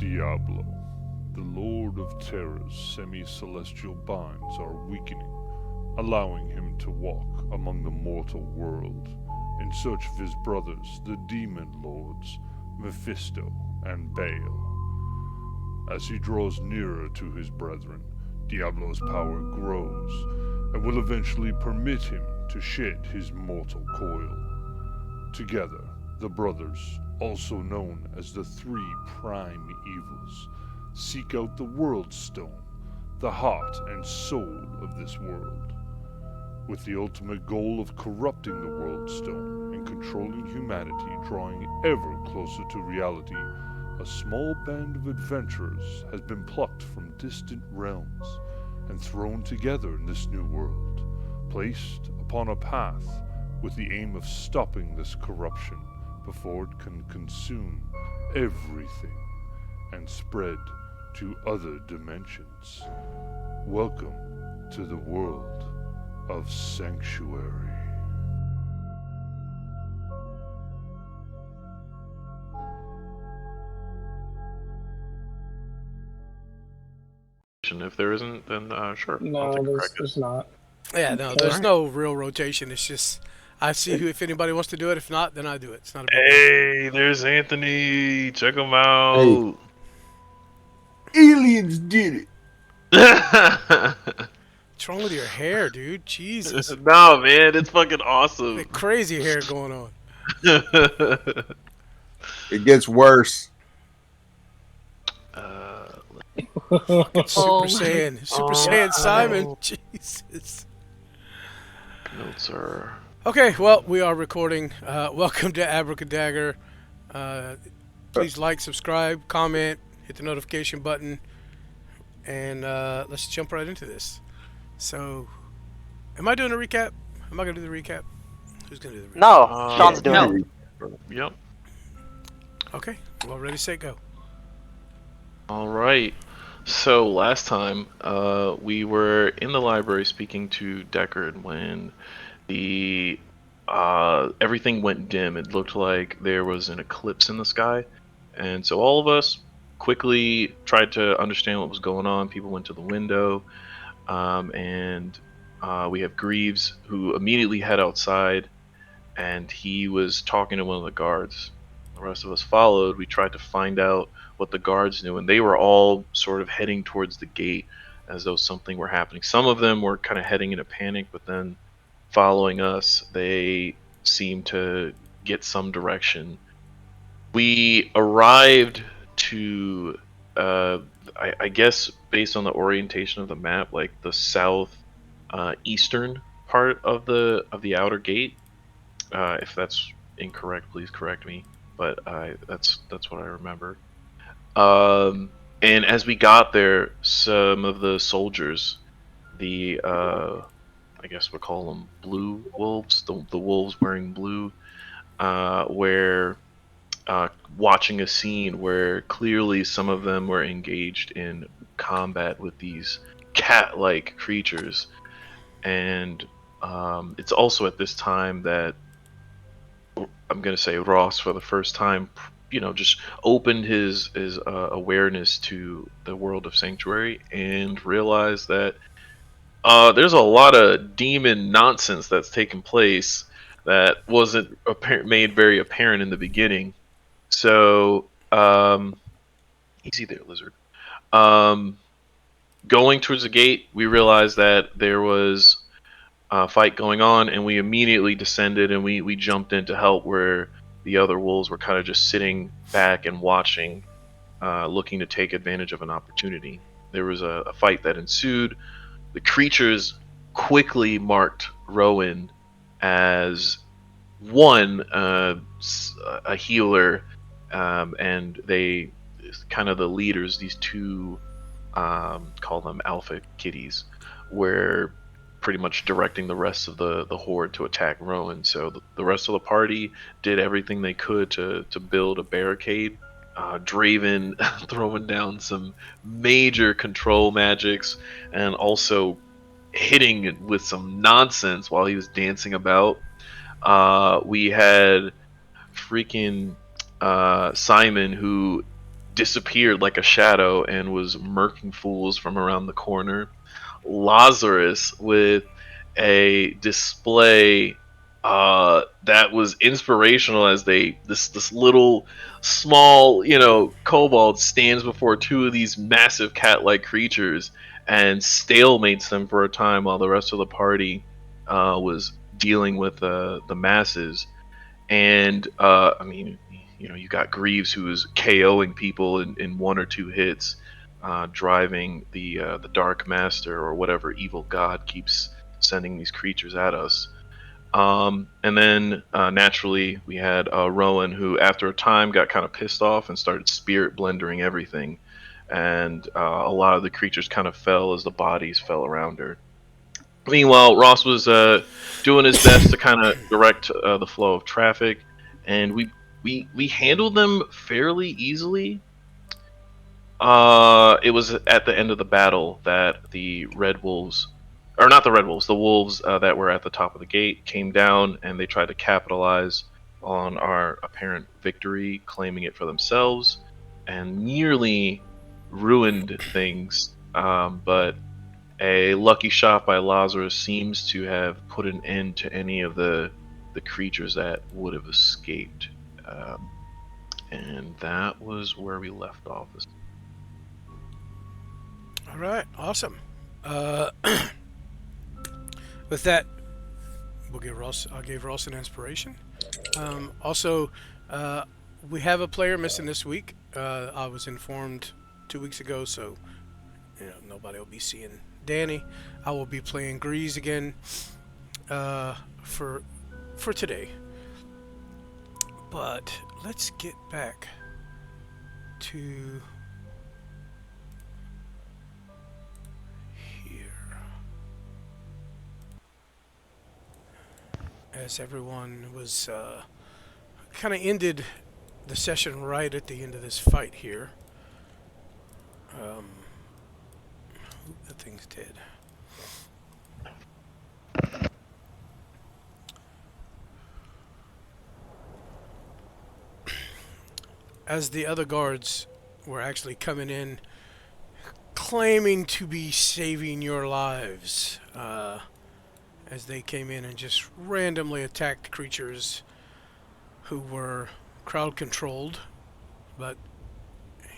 Diablo, the Lord of Terror's semi-celestial binds are weakening, allowing him to walk among the mortal world in search of his brothers, the demon lords, Mephisto and Baal. As he draws nearer to his brethren, Diablo's power grows and will eventually permit him to shed his mortal coil. Together, the brothers, also known as the Three Prime Evils, seek out the World Stone, the heart and soul of this world, with the ultimate goal of corrupting the World Stone and controlling humanity, drawing ever closer to reality. A small band of adventurers has been plucked from distant realms and thrown together in this new world, placed upon a path with the aim of stopping this corruption before it can consume everything and spread to other dimensions. Welcome to the world of Sanctuary. If there isn't, then sure. I'll No, take a crack at it. there's not. Yeah, no, there's no real rotation. It's just I see who if anybody wants to do it. If not, then I do it. It's not a big deal. Hey, there's Anthony. Check him out. Aliens did it. What's wrong with your hair, dude? Jesus, No, man, it's fucking awesome. the crazy hair going on. It gets worse. Super Saiyan Simon. Jesus. Notes are. Okay, well, we are recording. Welcome to Abracadagger. Please like, subscribe, comment, hit the notification button, and let's jump right into this. So, am I doing a recap? Am I going to do the recap? Who's going to do the recap? No, Sean's doing it. Yep. Okay, well, ready, set, go. All right. So last time, we were in the library speaking to Deckard when the everything went dim. It looked like there was an eclipse in the sky, and so all of us quickly tried to understand what was going on. People went to the window, and we have Greaves who immediately head outside, and he was talking to one of the guards. The rest of us followed. We tried to find out what the guards knew, and they were all sort of heading towards the gate as though something were happening. Some of them were kind of heading in a panic, but then following us, they seemed to get some direction. We arrived to, I guess, based on the orientation of the map, like the south eastern part of the outer gate. If that's incorrect, please correct me. But that's what I remember. And as we got there, some of the soldiers, the I guess we'll call them blue wolves, the wolves wearing blue, were watching a scene where clearly some of them were engaged in combat with these cat-like creatures. And it's also at this time that I'm going to say Ross, for the first time, just opened his awareness to the world of Sanctuary and realized that there's a lot of demon nonsense that's taken place that wasn't made very apparent in the beginning. So, easy there, lizard. Going towards the gate, we realized that there was a fight going on, and we immediately descended and we jumped in to help where the other wolves were kind of just sitting back and watching, looking to take advantage of an opportunity. There was a fight that ensued. The creatures quickly marked Rowan as one, a healer, and they kind of the leaders, these two, call them alpha kitties, were pretty much directing the rest of the horde to attack Rowan. So the rest of the party did everything they could to build a barricade. Draven throwing down some major control magics and also hitting with some nonsense while he was dancing about. We had freaking Simon, who disappeared like a shadow and was murking fools from around the corner. Lazarus with a display that was inspirational as this little small kobold stands before two of these massive cat-like creatures and stalemates them for a time while the rest of the party was dealing with the masses. And I mean, you got Greaves who is KOing people in one or two hits, driving the Dark Master or whatever evil god keeps sending these creatures at us. And then naturally we had Rowan, who after a time got kind of pissed off and started spirit blendering everything, and a lot of the creatures kind of fell as the bodies fell around her. Meanwhile, Ross was doing his best to kind of direct the flow of traffic, and we handled them fairly easily. It was at the end of the battle that the Red Wolves, or not the Red Wolves, the Wolves that were at the top of the gate came down and they tried to capitalize on our apparent victory, claiming it for themselves, and nearly ruined things. But a lucky shot by Lazarus seems to have put an end to any of the creatures that would have escaped. And that was where we left off. All right, awesome. With that, I'll give Ross an inspiration. Also, we have a player missing this week. I was informed 2 weeks ago, so nobody will be seeing Danny. I will be playing Grease again for today. But let's get back to here. As everyone was kind of ended the session right at the end of this fight here. That thing's dead. As the other guards were actually coming in, claiming to be saving your lives, as they came in and just randomly attacked creatures who were crowd controlled, but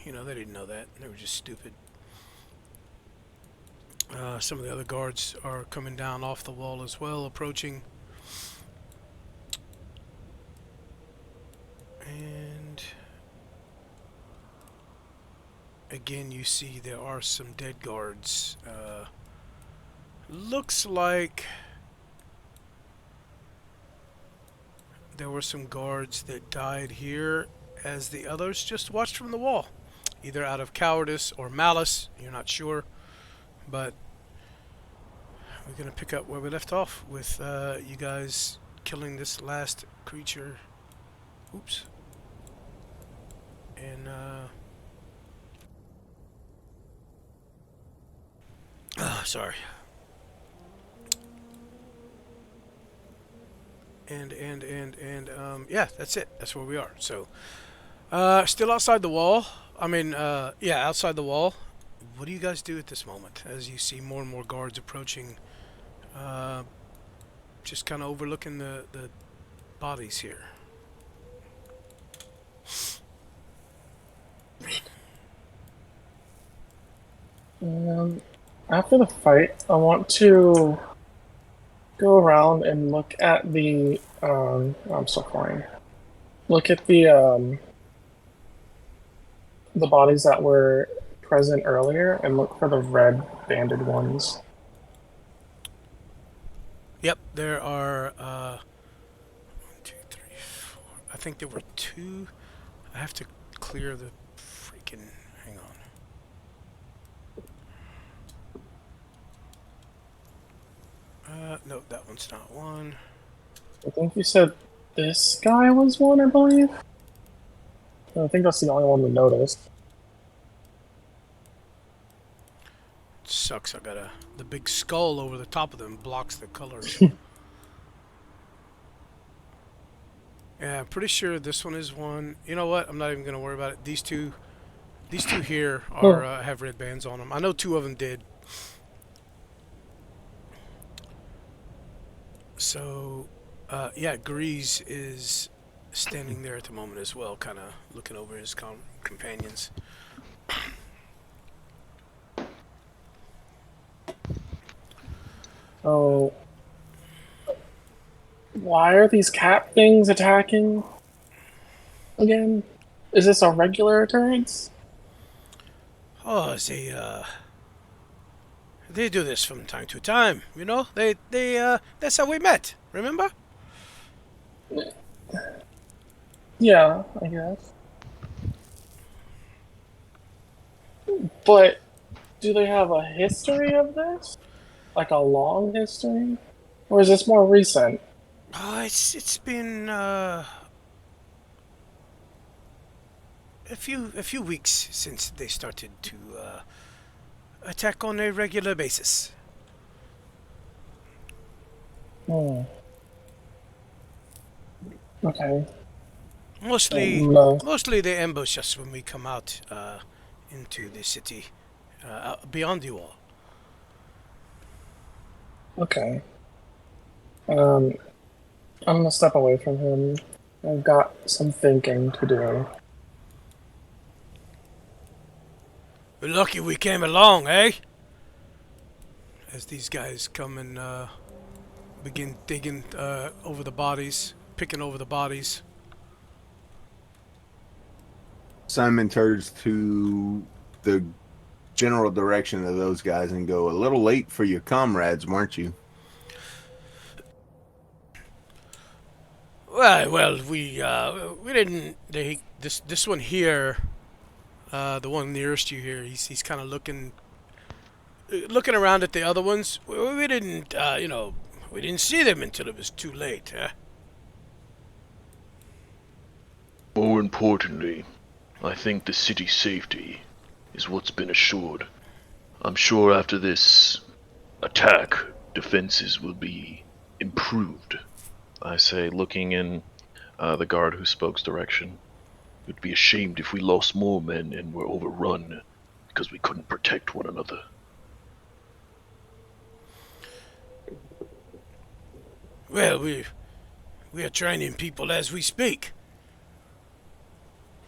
they didn't know that. They were just stupid. Some of the other guards are coming down off the wall as well, approaching. And again, you see there are some dead guards. Looks like there were some guards that died here as the others just watched from the wall, either out of cowardice or malice. You're not sure, but we're going to pick up where we left off with you guys killing this last creature. Oops. And sorry. And yeah, that's it. That's where we are. So still outside the wall. I mean, yeah, outside the wall. What do you guys do at this moment as you see more and more guards approaching, just kind of overlooking the bodies here? After the fight, I want to go around and look at the. I'm still flying. Look at the bodies that were present earlier and look for the red banded ones. Yep, there are 1, 2, 3, 4. I think there were 2. I have to clear the freaking. Hang on. No, that one's not one. I think you said this guy was one, I believe. I think that's the only one we noticed. Sucks. I got the big skull over the top of them blocks the colors. Yeah, I'm pretty sure this one is one. You know what? I'm not even gonna worry about it. These two These two here are have red bands on them. I know two of them did. So, yeah, Grease is standing there at the moment as well, kind of looking over his companions. Oh, why are these cat things attacking again? Is this a regular occurrence? Oh, they do this from time to time. You know, that's how we met. Remember? Yeah, I guess. But do they have a history of this? Like a long history? Or is this more recent? Oh, it's been a few weeks since they started to attack on a regular basis. Hmm. Okay. Mostly, mostly they ambush us when we come out into the city, beyond you all. Okay. I'm gonna step away from him. I've got some thinking to do. We're lucky we came along, eh? As these guys come and begin digging over the bodies, picking over the bodies. Simon turns to the general direction of those guys and go, "A little late for your comrades, weren't you?" Well, we didn't. This one here, the one nearest you here, he's kind of looking around at the other ones. We didn't, we didn't see them until it was too late. More importantly, I think the city's safety is what's been assured. I'm sure after this attack, defenses will be improved. I say, looking in the guard who spoke's direction. It would be ashamed if we lost more men and were overrun because we couldn't protect one another. Well, we are training people as we speak.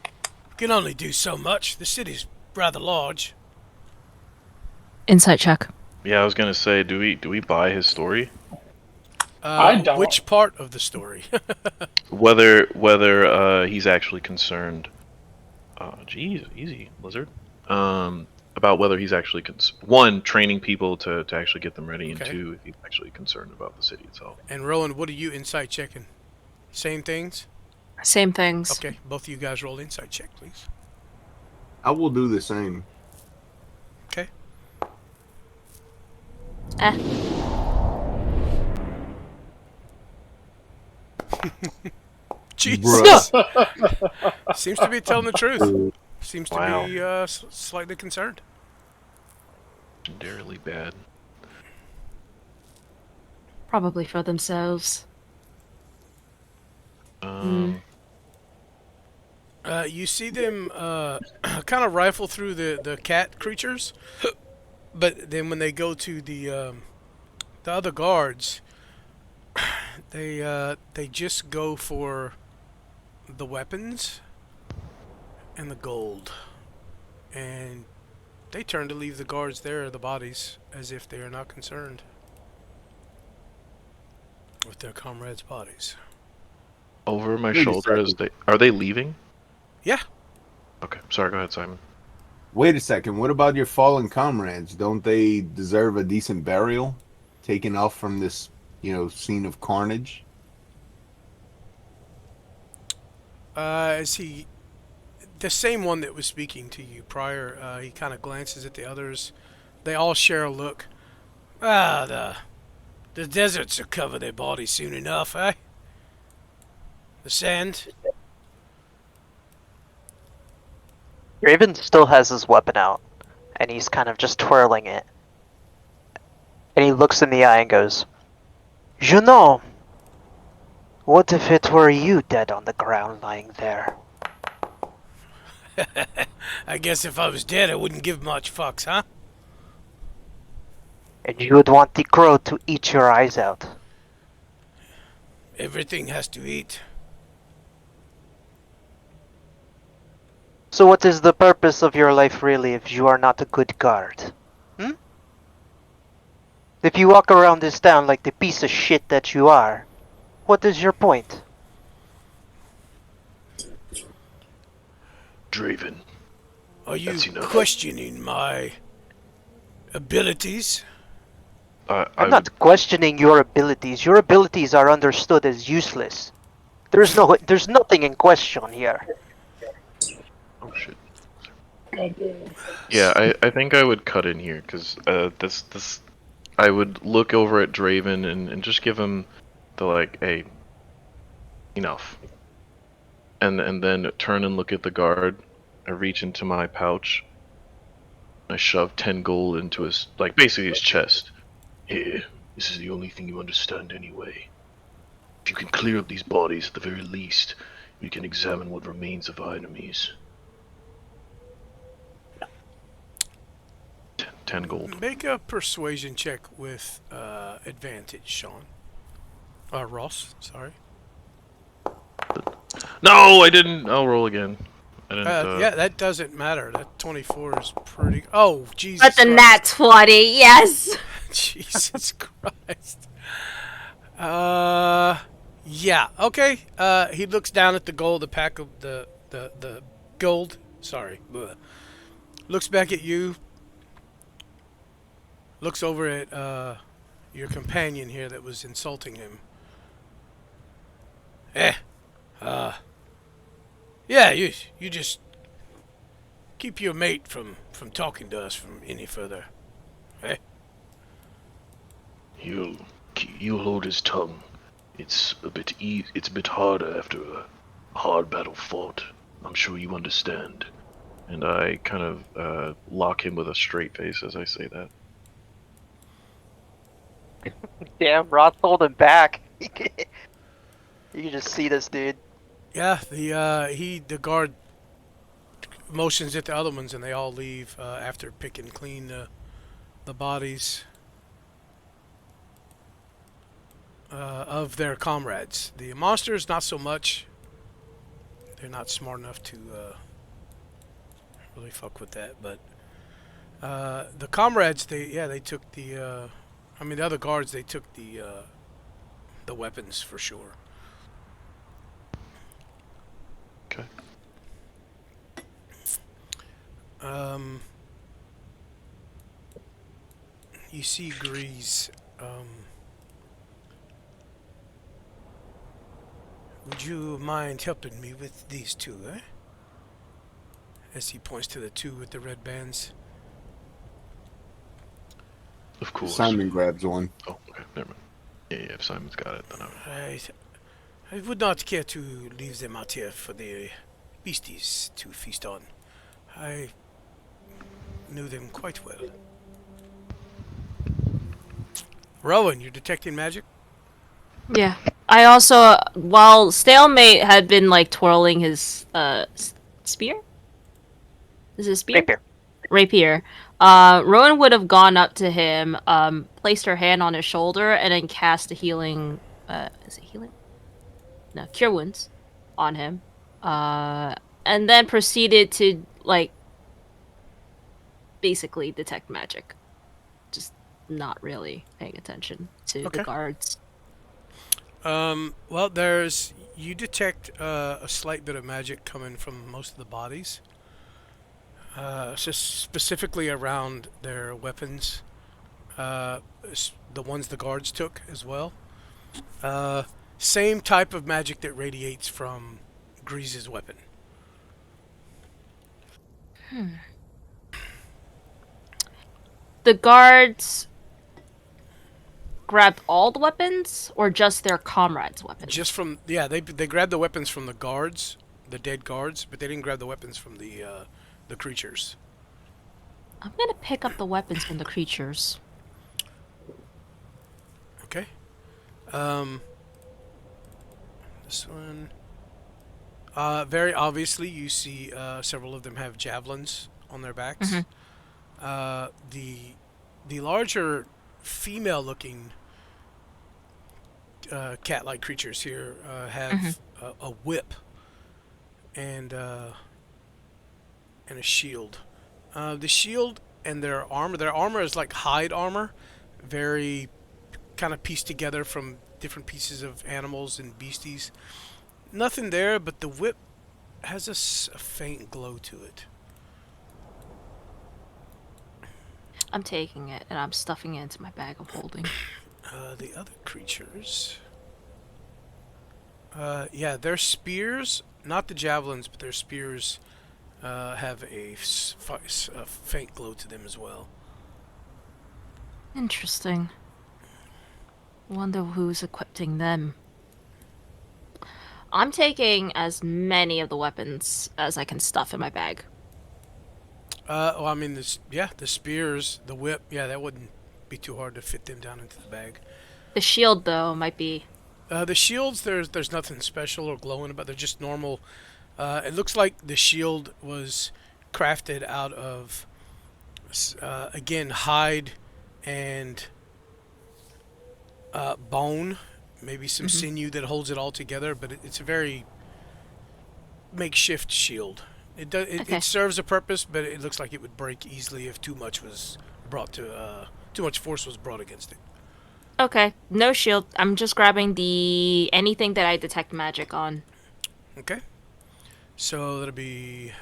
We can only do so much. The city's rather large. Insight check. Yeah, I was gonna say, do we buy his story? I don't. Which part of the story? Whether he's actually concerned. Geez, easy, Lizard. About whether he's actually one, training people to actually get them ready, and Okay. two, if he's actually concerned about the city itself. And Rowan, what are you insight checking? Same things? Same things. Okay, both of you guys roll insight check, please. I will do the same. Okay. Jeez. Bruh. Seems to be telling the truth. Seems to Wow. be slightly concerned. Legendarily bad. Probably for themselves. You see them kind of rifle through the cat creatures, but then when they go to the other guards, they just go for the weapons and the gold, and they turn to leave the guards there, the bodies, as if they are not concerned with their comrades' bodies. Over my Wait a shoulder, second. are they leaving? Yeah. Okay, sorry. Go ahead, Simon. Wait a second. What about your fallen comrades? Don't they deserve a decent burial? Taken off from this, scene of carnage? The same one that was speaking to you prior, he kind of glances at the others. They all share a look. The deserts will cover their bodies soon enough, eh? The sand. Raven still has his weapon out, and he's kind of just twirling it. And he looks in the eye and goes, "You know, what if it were you dead on the ground lying there?" I guess if I was dead, I wouldn't give much fucks, huh? And you would want the crow to eat your eyes out. Everything has to eat. So what is the purpose of your life really if you are not a good guard? Hmm? If you walk around this town like the piece of shit that you are, what is your point? Draven. Are you That's enough. questioning my abilities? I'm I not questioning your abilities. Your abilities are understood as useless. There's nothing in question here. Oh shit. God damn. Yeah, I think I would cut in here because this I would look over at Draven and just give him the like, hey, enough, and then turn and look at the guard. I reach into my pouch. I shove 10 gold into his, like, basically his chest. Here, this is the only thing you understand anyway. If you can clear up these bodies at the very least, we can examine what remains of our enemies. 10 gold. Make a persuasion check with advantage, Sean. Ross, sorry. No, I didn't. I'll roll again. I didn't. Yeah, that doesn't matter. That 24 is pretty. Oh, Jesus But the Christ. nat 20, yes! Jesus Christ. Yeah. Okay. He looks down at the gold, the pack of the gold. Sorry. Blech. Looks back at you. Looks over at your companion here that was insulting him. Yeah, you just keep your mate from talking to us from any further. Eh? He'll hold his tongue. It's a bit it's a bit harder after a hard battle fought. I'm sure you understand. And I kind of lock him with a straight face as I say that. Damn, Ross hold him back. You can just see this dude. Yeah, the guard motions at the other ones, and they all leave after picking clean the bodies of their comrades. The monsters, not so much. They're not smart enough to really fuck with that. But the comrades, they took the. I mean, the other guards, they took the weapons for sure. Okay. You see Grease. Would you mind helping me with these two, eh? As he points to the two with the red bands. Of course. Simon grabs one. Oh, okay, never mind. Yeah, if Simon's got it, then I would not care to leave them out here for the beasties to feast on. I knew them quite well. Rowan, you're detecting magic? Yeah. I also, while Stalemate had been, like, twirling his, spear? Is it a spear? Rapier. Rapier. Rowan would have gone up to him, placed her hand on his shoulder, and then cast a healing, is it healing? No, cure wounds on him. And then proceeded to, like, basically detect magic. Just not really paying attention to Okay. the guards. Well, you detect a slight bit of magic coming from most of the bodies. Just specifically around their weapons. The ones the guards took as well. Same type of magic that radiates from Grease's weapon. The guards grabbed all the weapons, or just their comrades' weapons? Just from they grabbed the weapons from the guards, the dead guards, but they didn't grab the weapons from the creatures. I'm gonna pick up the weapons from the creatures. Okay. This one. Very obviously, you see several of them have javelins on their backs. The larger female-looking cat-like creatures here have a whip and a shield. The shield and their armor is like hide armor, very kind of pieced together from different pieces of animals and beasties. Nothing there, but the whip has a faint glow to it. I'm taking it and I'm stuffing it into my bag of holding. The other creatures. Yeah, their spears, not the javelins, but their spears have a faint glow to them as well. Interesting. Wonder who's equipping them. I'm taking as many of the weapons as I can stuff in my bag. Well, I mean, the spears, the whip, yeah, that wouldn't be too hard to fit them down into the bag. The shield, though, might be... The shields, there's nothing special or glowing about. They're just normal. It looks like the shield was crafted out of, again, hide and bone, maybe some sinew that holds it all together. But it's a very makeshift shield. It serves a purpose, but it looks like it would break easily if too much force was brought against it. Okay, no shield. I'm just grabbing anything that I detect magic on. Okay. So that'll be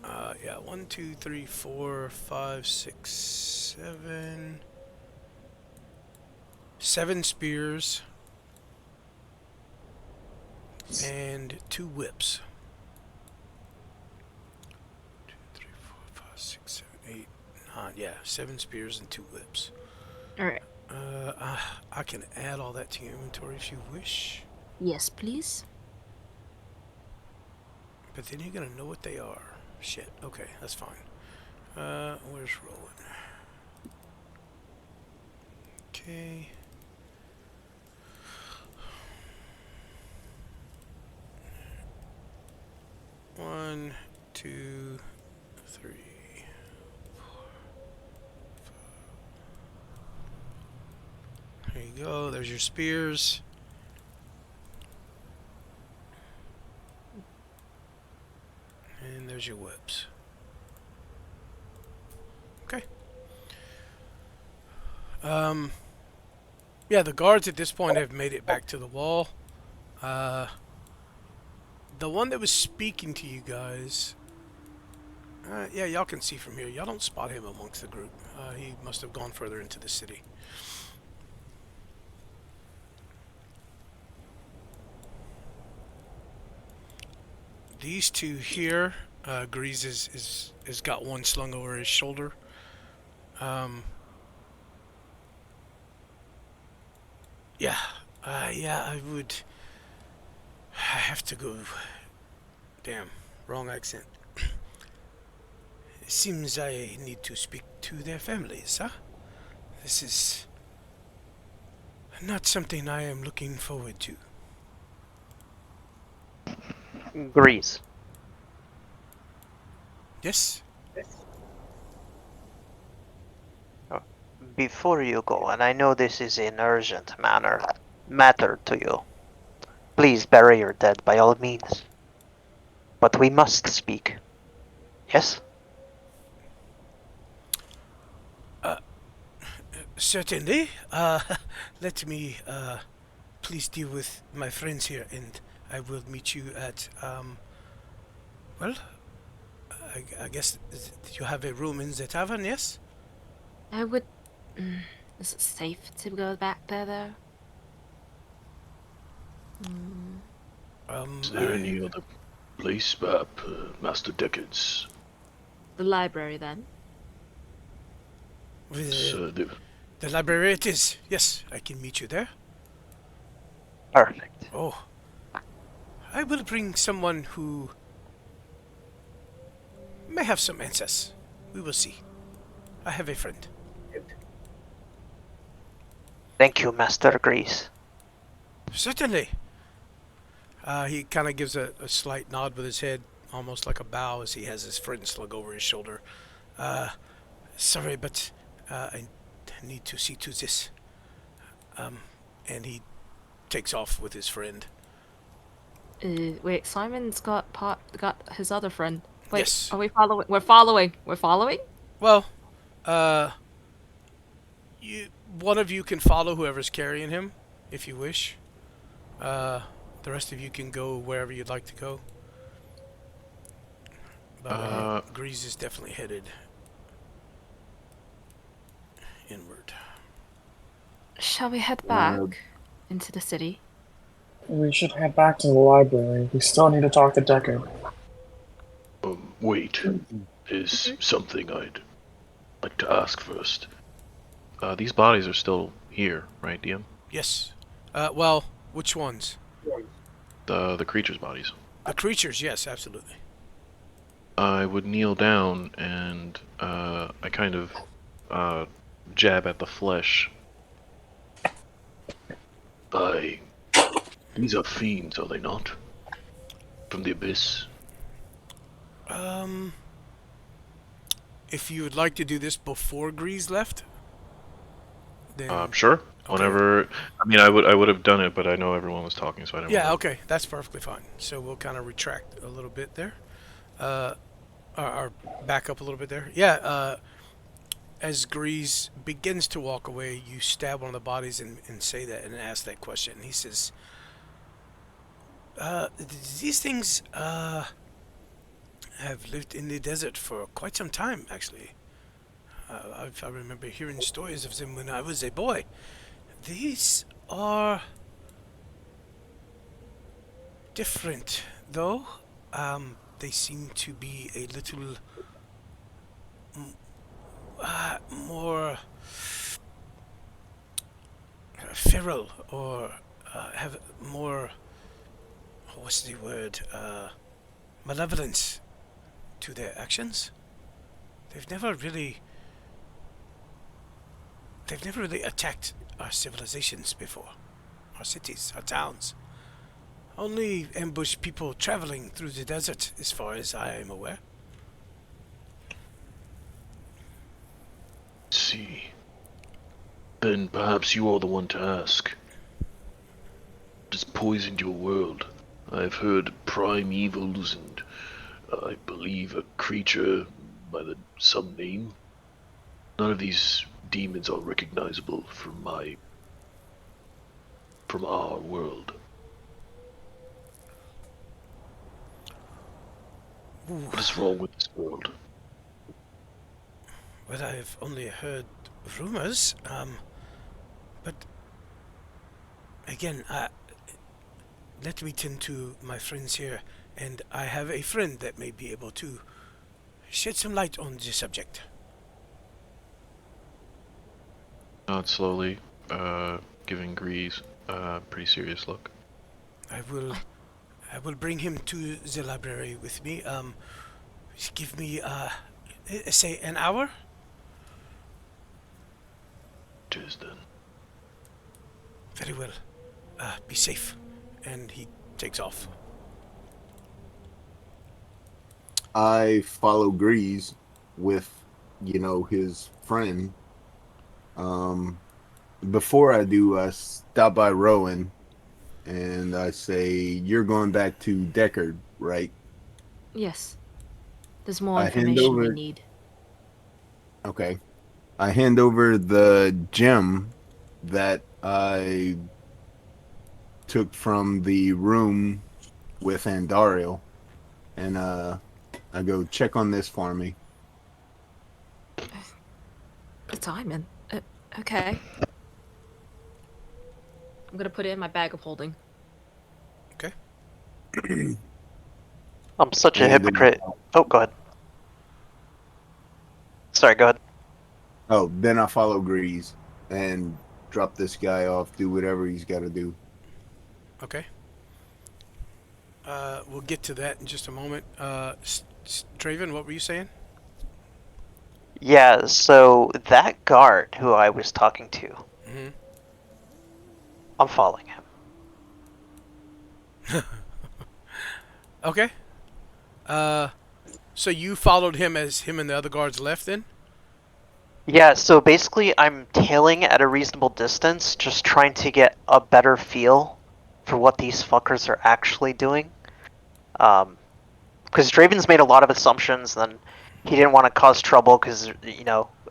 1, 2, 3, 4, 5, 6, 7. 7 spears and 2 whips. 2, 3, 4, 5, 6, 7, 8, 9. Yeah, 7 spears and 2 whips. Alright. I can add all that to your inventory if you wish. Yes, please. But then you're gonna know what they are. Shit. Okay, that's fine. Where's Rowan? Okay. One, 2, 3, 4, 5. There you go. There's your spears. And there's your whips. Okay. Yeah, the guards at this point have made it back to the wall. The one that was speaking to you guys, yeah, y'all can see from here. Y'all don't spot him amongst the group. He must have gone further into the city. These two here, Grease is got one slung over his shoulder. Yeah, I would. I have to go. Damn, wrong accent. It seems I need to speak to their families, huh? This is not something I am looking forward to. Grease. Yes? Before you go, and I know this is an urgent matter to you, please bury your dead by all means. But we must speak. Yes? Certainly. Let me please deal with my friends here, and I will meet you at well, I guess you have a room in the tavern, yes? I would... Is it safe to go back there, though? Is there any other place, Master Decades? The library, then. The library it is. Yes, I can meet you there. Perfect. Oh. I will bring someone who may have some answers. We will see. I have a friend. Thank you, Master Grease. Certainly. He kind of gives a slight nod with his head, almost like a bow, as he has his friend slug over his shoulder. Sorry, but I need to see to this. And he takes off with his friend. Wait, Simon's got his other friend. Wait, Yes. are we following? We're following. We're following? Well, uh, one of you can follow whoever's carrying him, if you wish. The rest of you can go wherever you'd like to go. But Grease is definitely headed inward. Shall we head back into the city? We should head back to the library. We still need to talk to Deckard. Wait. There's something I'd like to ask first. These bodies are still here, right, DM? Yes. Well, which ones? The creatures' bodies. The creatures, yes, absolutely. I would kneel down and I kind of jab at the flesh. These are fiends, are they not? From the abyss. If you would like to do this before Grease left, then Sure. Okay. Whenever. I mean, I would have done it, but I know everyone was talking, so I didn't. Yeah, wanna... okay, that's perfectly fine. So we'll kind of retract a little bit there, or back up a little bit there. Yeah. As Grease begins to walk away, you stab one of the bodies and say that and ask that question. And he says, "These things have lived in the desert for quite some time, actually. I remember hearing stories of them when I was a boy. These are different, though. They seem to be a little more feral, or have more, what's the word, malevolence to their actions. They've never really attacked our civilizations before, our cities, our towns. Only ambushed people traveling through the desert, as far as I am aware." See. Then perhaps you are the one to ask. What has poisoned your world? I've heard primevals and I believe a creature by some name. None of these demons are recognizable from our world. What is wrong with this world? Well, I've only heard rumors, but again, let me tend to my friends here, and I have a friend that may be able to shed some light on the subject. Nod slowly, giving Grease a pretty serious look. I will bring him to the library with me. Give me, say an hour? Tis then. Very well. Be safe. And he takes off. I follow Grease with, his friend. Before I do, I stop by Rowan and I say, "You're going back to Deckard, right?" Yes. There's more I hand information we over- need. Okay. I hand over the gem that I took from the room with Andario, and I go, "Check on this for me." The diamond. Okay. I'm gonna put it in my bag of holding. Okay. I'm such a And, hypocrite. Oh, go ahead. Sorry, go ahead. Oh, then I follow Grease and drop this guy off, do whatever he's got to do. Okay. We'll get to that in just a moment. Draven, what were you saying? Yeah, so that guard who I was talking to, Mm-hmm. I'm following him. Okay. So you followed him as him and the other guards left then? Yeah, so basically I'm tailing at a reasonable distance, just trying to get a better feel for what these fuckers are actually doing. Because Draven's made a lot of assumptions, and he didn't want to cause trouble because,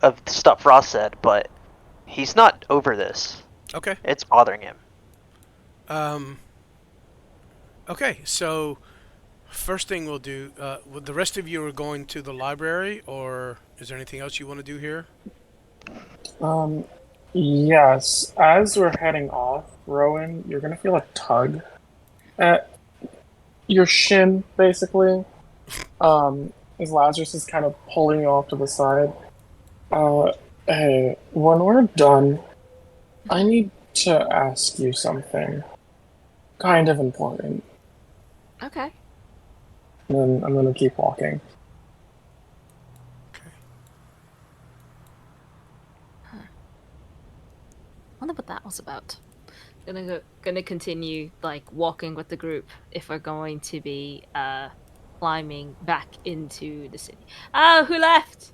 of the stuff Ross said, but he's not over this. Okay. It's bothering him. Okay, so first thing we'll do, the rest of you are going to the library, or is there anything else you want to do here? Yes. As we're heading off, Rowan, you're gonna feel a tug at your shin, basically. As Lazarus is kind of pulling you off to the side. Hey, when we're done, I need to ask you something kind of important. Okay. And then I'm gonna keep walking. Okay. Wonder what that was about. Gonna continue like walking with the group if we're going to be climbing back into the city. Oh, who left?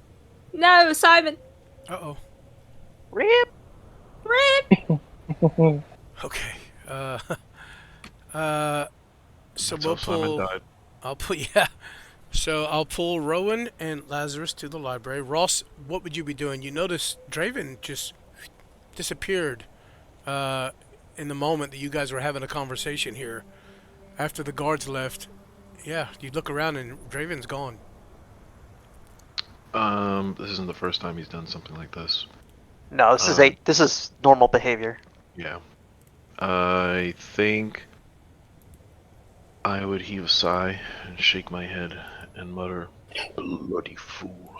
No, Simon. Uh-oh. Rip! Rip. Okay. Uh, so That's we'll how Simon pull. died. I'll pull. Yeah. So I'll pull Rowan and Lazarus to the library. Ross, what would you be doing? You notice Draven just disappeared in the moment that you guys were having a conversation here. After the guards left, yeah, you look around and Draven's gone. This isn't the first time he's done something like this. No, this is normal behavior. Yeah. I think I would heave a sigh and shake my head and mutter, "Bloody fool.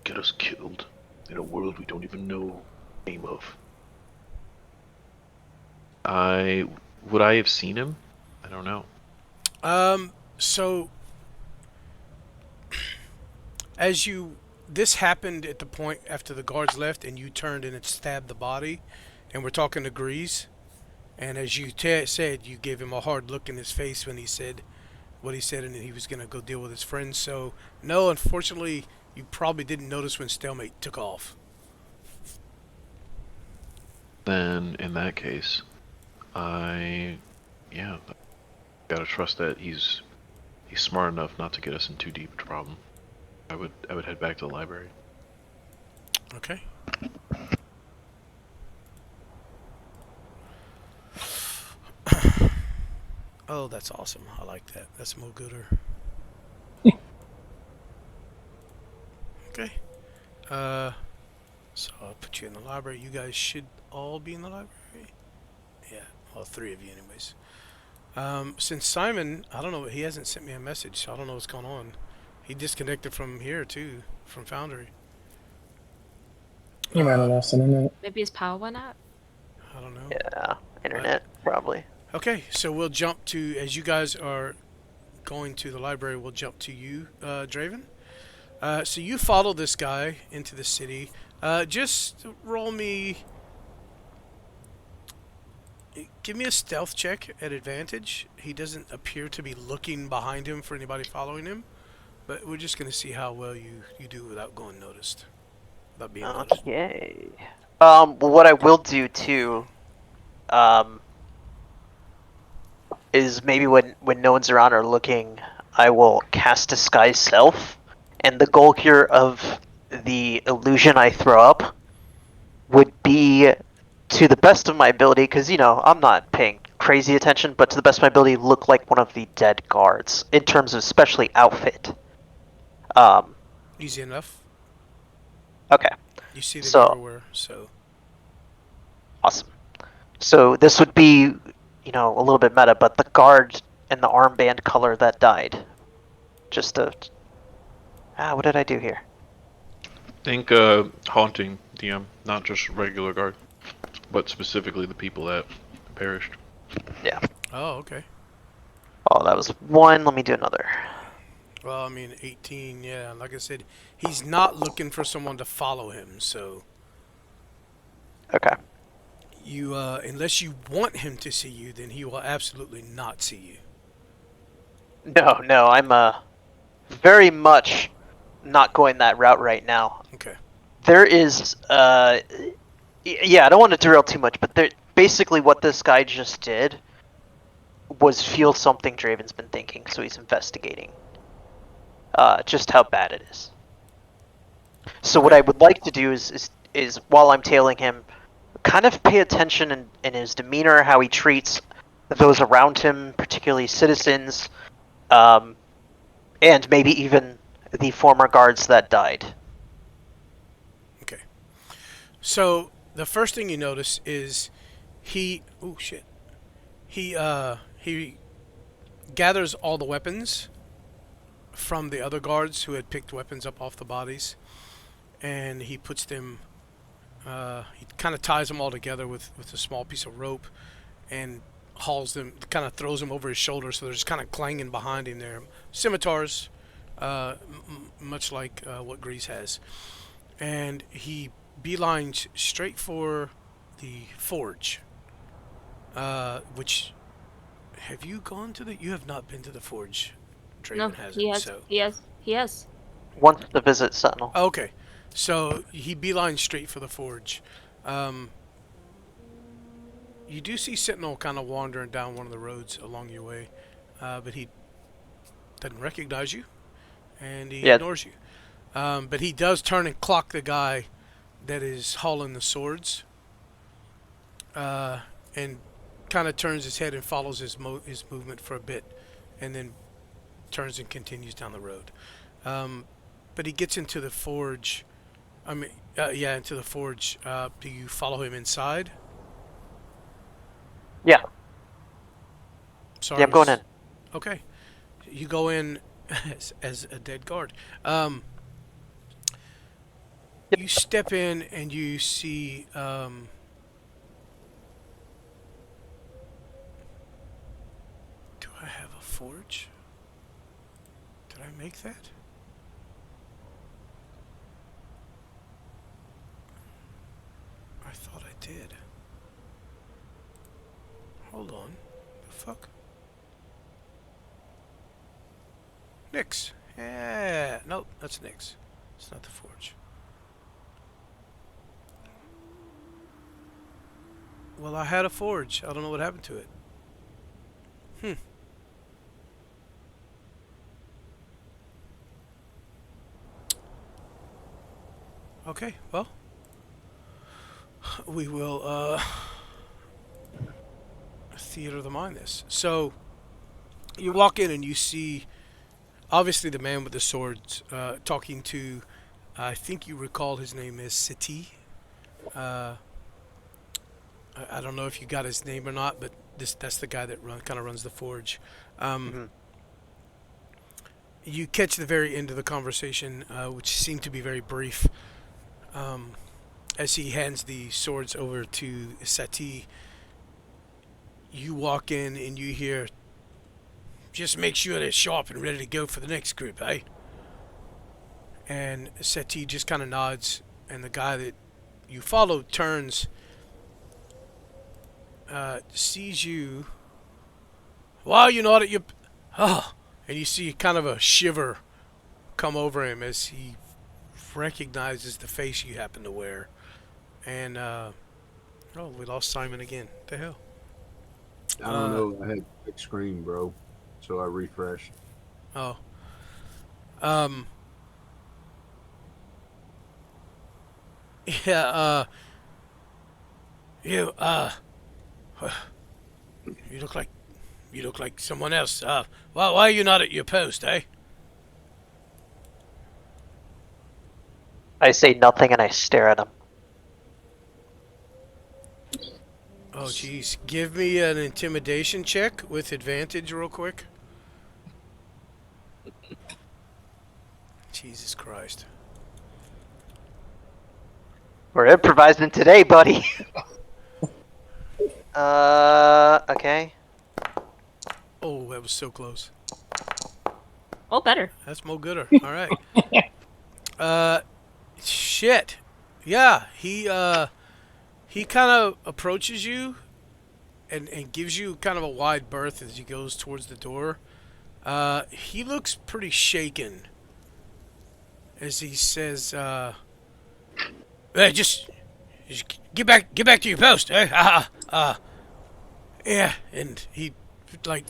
Get us killed in a world we don't even know the name of." Would I have seen him? I don't know. So this happened at the point after the guards left and you turned and it stabbed the body, and we're talking degrees. And as you said, you gave him a hard look in his face when he said what he said, and that he was going to go deal with his friends. So, no, unfortunately, you probably didn't notice when Stalemate took off. Then, in that case, yeah, gotta trust that he's smart enough not to get us in too deep a trouble. I would head back to the library. Okay. Oh, that's awesome. I like that. That's more gooder. Okay. So I'll put you in the library. You guys should all be in the library. Yeah, all three of you, anyways. Since Simon, I don't know, he hasn't sent me a message, so I don't know what's going on. He disconnected from here too, from Foundry. You might have lost internet. Maybe his power went out. I don't know. Yeah, internet, probably. Okay, so we'll jump to, as you guys are going to the library, we'll jump to you, Draven. So you follow this guy into the city. Just roll me... Give me a stealth check at advantage. He doesn't appear to be looking behind him for anybody following him. But we're just going to see how well you do without going noticed. Without being noticed. Okay. What I will do too, is maybe when no one's around or looking, I will cast Disguise Self, and the goal here of the illusion I throw up would be, to the best of my ability, because I'm not paying crazy attention, but to the best of my ability, look like one of the dead guards in terms of especially outfit. Easy enough. Okay. You see them So- everywhere, so... Awesome. So this would be, a little bit meta, but the guard and the armband color that died. Just to... what did I do here? Think haunting DM, not just regular guard, but specifically the people that perished. Yeah. Oh, okay. Oh, that was one. Let me do another. Well, I mean, 18, yeah. Like I said, he's not looking for someone to follow him, so... Okay. You, unless you want him to see you, then he will absolutely not see you. No, I'm very much not going that route right now. Okay. There is yeah, I don't want to derail too much, but there basically what this guy just did was feel something Draven's been thinking, so he's investigating just how bad it is. So what Okay. I would like to do is while I'm tailing him, kind of pay attention in his demeanor, how he treats those around him, particularly citizens, and maybe even the former guards that died. Okay. So the first thing you notice is he. Oh shit. He gathers all the weapons from the other guards who had picked weapons up off the bodies, and he puts them. He kind of ties them all together with a small piece of rope, and hauls them. Kind of throws them over his shoulder, so they're just kind of clanging behind him. There, scimitars, much like what Grease has, and he beelines straight for the forge. Which have you gone to the? You have not been to the forge. Draven No, hasn't. he has. So He has. Once to visit Sentinel. okay, so he beelines straight for the forge. You do see Sentinel kind of wandering down one of the roads along your way, but he doesn't recognize you, and he Yeah. ignores you. But he does turn and clock the guy that is hauling the swords, and kind of turns his head and follows his movement for a bit, and then turns and continues down the road. But he gets into the forge. Into the forge. Do you follow him inside? Yeah. Sorry, Yeah, I'm going in. Okay, you go in as a dead guard. Yep. You step in and you see. Do I have a forge? Did I make that? I thought I did. Hold on. The fuck? Nix. Yeah. Nope, that's Nix. It's not the forge. Well, I had a forge. I don't know what happened to it. Okay, well, we will theater of the mind this. So you walk in and you see obviously the man with the swords talking to I think you recall his name is Seti. I don't know if you got his name or not, but that's the guy that kind of runs the forge. You catch the very end of the conversation, which seemed to be very brief, as he hands the swords over to Sati. You walk in and you hear, "Just make sure they're sharp and ready to go for the next group, eh?" And Seti just kind of nods, and the guy that you followed turns, sees you. Why you not at your... Oh, and you see kind of a shiver come over him as he recognizes the face you happen to wear. And, oh, we lost Simon again. What the hell? I don't know. I had big screen, bro. So I refreshed. Oh. Yeah, you, you look like someone else. Why are you not at your post, eh? I say nothing and I stare at him. Oh, jeez. Give me an intimidation check with advantage real quick. Jesus Christ. We're improvising today, buddy. Okay. Oh, that was so close. Oh, better. That's Mo Gooder. All right. Shit. Yeah, he kind of approaches you and gives you kind of a wide berth as he goes towards the door. He looks pretty shaken as he says, just get back to your post. Yeah, and he like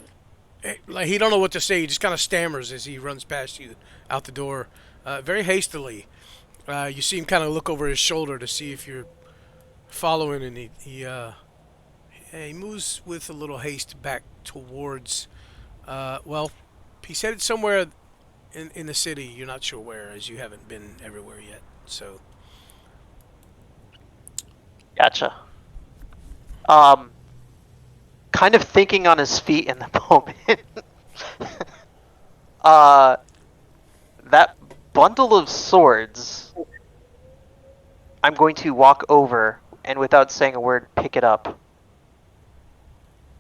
he don't know what to say. He just kind of stammers as he runs past you out the door, very hastily. You see him kind of look over his shoulder to see if you're following, and he moves with a little haste back towards. Well, he said it's somewhere in the city. You're not sure where, as you haven't been everywhere yet. So. Gotcha. Kind of thinking on his feet in the moment. That bundle of swords, I'm going to walk over and without saying a word, pick it up.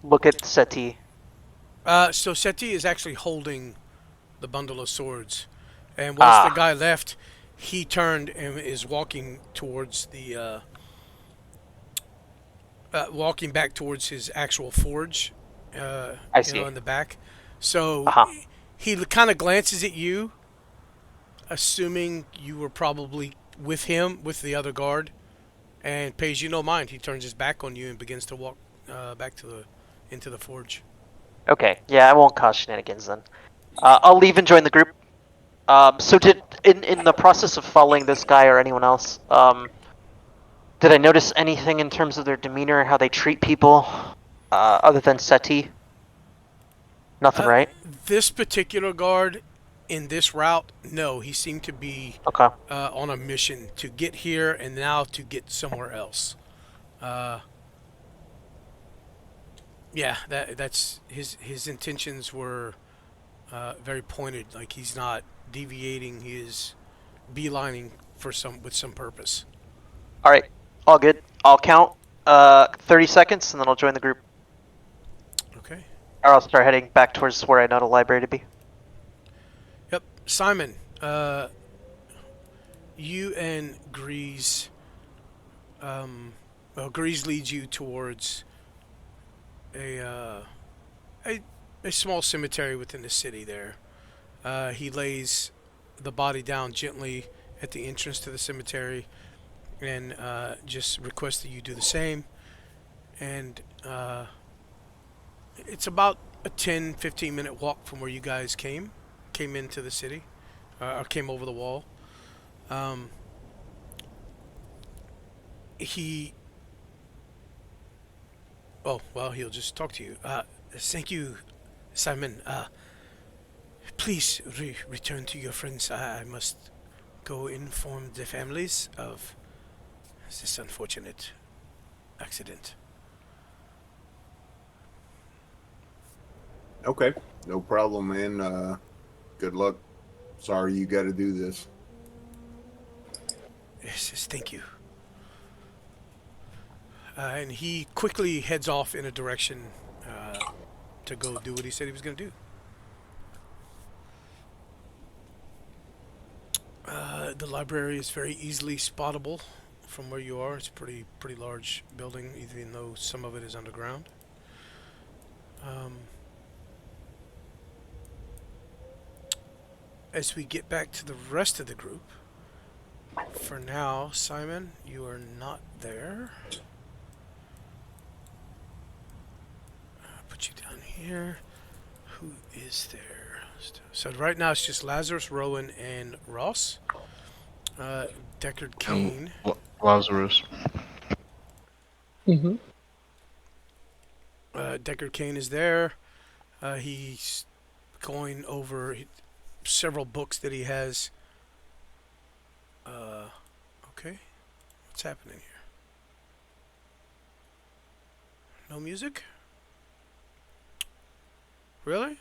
Look at Seti. So Seti is actually holding the bundle of swords, and once the guy left, he turned and is walking towards the walking back towards his actual forge. I see. In the back. So he kind of glances at you, assuming you were probably with him, with the other guard, and pays you no mind. He turns his back on you and begins to walk back to into the forge. Okay, yeah, I won't cause shenanigans then. I'll leave and join the group. So did in the process of following this guy or anyone else, did I notice anything in terms of their demeanor, how they treat people, other than Seti? Nothing, right? This particular guard in this route, no, he seemed to be Okay. on a mission to get here and now to get somewhere else. Yeah, that's his intentions were very pointed. Like he's not deviating. He is beelining with some purpose. All right, all good. I'll count 30 seconds and then I'll join the group. Okay. Or I'll start heading back towards where I know the library to be. Yep, Simon. You and Grease. Well, Grease leads you towards a small cemetery within the city. There, he lays the body down gently at the entrance to the cemetery, and just requests that you do the same. And it's about a 10-15 minute walk from where you guys came into the city, or came over the wall. He'll just talk to you. Thank you, Simon. Please return to your friends. I must go inform the families of this unfortunate accident. Okay, no problem, man. Good luck. Sorry you got to do this. Yes, thank you. And he quickly heads off in a direction to go do what he said he was going to do. The library is very easily spottable from where you are. It's a pretty large building, even though some of it is underground. As we get back to the rest of the group, for now, Simon, you are not there. Put you down here. Who is there? So right now it's just Lazarus, Rowan, and Ross. Deckard Cain. Lazarus. Mm-hmm. Deckard Cain is there. He's going over several books that he has. Okay. What's happening here? No music? Really?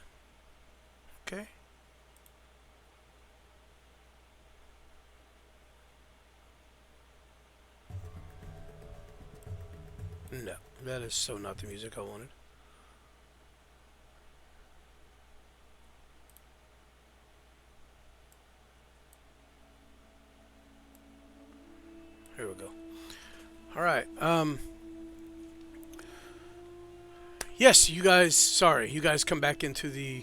Okay. No, that is so not the music I wanted. Here we go. All right. Yes, you guys. Sorry, you guys come back into the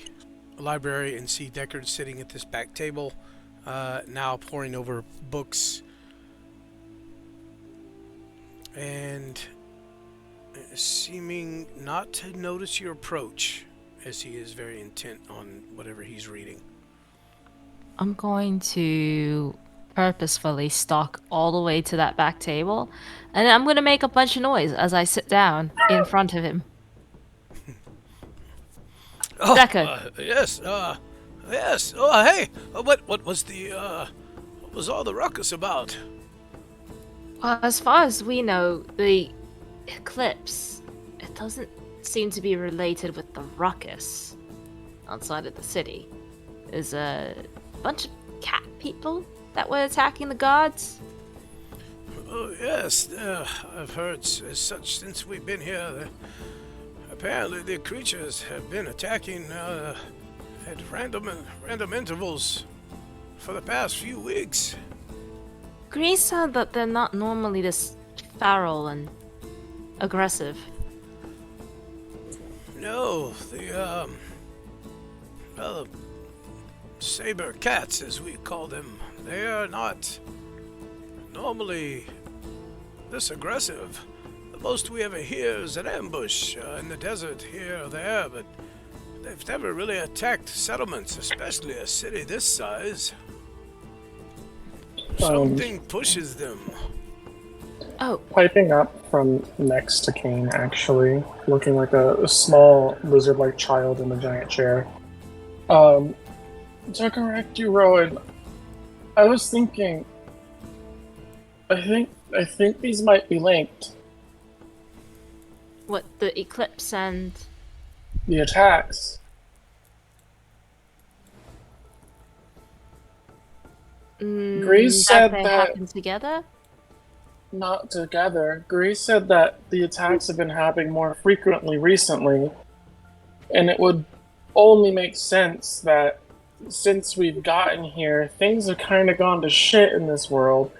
library and see Deckard sitting at this back table, now poring over books and seeming not to notice your approach, as he is very intent on whatever he's reading. I'm going to purposefully stalk all the way to that back table, and I'm going to make a bunch of noise as I sit down in front of him. Oh, Deckard. yes. Oh, hey, what was what was all the ruckus about? Well, as far as we know, the eclipse, it doesn't seem to be related with the ruckus outside of the city. There's a bunch of cat people that were attacking the guards. Oh, yes, I've heard as such since we've been here. Apparently, the creatures have been attacking at random intervals for the past few weeks. Grease said that they're not normally this feral and aggressive. No, the saber cats, as we call them, they are not normally this aggressive. The most we ever hear is an ambush in the desert here or there, but they've never really attacked settlements, especially a city this size. Something pushes them. Oh, Piping up from next to Kane, actually, looking like a small lizard-like child in a giant chair. To correct you, Rowan, I was thinking. I think these might be linked. what, the eclipse and... The attacks. Grease said they that happened together? not together. Grease said that the attacks have been happening more frequently recently, and it would only make sense that since we've gotten here, things have kind of gone to shit in this world.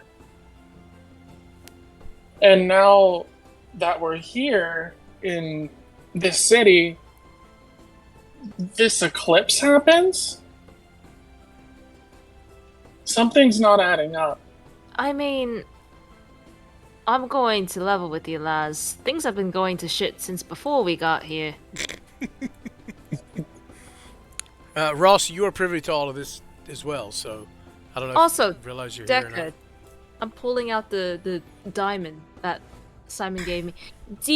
And now that we're here in this city, this eclipse happens? Something's not adding up. I mean, I'm going to level with you, Laz. Things have been going to shit since before we got here. Ross, you are privy to all of this as well, so I don't know Also, if you realize you're here or Deckard, not. I'm pulling out the diamond that Simon gave me. Do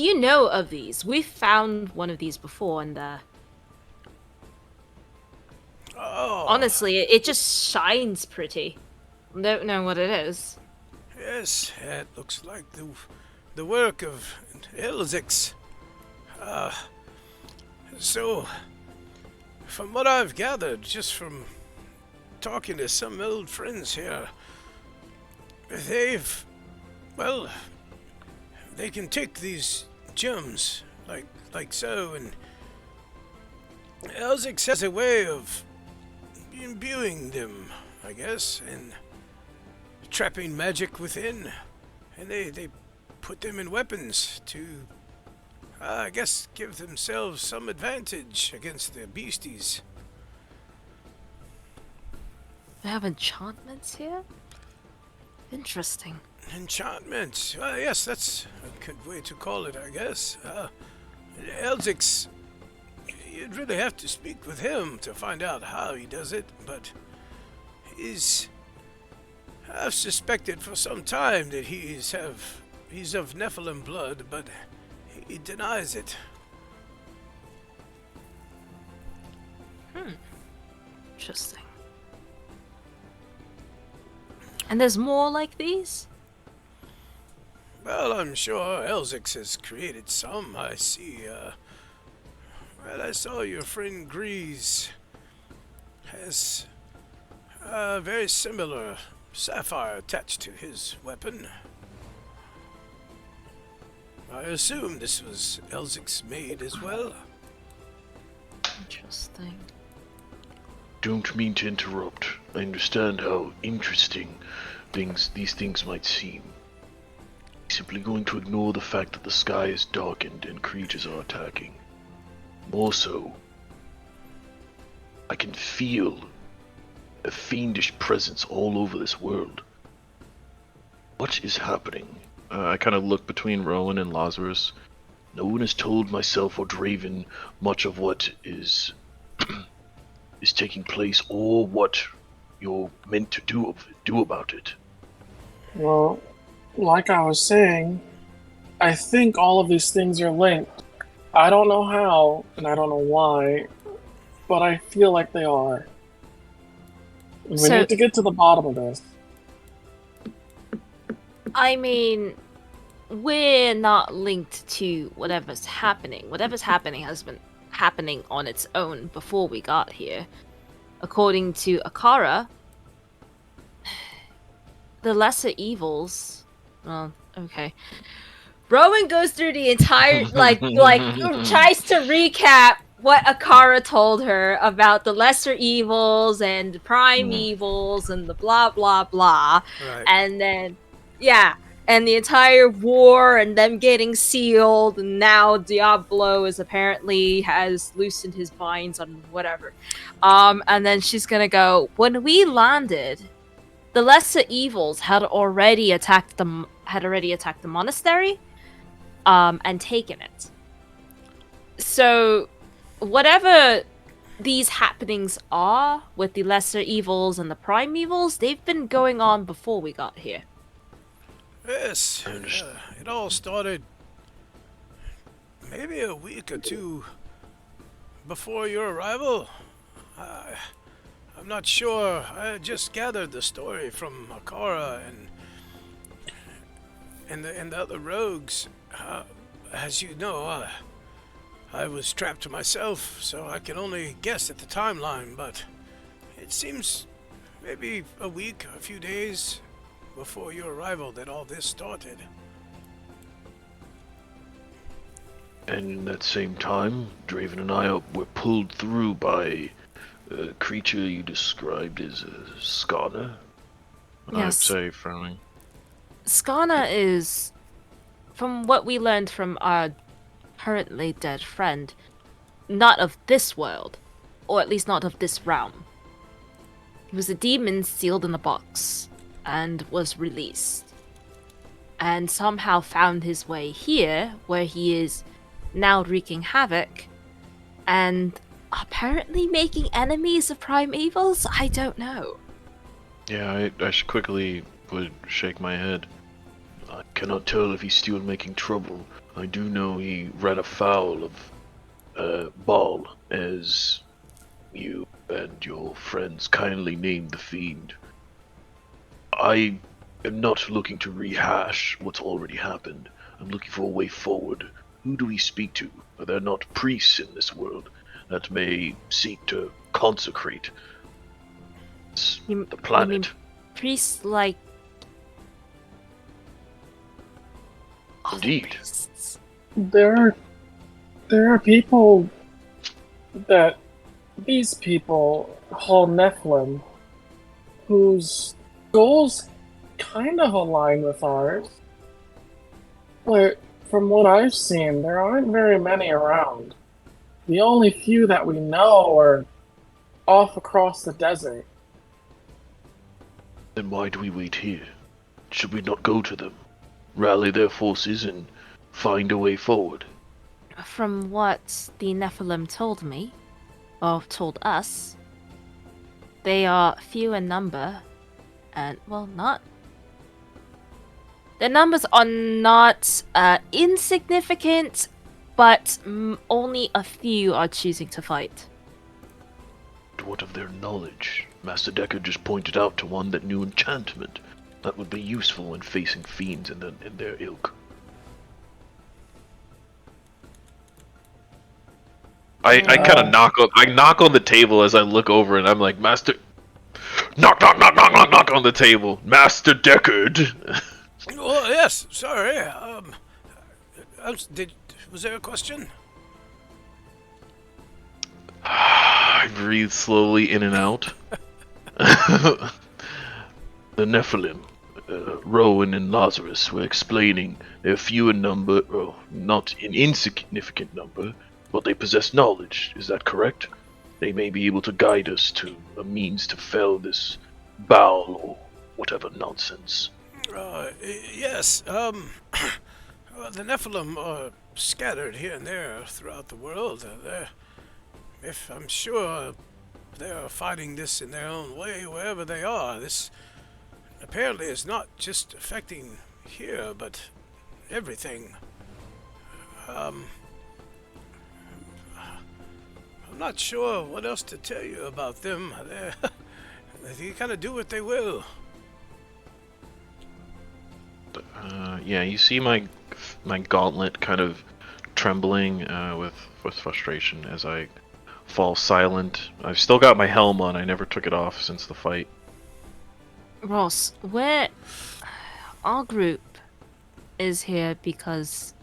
you know of these? We found one of these before, and Oh, honestly, it just shines pretty. Don't know what it is. yes, it looks like the work of Elzix. So, from what I've gathered, just from talking to some old friends here, they can take these gems like so, and Elzix has a way of imbuing them, I guess, and trapping magic within, and they put them in weapons to, I guess, give themselves some advantage against the beasties. They have enchantments here? Interesting. Enchantments. Yes, that's a good way to call it, I guess. Elzix, you'd really have to speak with him to find out how he does it, but I've suspected for some time that he's of Nephilim blood, but he denies it. Interesting. And there's more like these? Well, I'm sure Elzix has created some. I see, I saw your friend Grease has a very similar sapphire attached to his weapon. I assume this was Elzix made as well. Interesting. Don't mean to interrupt. I understand how interesting these things might seem. Simply going to ignore the fact that the sky is darkened and creatures are attacking. More so, I can feel a fiendish presence all over this world. What is happening? I kind of look between Rowan and Lazarus. No one has told myself or Draven much of what is is taking place or what you're meant to do about it. Well, like I was saying, I think all of these things are linked. I don't know how, and I don't know why, but I feel like they are. We So- need to get to the bottom of this. I mean, we're not linked to whatever's happening. Whatever's happening has been happening on its own before we got here. According to Akara, the lesser evils. Well, okay. Rowan goes through the entire tries to recap what Akara told her about the lesser evils and the prime evils and the blah blah blah. Right. And then and the entire war and them getting sealed, and now Diablo is apparently has loosened his binds on whatever. And then she's gonna go, when we landed, the lesser evils had already attacked the monastery, and taken it. So whatever these happenings are with the lesser evils and the prime evils, they've been going on before we got here. Yes, it all started maybe a week or two before your arrival. I'm not sure. I just gathered the story from Akara and the other rogues. As you know, I was trapped myself, so I can only guess at the timeline, but it seems maybe a week, a few days before your arrival that all this started. And in that same time, Draven and I were pulled through by a creature you described as a Skana. Yes. I'd say, frowning. Skana is, from what we learned from our currently dead friend, not of this world, or at least not of this realm. He was a demon sealed in a box and was released, and somehow found his way here, where he is now wreaking havoc and apparently making enemies of prime evils. I don't know. Yeah, I should quickly would shake my head. I cannot tell if he's still making trouble. I do know he ran afoul of Baal, as you and your friends kindly named the fiend. I am not looking to rehash what's already happened. I'm looking for a way forward. Who do we speak to? Are there not priests in this world that may seek to consecrate the planet? You mean priests like other Indeed. priests? There are people that these people call Nephilim, whose goals kind of align with ours. But from what I've seen, there aren't very many around. The only few that we know are off across the desert. Then why do we wait here? Should we not go to them, rally their forces, and find a way forward? From what the Nephilim told me, or told us, they are few in number, and, well, not... Their numbers are not insignificant, but only a few are choosing to fight. But what of their knowledge? Master Deckard just pointed out to one that knew enchantment. That would be useful when facing fiends in their ilk. I kind of knock on the table as I look over, and I'm like, Master, knock on the table, Master Deckard. Oh yes, sorry. Was there a question? I breathe slowly in and out. The Nephilim, Rowan and Lazarus were explaining they're few in number, not an insignificant number, but they possess knowledge. Is that correct? they may be able to guide us to a means to fell this bowl or whatever nonsense. Yes. The Nephilim are scattered here and there throughout the world. If I'm sure they are fighting this in their own way wherever they are. This apparently is not just affecting here, but everything. I'm not sure what else to tell you about them. They kind of do what they will. Yeah, you see my gauntlet kind of trembling with frustration as I fall silent. I've still got my helm on. I never took it off since the fight. Ross, our group is here because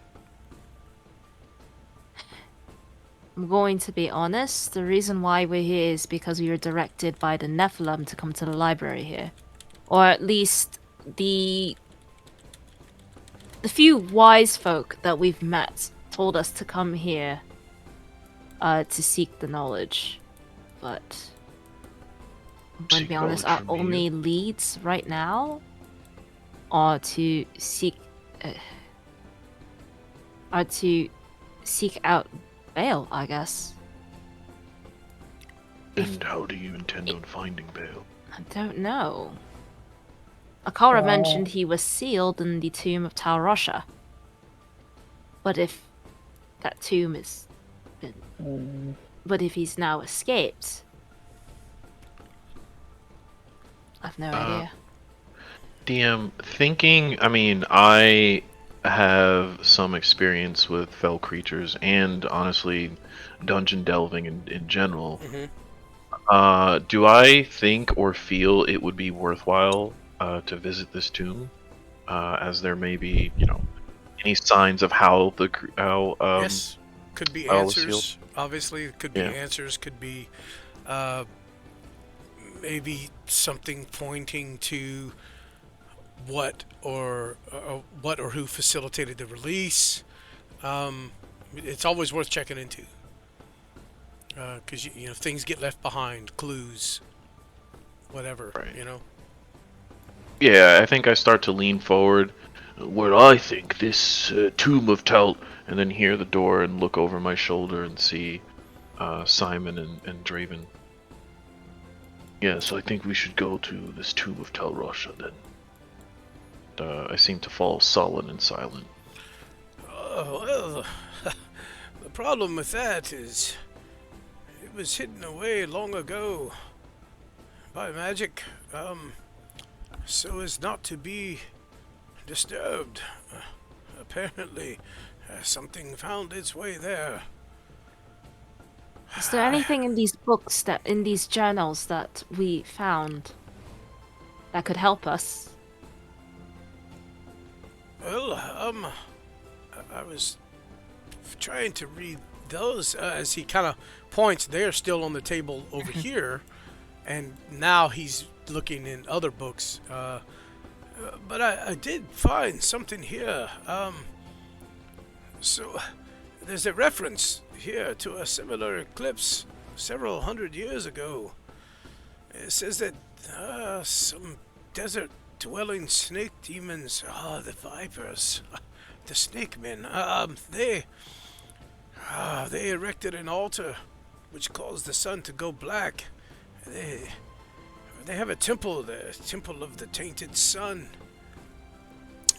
I'm going to be honest. The reason why we're here is because we were directed by the Nephilim to come to the library here, or at least the few wise folk that we've met told us to come here to seek the knowledge. But I'm going to be honest, our only leads right now are to seek out Bale, I guess. And how do you intend on finding Bale? I don't know. Akara mentioned he was sealed in the tomb of Tal Rasha. But if that tomb is... But if he's now escaped... I've no idea. DM, I have some experience with fell creatures and, honestly, dungeon delving in general. Mm-hmm. Do I think or feel it would be worthwhile to visit this tomb, as there may be, any signs of how yes, could be how it was answers. sealed? Obviously, it could be answers. Could be maybe something pointing to what or who facilitated the release. It's always worth checking into because things get left behind, clues, whatever. Right. Yeah, I think I start to lean forward. Where I think this tomb of Telt, and then hear the door and look over my shoulder and see Simon and Draven. Yes, I think we should go to this tomb of Tal Rasha then. I seem to fall sullen and silent. Well, the problem with that is it was hidden away long ago by magic, so as not to be disturbed. Apparently, something found its way there. Is there anything in these books, in these journals that we found that could help us? Well, I was trying to read those as he kind of points. They're still on the table over here, and now he's looking in other books. But I did find something here. So there's a reference here to a similar eclipse several hundred years ago. It says that some desert-dwelling snake demons, the vipers, the snake men, they erected an altar which caused the sun to go black. They have a temple, the Temple of the Tainted Sun.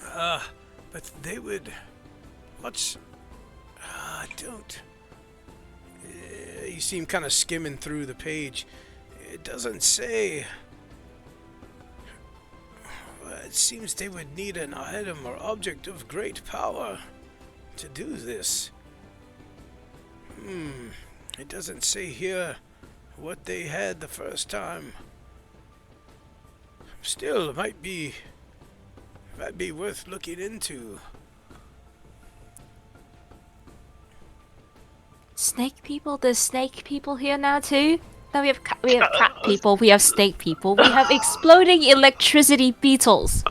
But they would much... I don't... You seem kind of skimming through the page. It doesn't say... It seems they would need an item or object of great power to do this. It doesn't say here what they had the first time. Still, it might be worth looking into. Snake people? There's snake people here now too? Now we have cat people, we have snake people, we have exploding electricity beetles.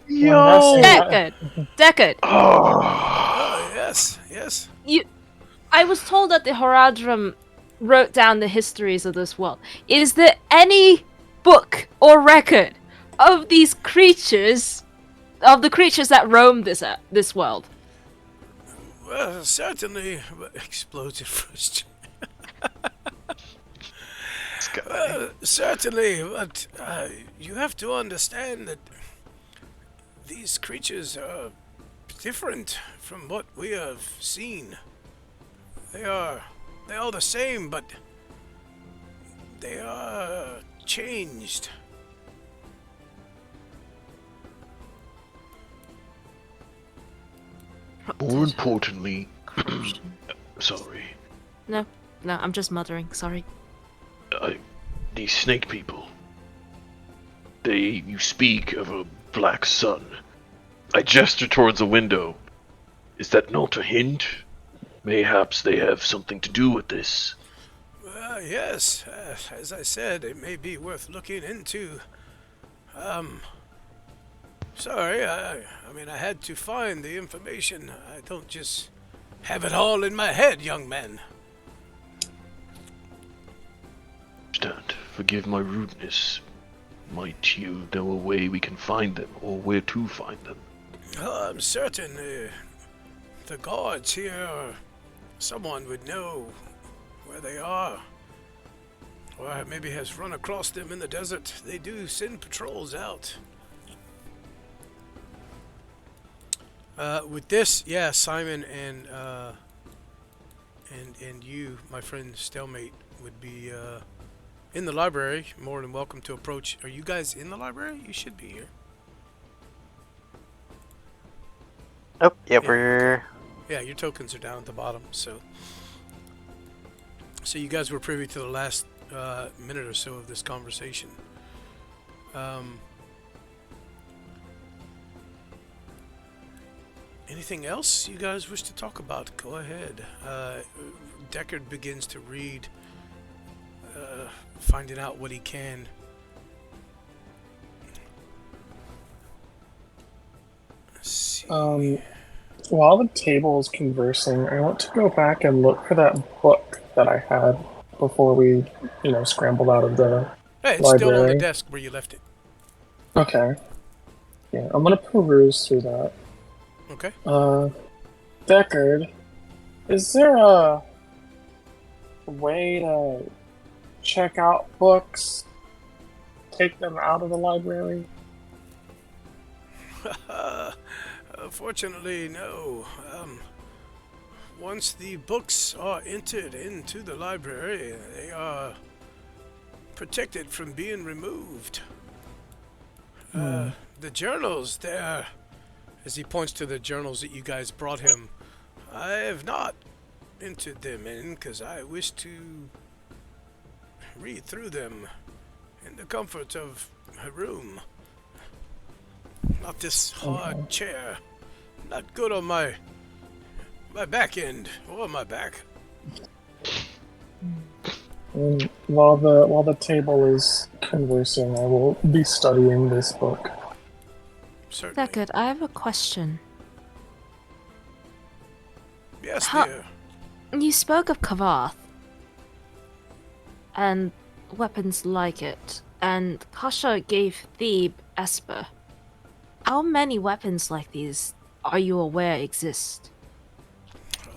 Yo! Deckard! Oh, yes. I was told that the Horadrim wrote down the histories of this world. Is there any book or record of these creatures, of the creatures that roam this world? Well, certainly. Explodes in frustration. This guy. Certainly, but you have to understand that these creatures are different from what we have seen. They are the same, but they are changed. More importantly, sorry, No, I'm just muttering. Sorry. these snake people. You speak of a black sun. I gesture towards a window. Is that not a hint? Mayhaps they have something to do with this. Yes, as I said, it may be worth looking into. Sorry, I mean, I had to find the information. I don't just have it all in my head, young man. Understand. Forgive my rudeness. Might you know a way we can find them, or where to find them? Oh, I'm certain the guards here, or someone would know where they are. Or maybe has run across them in the desert. They do send patrols out. With this, yeah, Simon and you, my friend Stalemate, would be in the library. More than welcome to approach. Are you guys in the library? You should be here. Oh, yeah, Yeah. we're. Yeah, your tokens are down at the bottom. So you guys were privy to the last minute or so of this conversation. Anything else you guys wish to talk about? Go ahead. Deckard begins to read, finding out what he can. Let's see. While the table is conversing, I want to go back and look for that book that I had before we, scrambled out of the Hey, it's still on the library. desk where you left it. Okay. Yeah, I'm gonna peruse through that. Okay. Deckard, is there a way to check out books? Take them out of the library? Fortunately, no. Once the books are entered into the library, they are protected from being removed. The journals there, as he points to the journals that you guys brought him, I have not entered them in because I wish to read through them in the comfort of a room. Not this hard chair. Not good on my back end or my back. And while the table is conversing, I will be studying this book. Certainly. Deckard, I have a question. Yes, How- dear. You spoke of Kavath and weapons like it, and Kasha gave Thebe Esper. How many weapons like these are you aware exist?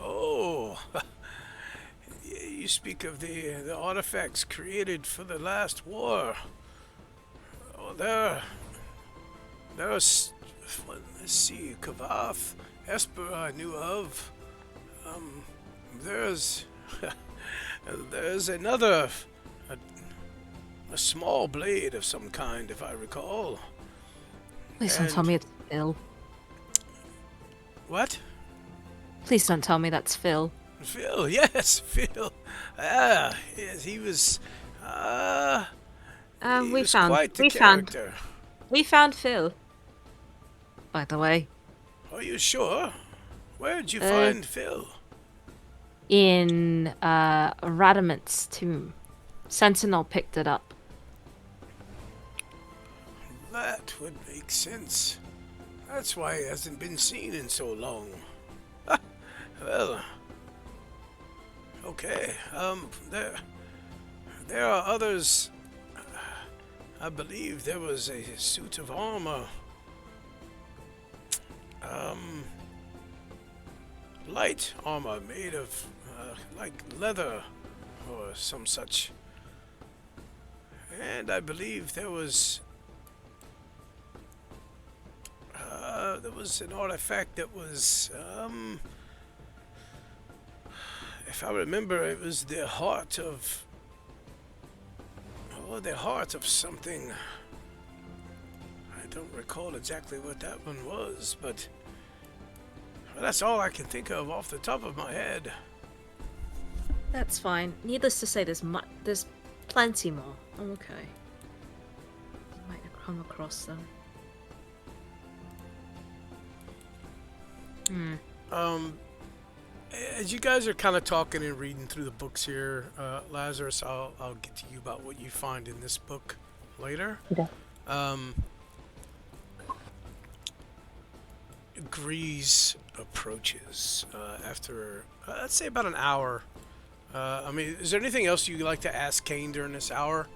Oh, you speak of the artifacts created for the last war. Oh, there's, let's see, Kavath, Esper I knew of. There's another, a small blade of some kind, if I recall. Please don't tell And- me it's Phil. What? Please don't tell me that's Phil. Phil, yes, Phil. Ah, yes, he was. He We was found quite the we found character. we found Phil. By the way, Are you sure? Where'd you find Phil? in Radament's tomb, Sentinel picked it up. That would make sense. That's why he hasn't been seen in so long. Well, Okay. There are others. I believe there was a suit of armor. Light armor made of like leather or some such. And I believe there was an artifact that was if I remember, it was the heart of something. I don't recall exactly what that one was, but that's all I can think of off the top of my head. That's fine. Needless to say, there's plenty more. Okay. Might have come across them. As you guys are kind of talking and reading through the books here, Lazarus, I'll get to you about what you find in this book later. Okay. Grease approaches after, let's say, about an hour. I mean, is there anything else you'd like to ask Kane during this hour?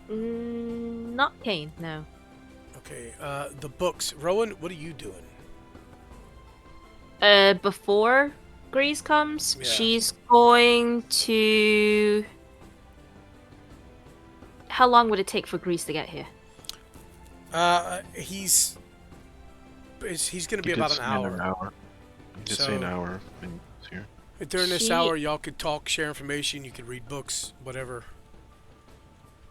Not Kane, no. Okay, the books. Rowan, what are you doing? Before Grease comes, Yeah. she's going to... How long would it take for Grease to get here? He's going to be He about did an say hour. He did say an hour when he's here. During this She- hour, y'all could talk, share information, you could read books, whatever.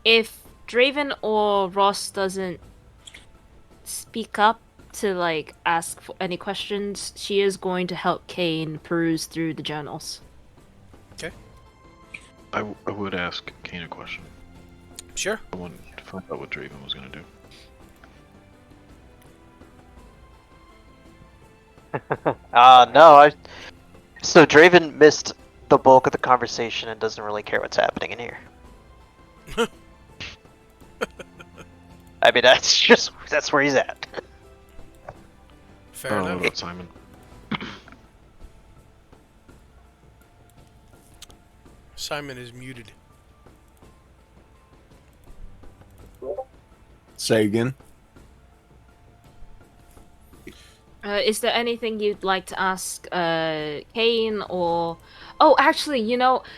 If Draven or Ross doesn't speak up to, like, ask for any questions, she is going to help Kane peruse through the journals. Okay. I would ask Kane a question. Sure. I wanted to find out what Draven was gonna do. No, So Draven missed the bulk of the conversation and doesn't really care what's happening in here. I mean, that's where he's at. Fair What enough. about Simon? Simon is muted. Say again. Is there anything you'd like to ask Kane or... Oh, actually,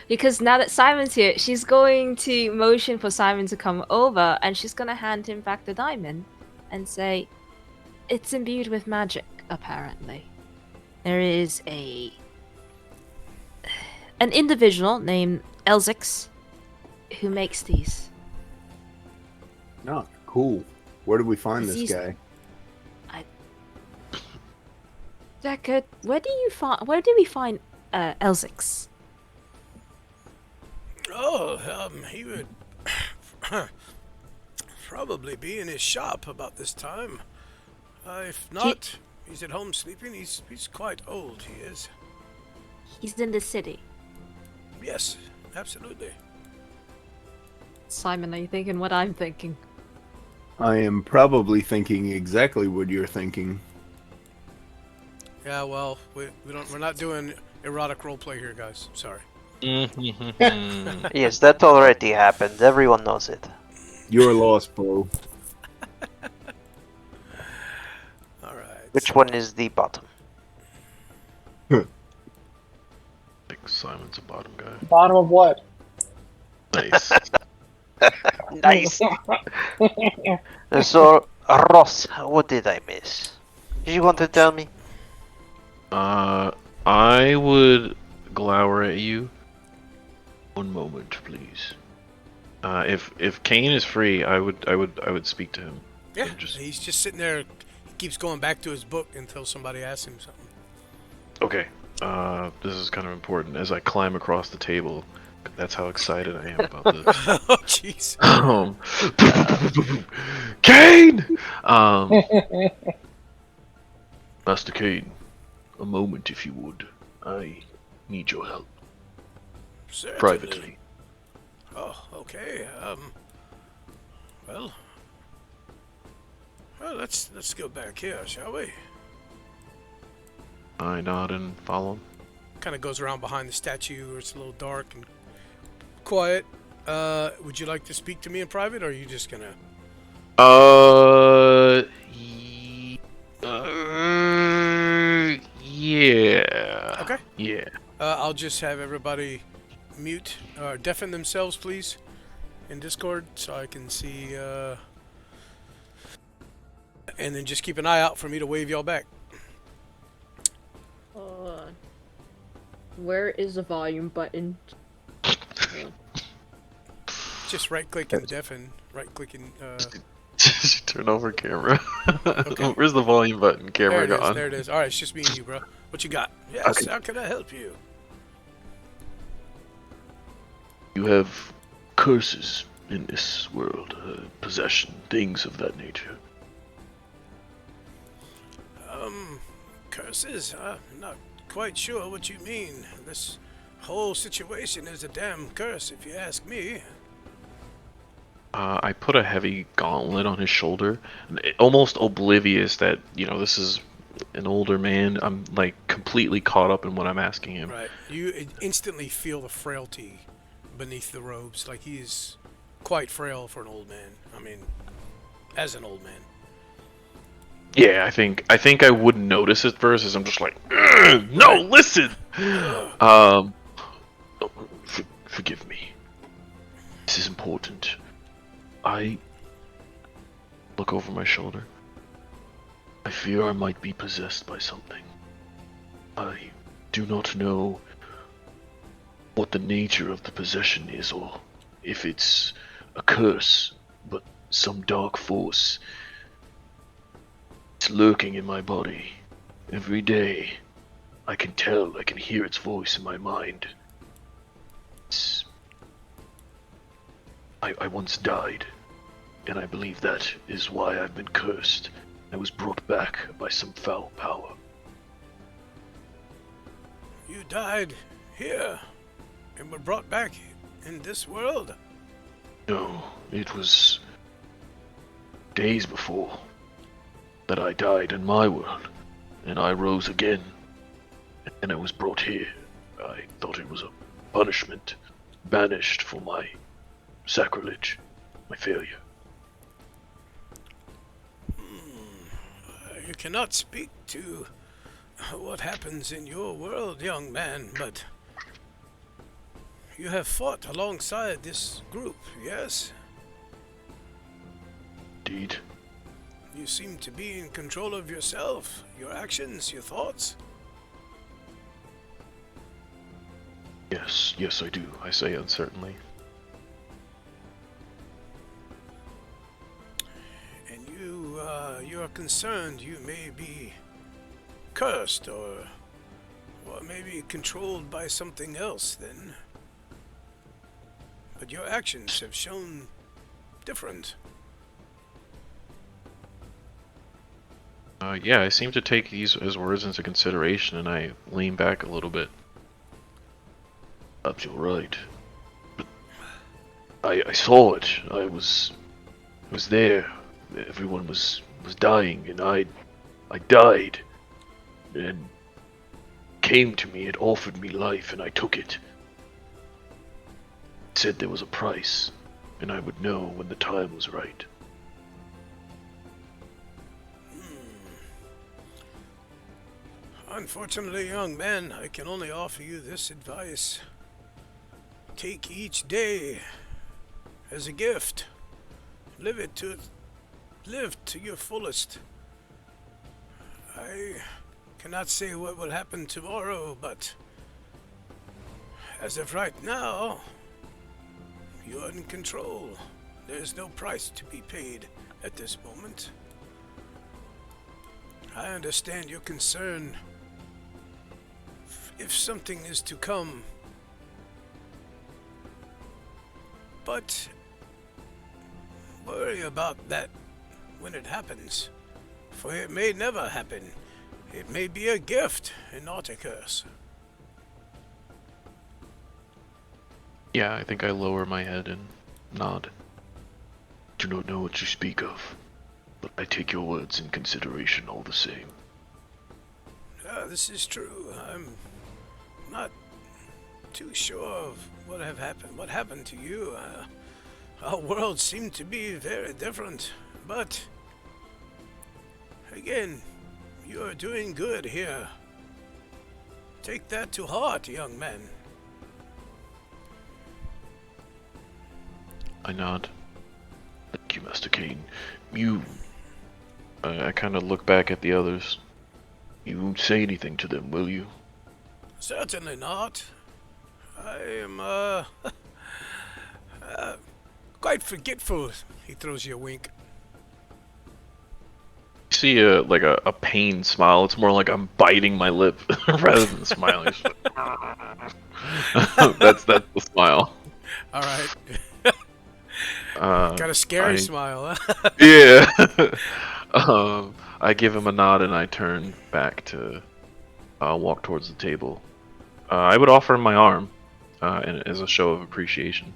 because now that Simon's here, she's going to motion for Simon to come over, and she's going to hand him back the diamond and say, it's imbued with magic, apparently. There is an individual named Elzix who makes these. No, cool. Where did we find this He's- guy? Deckard, where do we find Elzix? Oh, he would probably be in his shop about this time. If not, he's at home sleeping. He's quite old, he is. He's in the city. Yes, absolutely. Simon, are you thinking what I'm thinking? I am probably thinking exactly what you're thinking. Yeah, well, we're not doing erotic roleplay here, guys. Sorry. Yes, that already happened. Everyone knows it. You're lost, bro. All right. Which one is the bottom? I think Simon's a bottom guy. Bottom of what? Nice. Nice. So, Ross, what did I miss? Did you want to tell me? I would glower at you. One moment, please. If Kane is free, I would speak to him. Yeah, Just- he's just sitting there. He keeps going back to his book until somebody asks him something. Okay. This is kind of important. As I climb across the table, that's how excited I am about this. Oh, jeez. Kane! Master Kane, a moment if you would. I need your help. Certainly. Privately. Oh, okay. Well, let's go back here, shall we? I nod and follow. kind of goes around behind the statue where it's a little dark and quiet. Would you like to speak to me in private, or are you just gonna? Yeah. Okay. Yeah. I'll just have everybody mute or deafen themselves, please, in Discord, so I can see. And then just keep an eye out for me to wave y'all back. Where is the volume button? Just right click and deafen. Right click and. Turn over camera. Okay. Where's the volume button? There Camera it is. gone. There it is. All right, it's just me and you, bro. What you got? Yes. Okay. How can I help you? You have curses in this world, possession, things of that nature. Curses? I'm not quite sure what you mean. This whole situation is a damn curse, if you ask me. I put a heavy gauntlet on his shoulder, almost oblivious that, this is an older man. I'm, like, completely caught up in what I'm asking him. Right. You instantly feel the frailty beneath the robes. Like, he's quite frail for an old man. I mean, as an old man. Yeah, I think I wouldn't notice at first, as I'm just like, no, listen! Forgive me. This is important. I look over my shoulder. I fear I might be possessed by something. I do not know what the nature of the possession is, or if it's a curse, but some dark force is lurking in my body. Every day, I can hear its voice in my mind. I once died, and I believe that is why I've been cursed. I was brought back by some foul power. You died here and were brought back in this world? No, it was days before that I died in my world, and I rose again, and I was brought here. I thought it was a punishment, banished for my sacrilege, my failure. You cannot speak to what happens in your world, young man, but you have fought alongside this group, yes? Indeed. You seem to be in control of yourself, your actions, your thoughts. Yes, I do, I say uncertainly. And you are concerned you may be cursed or maybe controlled by something else then. But your actions have shown different. Yeah, I seem to take these as words into consideration, and I lean back a little bit. Perhaps you're right. But I saw it. I was there. Everyone was dying, and I died. And came to me, it offered me life, and I took it. It said there was a price, and I would know when the time was right. Unfortunately, young man, I can only offer you this advice. Take each day as a gift. Live to your fullest. I cannot say what will happen tomorrow, but as of right now, you're in control. There's no price to be paid at this moment. I understand your concern. If something is to come, but worry about that when it happens, for it may never happen. It may be a gift and not a curse. Yeah, I think I lower my head and nod. Do not know what you speak of, but I take your words in consideration all the same. This is true. I'm not too sure of what happened. What happened to you? Our worlds seem to be very different, but again, you are doing good here. Take that to heart, young man. I nod. Thank you, Master Kane. You... I kind of look back at the others. You won't say anything to them, will you? Certainly not. I am, quite forgetful. He throws you a wink. You see a pained smile. It's more like I'm biting my lip rather than smiling. That's the smile. All right. Uh, Got a scary I- smile, huh? Yeah. I give him a nod and I turn back to walk towards the table. I would offer him my arm as a show of appreciation.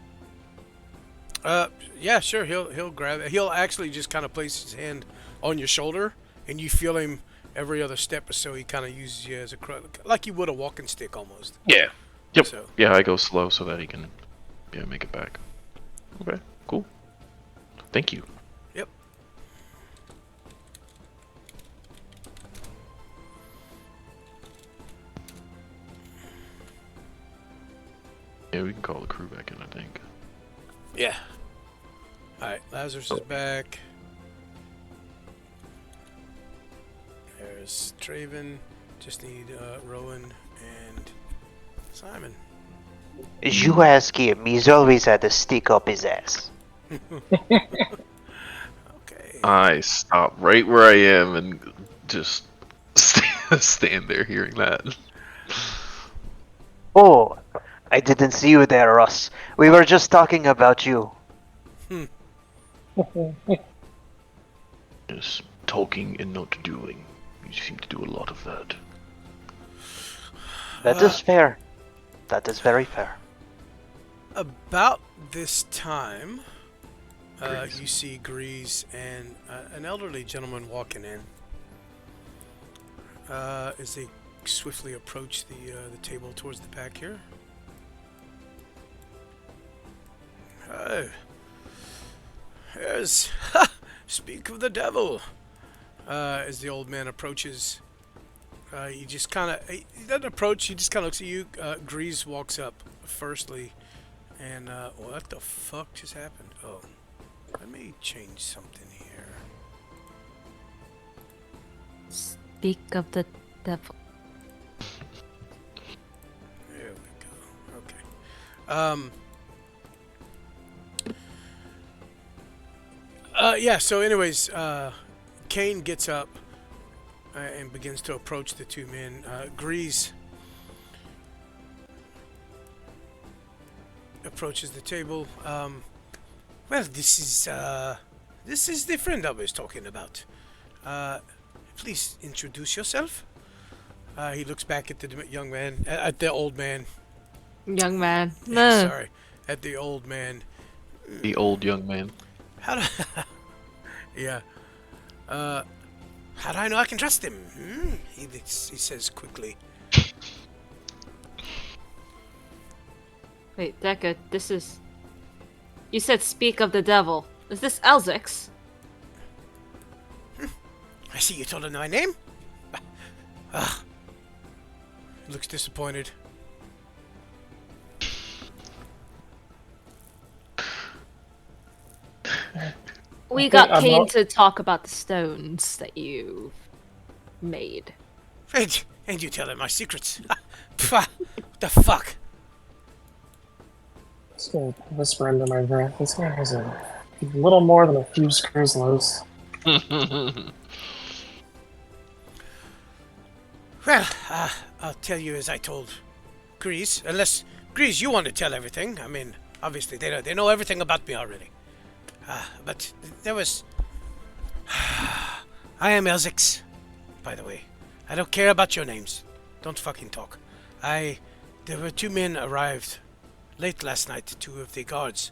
Yeah, sure. He'll grab it. He'll actually just kind of place his hand on your shoulder, and you feel him every other step or so. He kind of uses you as a like you would a walking stick almost. Yeah. Yep. So. Yeah, I go slow so that he can make it back. Okay, cool. Thank you. Yep. Yeah, we can call the crew back in, I think. Yeah. All right. Lazarus is back. There's Traven. Just need Rowan and Simon. You ask him, he's always had a stick up his ass. Okay. I stop right where I am and just stand there hearing that. Oh, I didn't see you there, Russ. We were just talking about you. Just talking and not doing. You seem to do a lot of that. That is fair. That is very fair. About this time, Grease. you see Grease and an elderly gentleman walking in. As they swiftly approach the table towards the back here. Yes. Speak of the devil. As the old man approaches, he just kind of he doesn't approach. He just kind of looks at you. Grease walks up firstly, and what the fuck just happened? Oh, let me change something here. Speak of the devil. There we go. Okay. Yeah. So, anyways, Kane gets up and begins to approach the two men. Grease approaches the table. Well, this is the friend I was talking about. Please introduce yourself. He looks back at the young man, at the old man. Young man. No. Sorry, at the old man. The old young man. How do? Yeah. How do I know I can trust him? He says quickly. Wait, Deca, this is... You said speak of the devil. Is this Elzix? I see you told him my name. He looks disappointed. We got I'm Kane not- to talk about the stones that you made. And you tell him my secrets. Pfah, what the fuck? Just gonna whisper into my breath. This guy has a little more than a few screws loose. Well, I'll tell you as I told Grease. Unless, Grease, you want to tell everything. I mean, obviously, they know everything about me already. But there was... I am Elzix, by the way. I don't care about your names. Don't fucking talk. There were two men arrived late last night, two of the guards.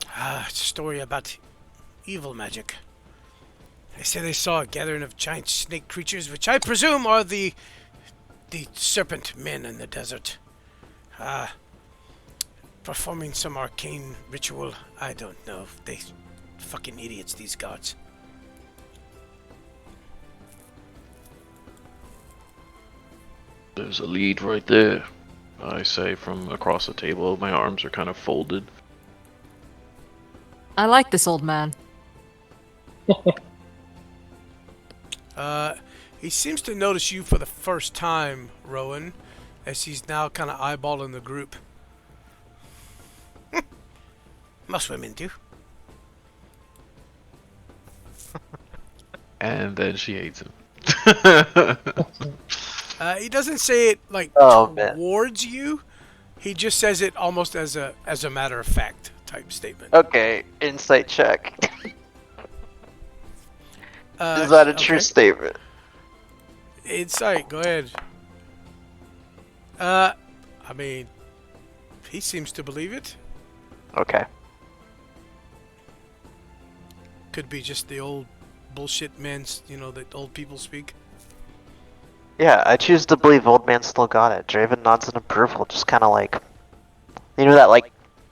It's a story about evil magic. They say they saw a gathering of giant snake creatures, which I presume are the the serpent men in the desert. Performing some arcane ritual. I don't know. They fucking idiots, these gods. There's a lead right there, I say from across the table. My arms are kind of folded. I like this old man. He seems to notice you for the first time, Rowan, as he's now kind of eyeballing the group. Most women do. And then she hates him. He doesn't say it like Oh, man. towards you. He just says it almost as a matter of fact type statement. Okay, insight check. Is that a true okay. statement? Insight, go ahead. I mean, he seems to believe it. Okay. Could be just the old bullshit men's, that old people speak. Yeah, I choose to believe old man still got it. Draven nods in approval, just kind of like, that like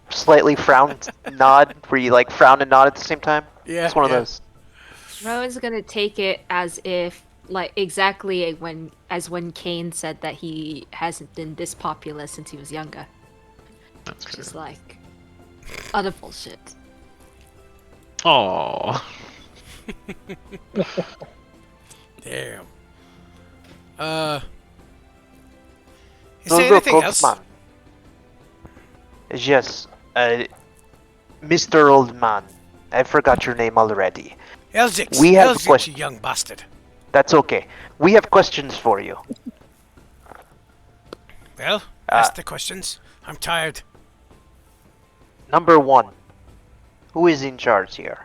slightly frowned nod, where you like frown and nod at the same time. Yeah, It's one of yeah. those. Rowan's gonna take it as if, like, exactly when Cain said that he hasn't been this popular since he was younger. That's good. Just like utter bullshit. Aww. Damn. Is Those there were anything else? Pokemon. Yes, Mr. Old Man. I forgot your name already. Elzix, We have a Elzix, question. you young bastard. That's okay. We have questions for you. Well, ask the questions. I'm tired. Number 1. Who is in charge here?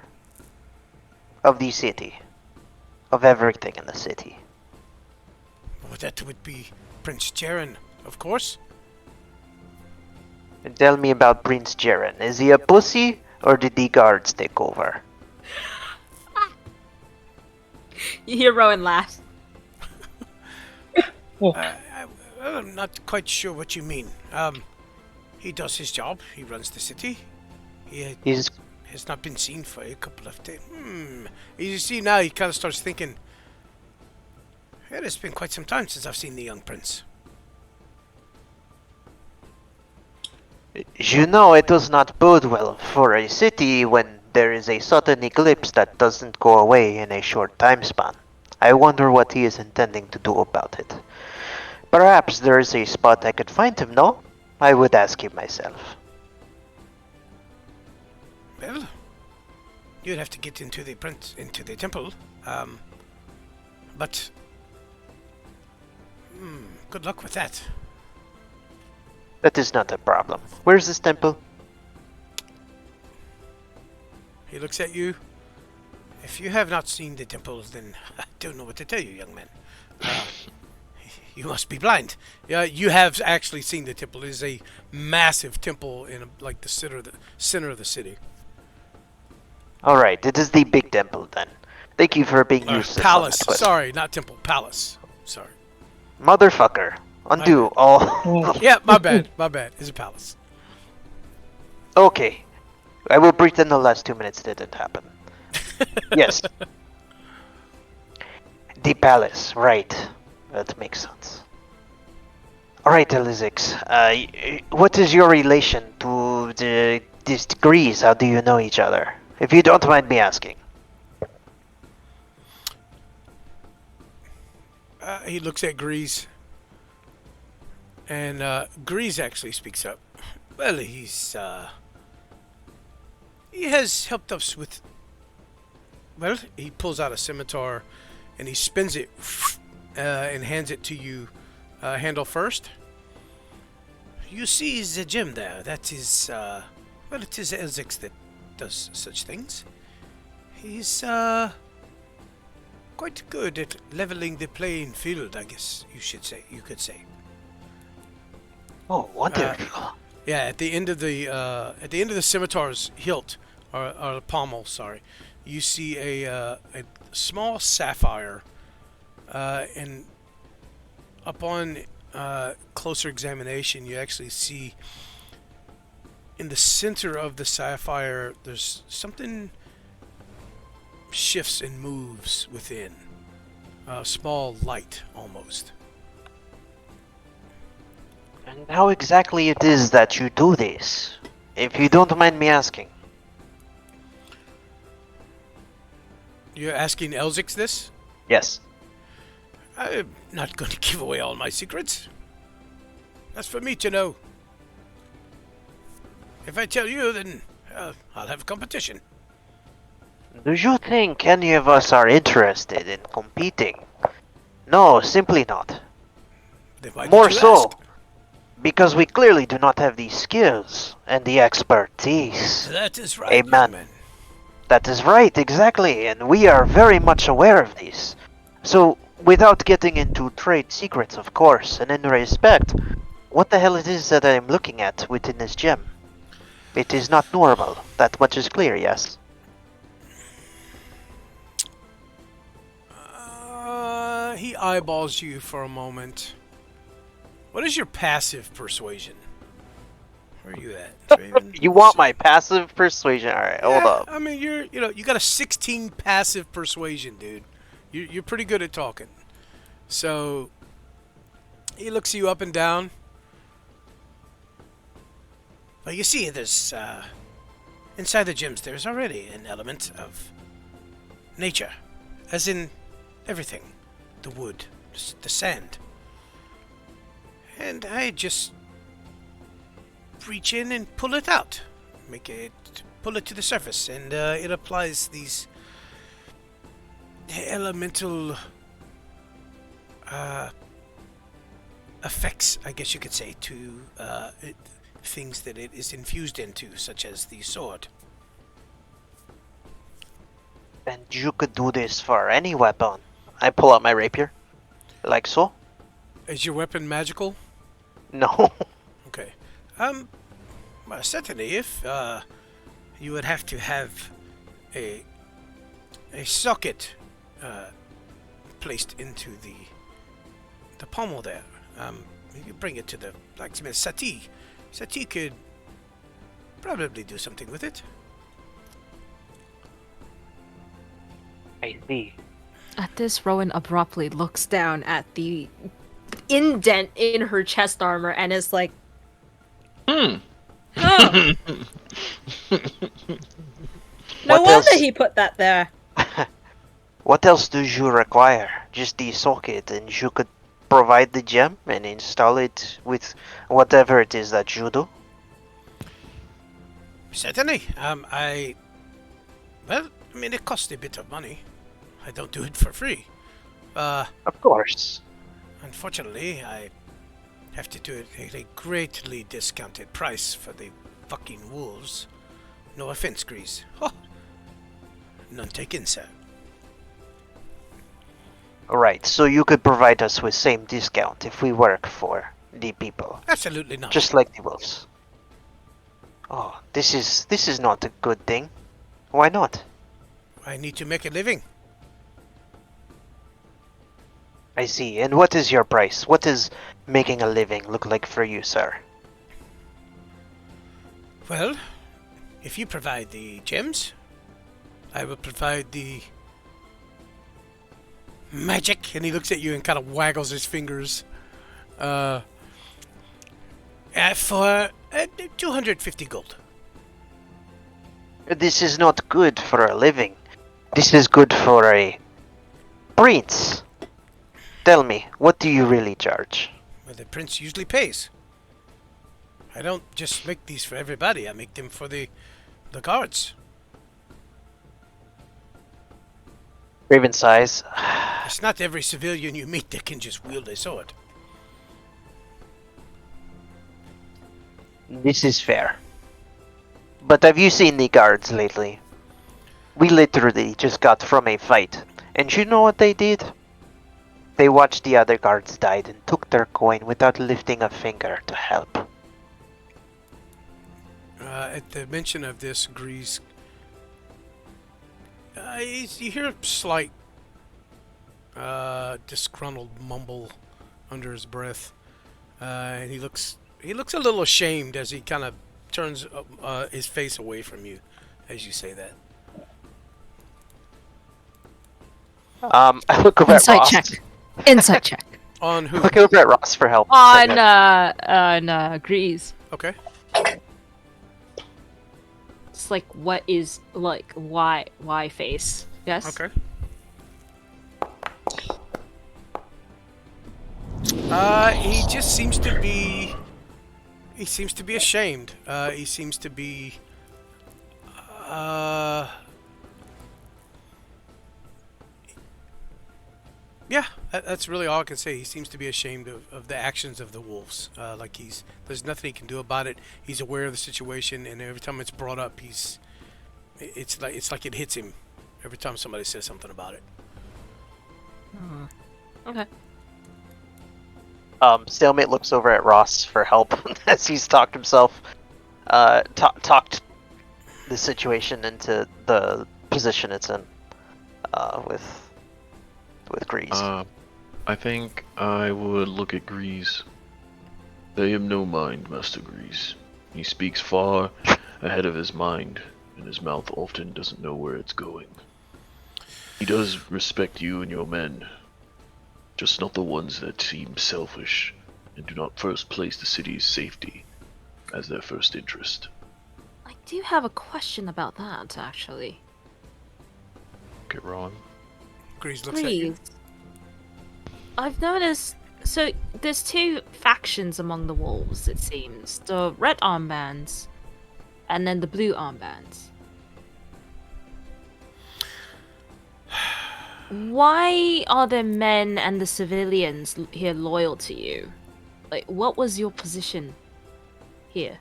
Of the city. Of everything in the city. Well, that would be Prince Jaren, of course. And tell me about Prince Jaren. Is he a pussy, or did the guards take over? You hear Rowan laugh. I'm not quite sure what you mean. He does his job. He runs the city. He He's has not been seen for a couple of days. You see now, he kind of starts thinking. It has been quite some time since I've seen the young prince. You know, it does not bode well for a city when there is a sudden eclipse that doesn't go away in a short time span. I wonder what he is intending to do about it. Perhaps there is a spot I could find him, no? I would ask him myself. Well, you'd have to get into the temple. But good luck with that. That is not a problem. Where's this temple? He looks at you. If you have not seen the temple, then I don't know what to tell you, young man. You must be blind. Yeah, you have actually seen the temple. It is a massive temple in like the center of the city. Alright, it is the big temple then. Thank you for being useless. Palace. on that question. Sorry, not temple. Palace. Sorry. Motherfucker. Undo all. Yeah, my bad. My bad. It's a palace. Okay. I will pretend the last 2 minutes didn't happen. Yes. The palace, right. That makes sense. Alright, Elizix. What is your relation to these degrees? How do you know each other? If you don't mind me asking. He looks at Grease. And Grease actually speaks up. Well, he has helped us with. Well, he pulls out a scimitar, and he spins it, and hands it to you, handle first. You see the gem there? That is, well, it is Elzix that does such things. He's quite good at leveling the playing field, I guess you could say. Oh, wonderful. Yeah, at the end of the scimitar's hilt, or pommel, sorry, you see a small sapphire, and upon closer examination, you actually see in the center of the sapphire, there's something shifts and moves within. A small light, almost. And how exactly it is that you do this? If you don't mind me asking. You're asking Elzix this? Yes. I'm not going to give away all my secrets. That's for me to know. If I tell you, then I'll have competition. Do you think any of us are interested in competing? No, simply not. Then why More did you so, ask? because we clearly do not have the skills and the expertise. That is right, Amen. young man. That is right, exactly, and we are very much aware of this. So, without getting into trade secrets, of course, and in respect, what the hell it is that I am looking at within this gem? It is not normal. That much is clear, yes? He eyeballs you for a moment. What is your passive persuasion? Where are you at, Draven? You want my passive persuasion? Alright, hold Yeah, up. I mean, you got a 16 passive persuasion, dude. You're pretty good at talking. So he looks you up and down. Well, you see, there's inside the gems. There's already an element of nature, as in everything, the wood, the sand, and I just reach in and pull it out, pull it to the surface, and it applies these elemental effects, I guess you could say, to things that it is infused into, such as the sword. And you could do this for any weapon. I pull out my rapier. Like so? Is your weapon magical? No. Okay. Well, certainly, if you would have to have a socket placed into the pommel there. You bring it to the blacksmith. Sati could probably do something with it. I see. At this, Rowan abruptly looks down at the indent in her chest armor and is like, Hmm. "Oh, no What wonder else? he put that there." What else do you require? Just the socket, and you could provide the gem and install it with whatever it is that you do? Certainly. Well, I mean, it costs a bit of money. I don't do it for free. Of course. Unfortunately, I have to do it at a greatly discounted price for the fucking wolves. No offense, Grease. Oh, none taken, sir. Right, so you could provide us with same discount if we work for the people. Absolutely not. Just like the wolves. Oh, this is not a good thing. Why not? I need to make a living. I see. And what is your price? What does making a living look like for you, sir? Well, if you provide the gems, I will provide the magic. And he looks at you and kind of waggles his fingers. For 250 gold. This is not good for a living. This is good for a prince. Tell me, what do you really charge? Well, the prince usually pays. I don't just make these for everybody. I make them for the guards. Raven size. It's not every civilian you meet that can just wield a sword. This is fair. But have you seen the guards lately? We literally just got from a fight. And you know what they did? They watched the other guards die and took their coin without lifting a finger to help. At the mention of this, Grease, you hear a slight disgruntled mumble under his breath, and he looks a little ashamed as he kind of turns his face away from you as you say that. I look over at Insight Ross. check. Insight check. On who? Look over at Ross for help. right now. On Grease. Okay. It's like, what is, like, why face? Yes? Okay. He just seems to be. He seems to be ashamed. He seems to be. Yeah, that's really all I can say. He seems to be ashamed of the actions of the wolves. Like there's nothing he can do about it. He's aware of the situation, and every time it's brought up, it's like it hits him every time somebody says something about it. Okay. Stalemate looks over at Ross for help as he's talked himself, talked the situation into the position it's in, with Grease. I think I would look at Grease. They have no mind, Master Grease. He speaks far ahead of his mind, and his mouth often doesn't know where it's going. He does respect you and your men, just not the ones that seem selfish and do not first place the city's safety as their first interest. I do have a question about that, actually. Okay, Ron. Grease looks at you. Grease. I've noticed. So there's two factions among the wolves, it seems. The red armbands, and then the blue armbands. Why are the men and the civilians here loyal to you? Like, what was your position here?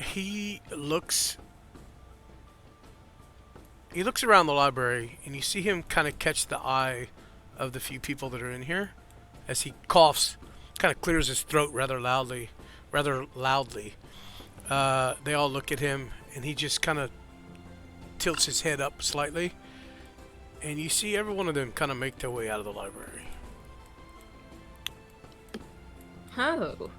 He looks around the library, and you see him kind of catch the eye of the few people that are in here as he coughs, kind of clears his throat rather loudly. They all look at him, and he just kind of tilts his head up slightly, and you see every one of them kind of make their way out of the library. Oh.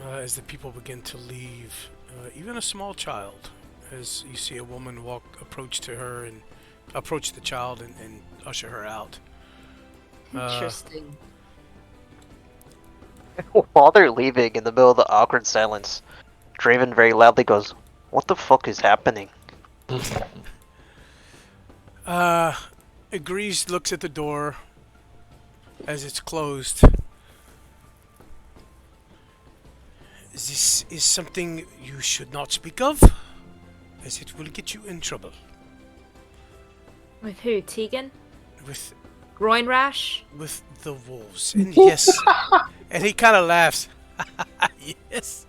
As the people begin to leave, even a small child, as you see a woman approach the child and usher her out. Interesting. While they're leaving, in the middle of the awkward silence, Draven very loudly goes, "What the fuck is happening?" Grease looks at the door as it's closed. This is something you should not speak of, as it will get you in trouble. With who? Tegan? With Groin rash? the wolves. And yes. And he kind of laughs. Yes.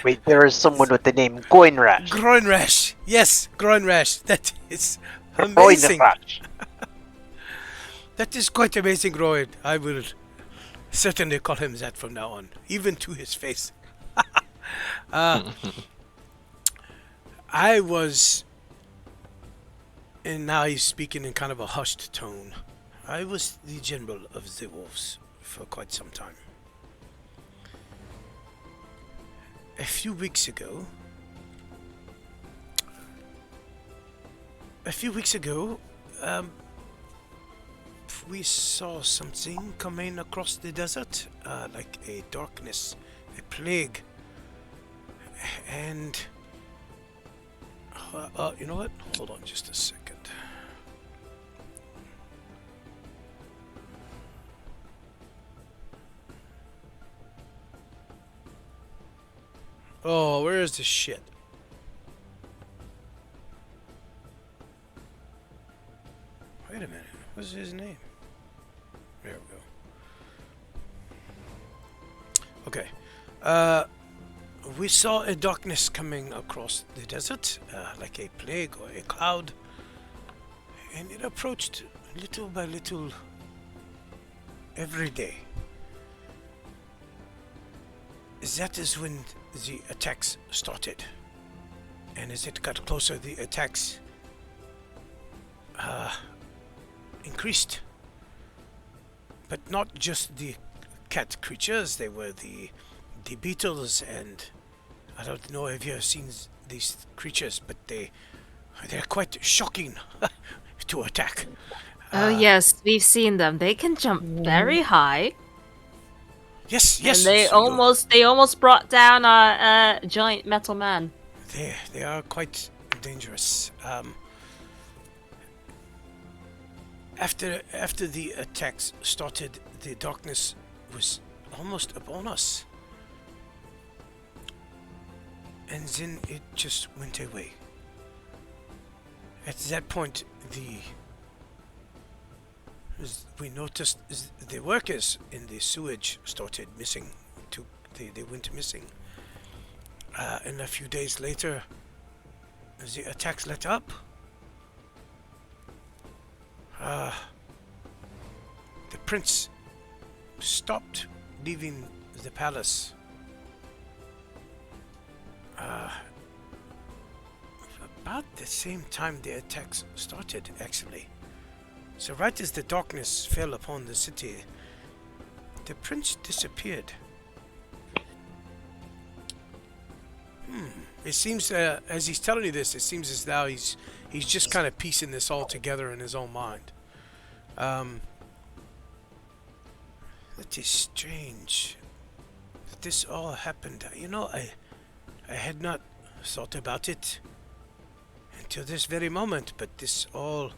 Wait, there is someone with the name Goinrash. Groin rash. Yes, groin rash. That is amazing. Goinrash. That is quite amazing, Groin. I will certainly call him that from now on, even to his face. I was, and now he's speaking in kind of a hushed tone. I was the general of the wolves for quite some time. A few weeks ago, we saw something coming across the desert, like a darkness, a plague. And you know what? Hold on just a second. Oh, where is this shit? Wait a minute. What's his name? There we go. Okay. We saw a darkness coming across the desert, like a plague or a cloud, and it approached little by little every day. That is when the attacks started, and as it got closer, the attacks increased but not just the cat creatures. They were the beetles, and I don't know if you have seen these creatures, but they're quite shocking to attack. Oh yes, we've seen them. They can jump very high. Yes, And they so almost brought down a giant metal man. they are quite dangerous. After the attacks started, the darkness was almost upon us, and then it just went away. At that point, we noticed the workers in the sewage started missing. They went missing. And a few days later, the attacks let up. The prince stopped leaving the palace. About the same time the attacks started, actually. So right as the darkness fell upon the city, the prince disappeared. It seems, as he's telling you this, it seems as though he's just kind of piecing this all together in his own mind. That is strange that this all happened. You know, I had not thought about it until this very moment, but this all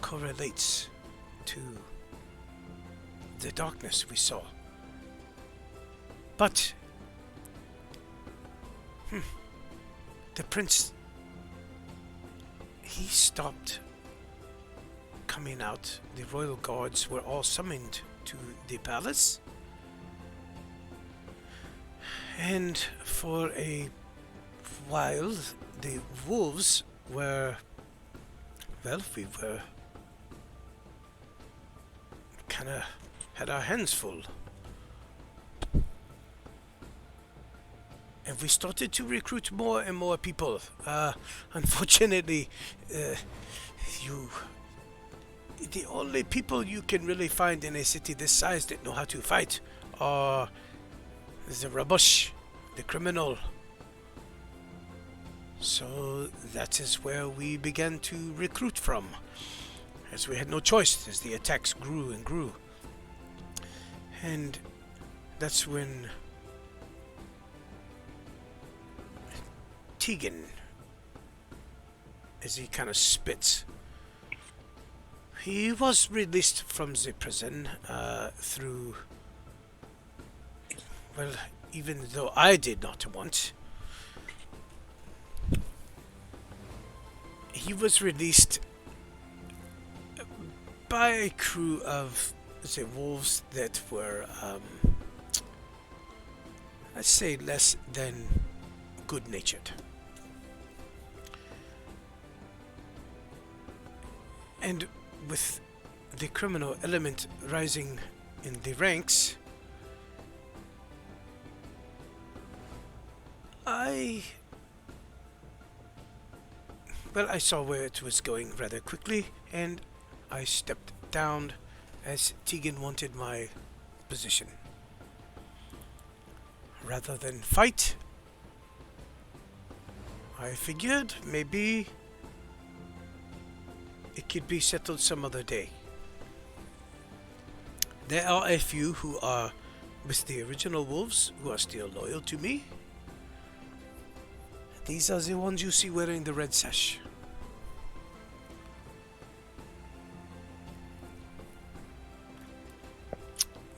correlates to the darkness we saw. But the prince, he stopped coming out. The royal guards were all summoned to the palace, and for a while the wolves were, well, we were kind of had our hands full. And we started to recruit more and more people. Unfortunately, the only people you can really find in a city this size that know how to fight are the rubbish, the criminal. So that is where we began to recruit from, as we had no choice as the attacks grew and grew. And that's when Tegan, as he kind of spits, he was released from the prison through, well, even though I did not want, he was released by a crew of the wolves that were, let's say, less than good-natured. And with the criminal element rising in the ranks, I saw where it was going rather quickly, and I stepped down as Tegan wanted my position. Rather than fight, I figured maybe it could be settled some other day. There are a few who are with the original wolves who are still loyal to me. These are the ones you see wearing the red sash.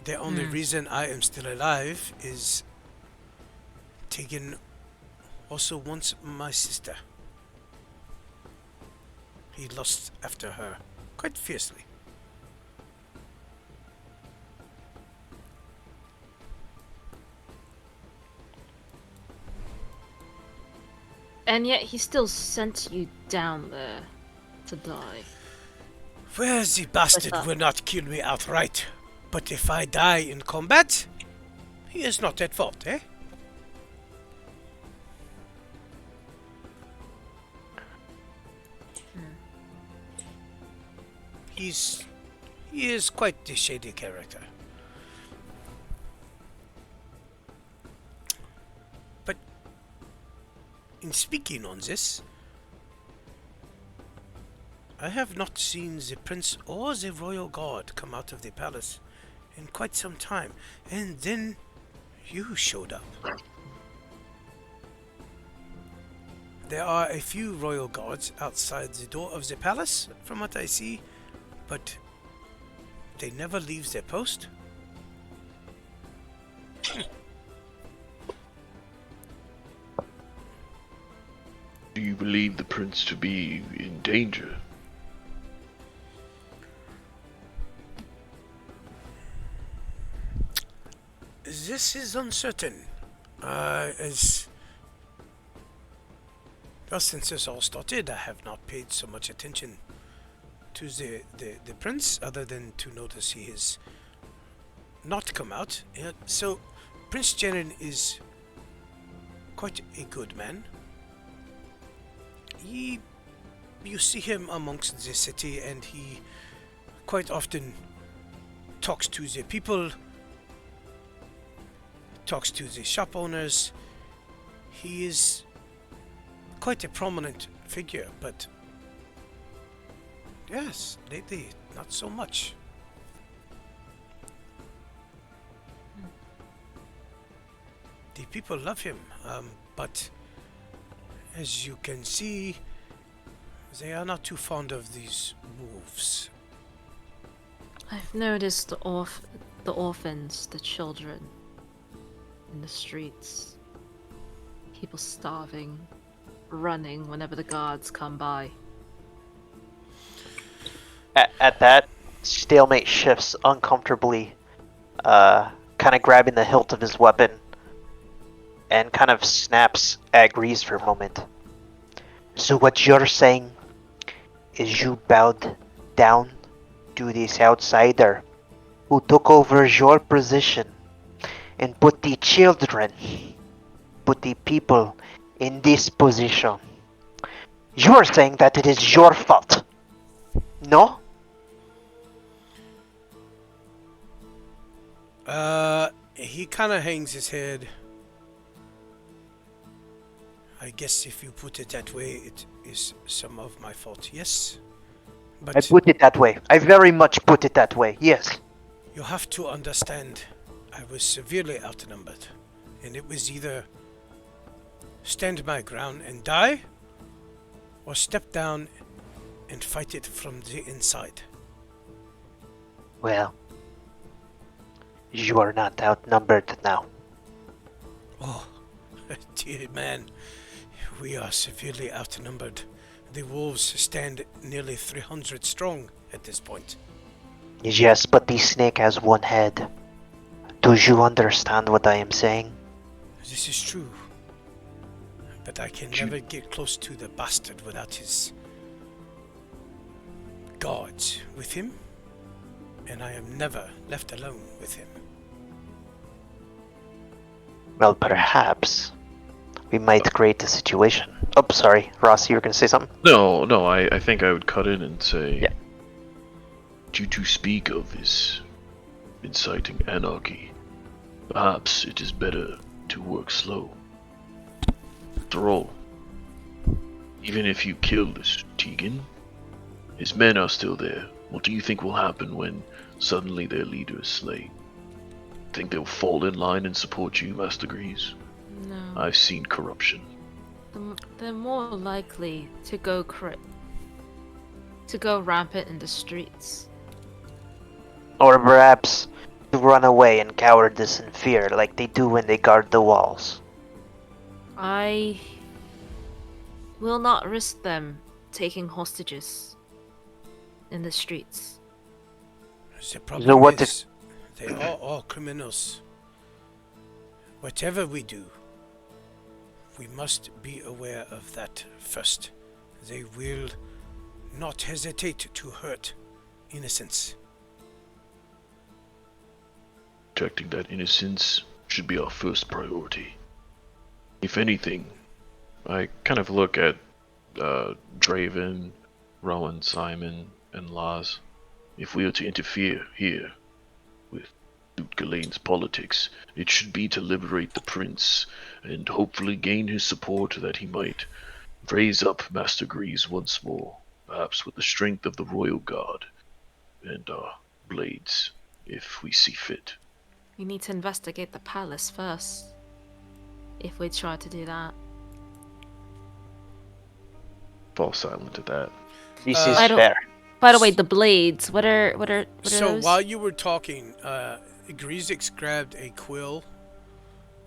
The only reason I am still alive is Tegan also wants my sister. He lusts after her quite fiercely. And yet he still sent you down there to die. Well, the bastard will not kill me outright. But if I die in combat, he is not at fault, eh? He's He is quite a shady character. But in speaking on this, I have not seen the prince or the royal guard come out of the palace in quite some time, and then you showed up. There are a few royal guards outside the door of the palace, from what I see, but they never leave their post. Do you believe the prince to be in danger? This is uncertain. As well, since this all started, I have not paid so much attention to the prince, other than to notice he has not come out. So, Prince Jenen is quite a good man. You see him amongst the city, and he quite often talks to the people, talks to the shop owners. He is quite a prominent figure, but yes, lately not so much. The people love him, but as you can see, they are not too fond of these wolves. I've noticed the orphans, the children in the streets. People starving, running whenever the guards come by. At that, Stalemate shifts uncomfortably, kind of grabbing the hilt of his weapon, and kind of snaps at Grease for a moment. So what you're saying is you bowed down to this outsider who took over your position and put the children, put the people in this position. You are saying that it is your fault, no? He kind of hangs his head. I guess if you put it that way, it is some of my fault, yes. But I put it that way. I very much put it that way, yes. you have to understand, I was severely outnumbered, and it was either stand my ground and die, or step down and fight it from the inside. Well, you are not outnumbered now. Oh, dear man, we are severely outnumbered. The wolves stand nearly 300 strong at this point. Yes, but the snake has one head. Do you understand what I am saying? This is true. But I can never get close to the bastard without his guards with him, and I am never left alone with him. Well, perhaps we might create a situation. Oh, sorry, Ross, you were going to say something? No, I think I would cut in and say, Yeah. due to speak of this inciting anarchy, perhaps it is better to work slow. After all, even if you kill this Tegan, his men are still there. What do you think will happen when suddenly their leader is slain? Think they'll fall in line and support you, Master Grease? No. I've seen corruption. They're more likely to go rampant in the streets. Or perhaps to run away in cowardice and fear like they do when they guard the walls. I will not risk them taking hostages in the streets. The problem what is, they are all criminals. Whatever we do, we must be aware of that first. They will not hesitate to hurt innocents. Protecting that innocence should be our first priority. If anything, I kind of look at Draven, Rowan, Simon, and Laz. If we are to interfere here with Duke Ghislaine's politics, it should be to liberate the prince and hopefully gain his support that he might raise up Master Grease once more, perhaps with the strength of the royal guard and our blades, if we see fit. We need to investigate the palace first. If we try to do that. Fall silent at that. This Uh, is I don't- fair. By the way, the blades. What are So those? while you were talking, Greasix grabbed a quill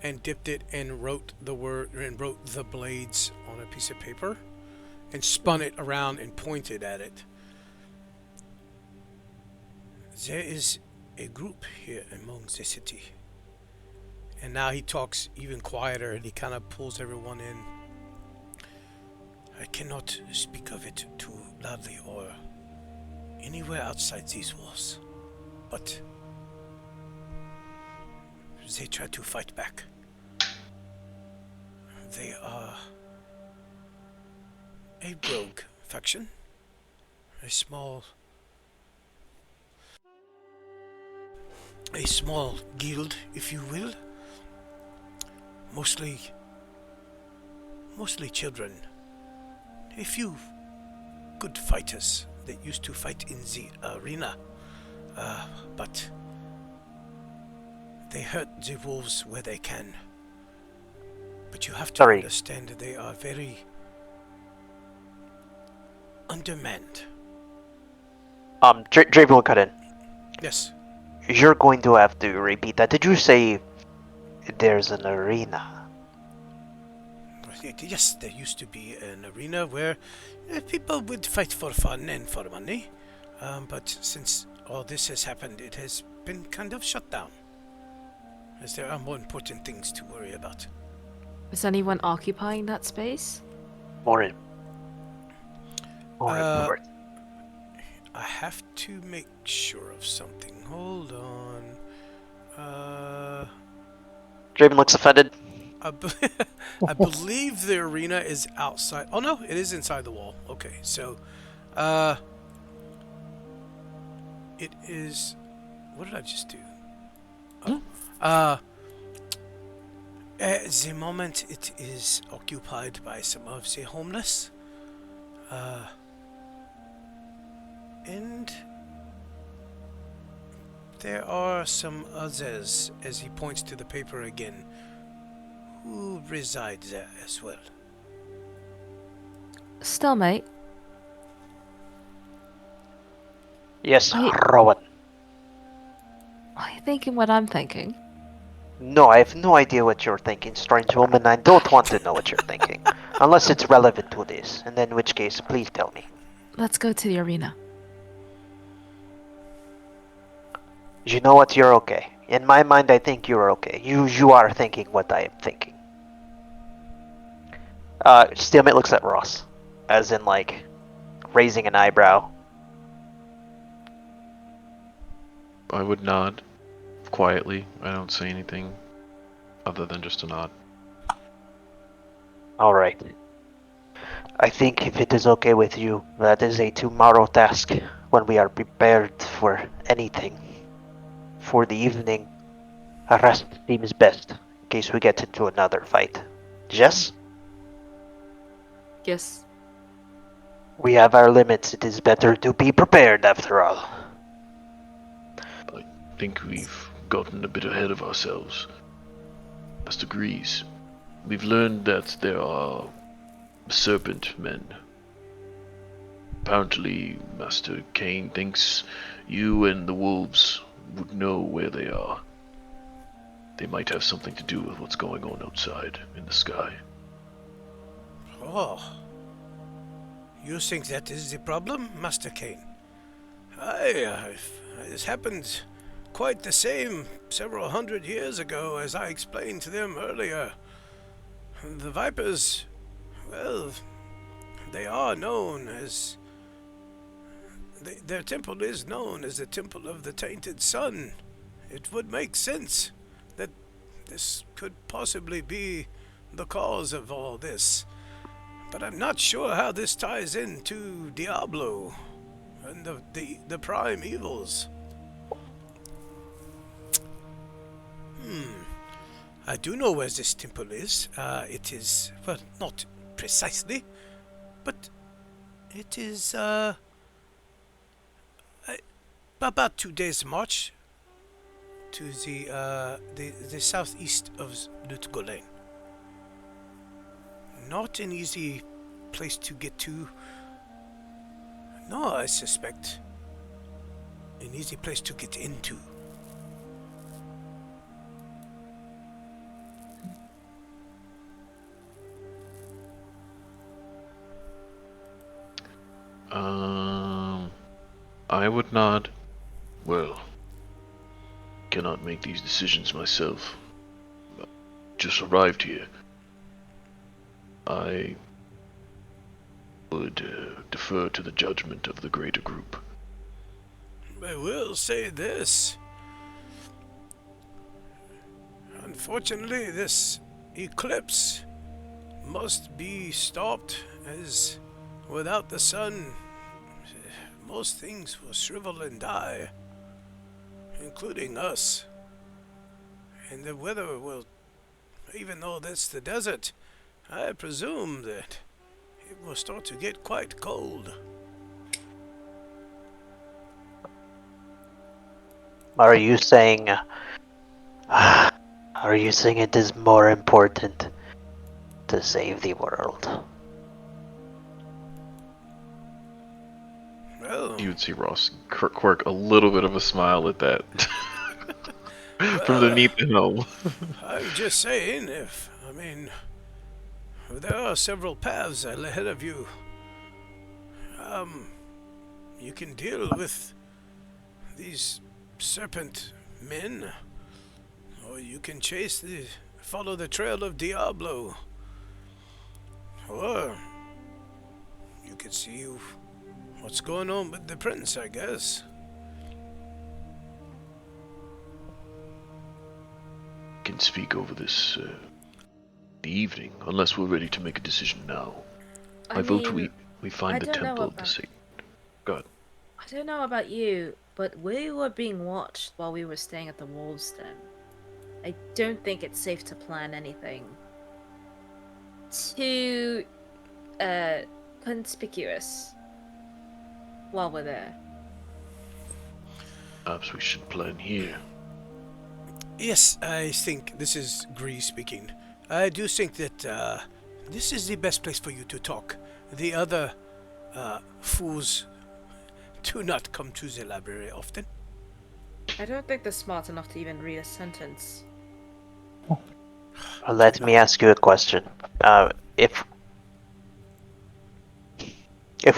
and dipped it and wrote the blades on a piece of paper and spun it around and pointed at it. There is a group here among the city. And now he talks even quieter and he kind of pulls everyone in. I cannot speak of it too loudly or anywhere outside these walls, but they try to fight back. They are a rogue faction, a small guild, if you will. Mostly children. A few good fighters that used to fight in the arena, but they hurt the wolves where they can. But you have to Sorry. understand that they are very undermanned. Draven will cut in. Yes. You're going to have to repeat that. Did you say there's an arena? Yes, there used to be an arena where people would fight for fun and for money. But since all this has happened, it has been kind of shut down. As there are more important things to worry about. Is anyone occupying that space? Morin. Uh, Morin. I have to make sure of something. Hold on. Draven looks offended. I believe the arena is outside. Oh no, it is inside the wall. Okay, so, it is. What did I just do? Oh, at the moment, it is occupied by some of the homeless. And there are some others, as he points to the paper again, who reside there as well. Still, mate. Yes, I- Rowan. Are you thinking what I'm thinking? No, I have no idea what you're thinking, strange woman. I don't want to know what you're thinking. Unless it's relevant to this, and then in which case, please tell me. Let's go to the arena. You know what? You're okay. In my mind, I think you're okay. You are thinking what I am thinking. Steelmate looks at Ross, as in, like, raising an eyebrow. I would nod quietly. I don't say anything other than just a nod. Alright. I think if it is okay with you, that is a tomorrow task when we are prepared for anything. For the evening, a rest seems best in case we get into another fight. Jess? Yes. We have our limits. It is better to be prepared after all. I think we've gotten a bit ahead of ourselves. Master Grease, we've learned that there are serpent men. Apparently, Master Kane thinks you and the wolves would know where they are. They might have something to do with what's going on outside in the sky. Oh. You think that is the problem, Master Kane? This happened quite the same several hundred years ago, as I explained to them earlier. The Vipers, well, they are known as... their temple is known as the Temple of the Tainted Sun. It would make sense that this could possibly be the cause of all this. But I'm not sure how this ties into Diablo. and the prime evils. I do know where this temple is. It is, well, not precisely, but it is about 2 days' march to the southeast of Lutgolen. Not an easy place to get to. No, I suspect an easy place to get into. I would not. Well, cannot make these decisions myself. Just arrived here. I would defer to the judgment of the greater group. I will say this. Unfortunately, this eclipse must be stopped, as without the sun, most things will shrivel and die, including us. And the weather will, even though that's the desert, I presume that it will start to get quite cold. Are you saying... are you saying it is more important to save the world? Well, You would see Ross quirk a little bit of a smile at that. From beneath the helm. I'm just saying, there are several paths ahead of you. You can deal with these serpent men, or you can follow the trail of Diablo, or you could see what's going on with the prince, I guess. Can speak over this the evening, unless we're ready to make a decision now. I vote we find I the don't know temple about- the sacred. God. I don't know about you, but we were being watched while we were staying at the Wolves' Den. I don't think it's safe to plan anything too conspicuous while we're there. Perhaps we should plan here. Yes, I think this is Gree speaking. I do think that this is the best place for you to talk. The other fools do not come to the library often. I don't think they're smart enough to even read a sentence. Let me ask you a question. If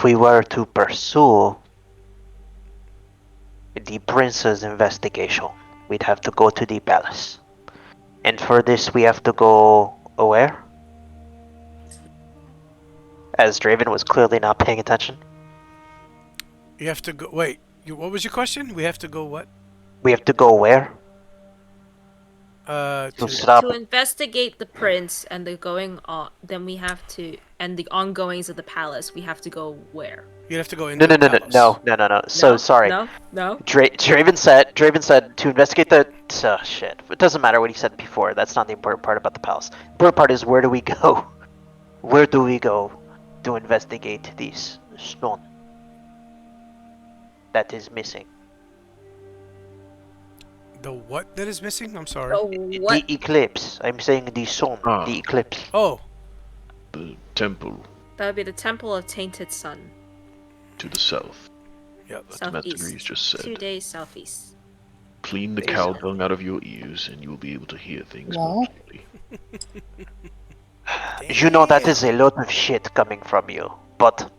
we were to pursue the prince's investigation, we'd have to go to the palace. And for this, we have to go where? As Draven was clearly not paying attention. You have to go. Wait, what was your question? We have to go what? We have to go where? To stop. To investigate the prince and the going on, then we have to, and the ongoings of the palace, we have to go where? you have to go No, into no, the no, palace. no. So No? sorry. No. Draven said to investigate the. Shit. It doesn't matter what he said before. That's not the important part about the palace. The important part is where do we go? Where do we go to investigate this stone that is missing? The what that is missing? I'm sorry. Oh, what? The eclipse. I'm saying the sun. Ah. The eclipse. Oh, The temple That would be the Temple of Tainted Sun, to the south. yeah. Like Master Grease southeast. just said. 2 days southeast. Clean the cow dung out of your ears, and you will be able to hear things more No. clearly. You know that is a lot of shit coming from you, but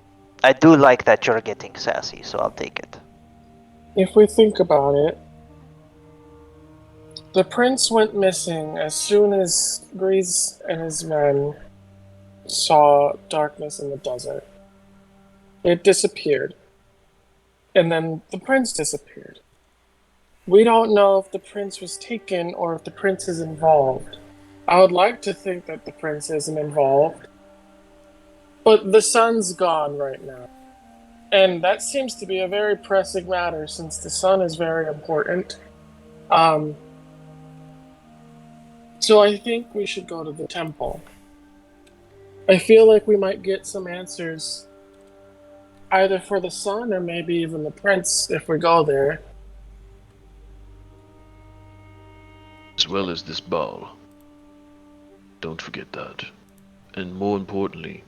I do like that you're getting sassy, so I'll take it. If we think about it, the prince went missing as soon as Grease and his men saw darkness in the desert. It disappeared. And then the prince disappeared. We don't know if the prince was taken or if the prince is involved. I would like to think that the prince isn't involved. But the sun's gone right now. And that seems to be a very pressing matter since the sun is very important. Um, so I think we should go to the temple. I feel like we might get some answers either for the sun or maybe even the prince if we go there. As well as this ball. Don't forget that. And more importantly,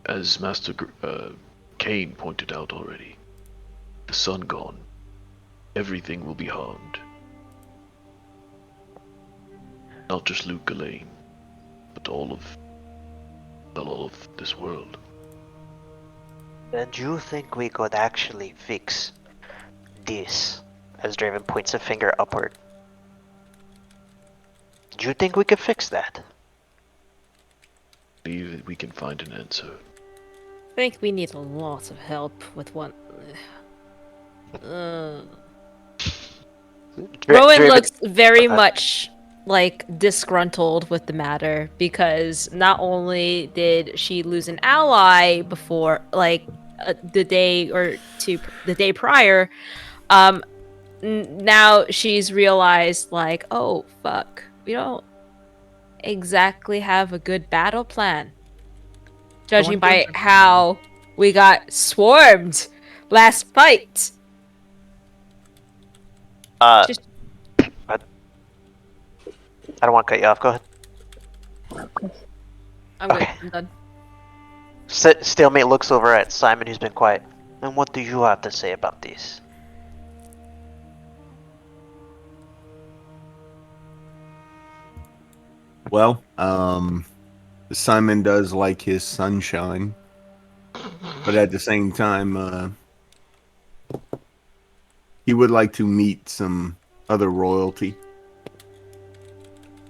as Master Kane pointed out already, the sun gone, everything will be harmed. Not just Luke Ghislaine, but all of this world. And you think we could actually fix this? As Draven points a finger upward. Do you think we could fix that? Believe that we can find an answer. I think we need a lot of help with one. Rowan looks very much like disgruntled with the matter because not only did she lose an ally before, like the day prior, now she's realized like, oh fuck, we don't exactly have a good battle plan. Judging by how we got swarmed last fight. Just... I don't want to cut you off. Go ahead. I'm good. Okay. I'm done. Stalemate looks over at Simon, who's been quiet. And what do you have to say about this? Well, Simon does like his sunshine, but at the same time, he would like to meet some other royalty.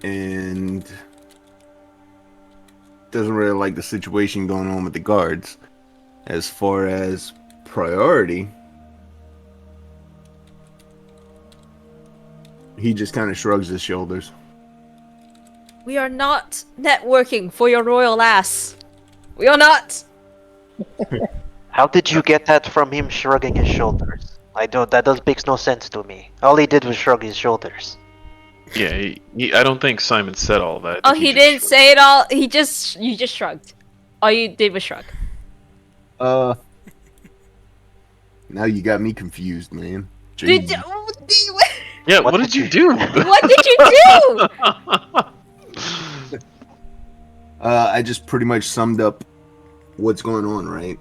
And doesn't really like the situation going on with the guards. As far as priority, he just kind of shrugs his shoulders. We are not networking for your royal ass. We are not. How did you get that from him shrugging his shoulders? That makes no sense to me. All he did was shrug his shoulders. Yeah, I don't think Simon said all that. Oh, he didn't say it all. You just shrugged. All you did was shrug. Now you got me confused, man. Did Jeez. Yeah, what did you do? What did you do? I just pretty much summed up what's going on, right?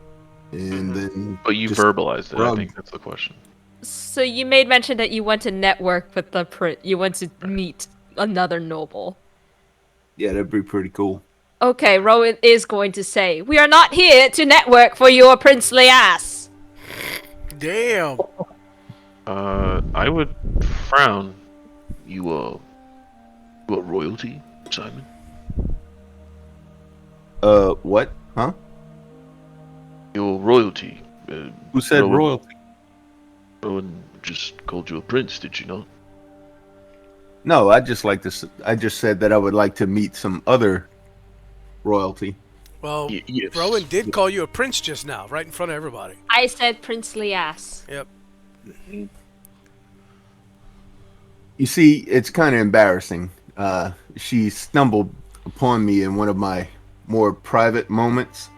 And then. But you just verbalized it. I shrugged. think that's the question. So you made mention that you went to network with the you went to meet another noble. Yeah, that'd be pretty cool. Okay, Rowan is going to say, we are not here to network for your princely ass. Damn. I would frown. You are royalty, Simon? What? Huh? You're royalty. Who said Rowan- royalty? Rowan just called you a prince, did you not? No, I just said that I would like to meet some other royalty. Well, Yes. Rowan did call you a prince just now, right in front of everybody. I said princely ass. Yep. You see, it's kind of embarrassing. She stumbled upon me in one of my more private moments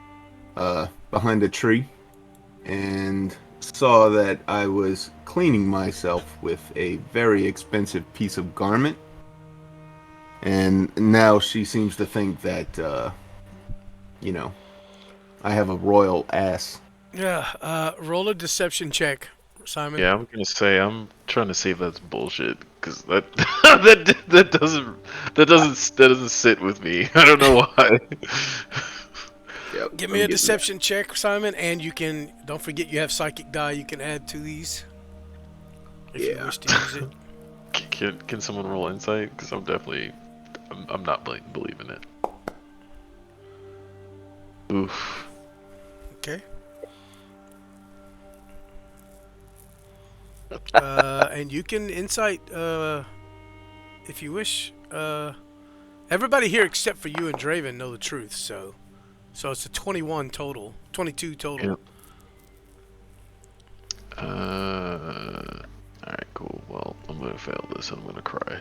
behind a tree and saw that I was cleaning myself with a very expensive piece of garment. And now she seems to think that, I have a royal ass. Yeah. Roll a deception check, Simon. Yeah, I'm gonna say I'm trying to see if that's bullshit because that doesn't sit with me. I don't know why. Yep, Give me a deception check, Simon, and you can, don't forget you have psychic die you can add to these. If you wish to use it. Can someone roll insight? Because I'm not believing it. Oof. Okay. And you can insight if you wish. Everybody here except for you and Draven know the truth, so it's a 22 total. Yep. Alright, cool. Well, I'm gonna fail this and I'm gonna cry.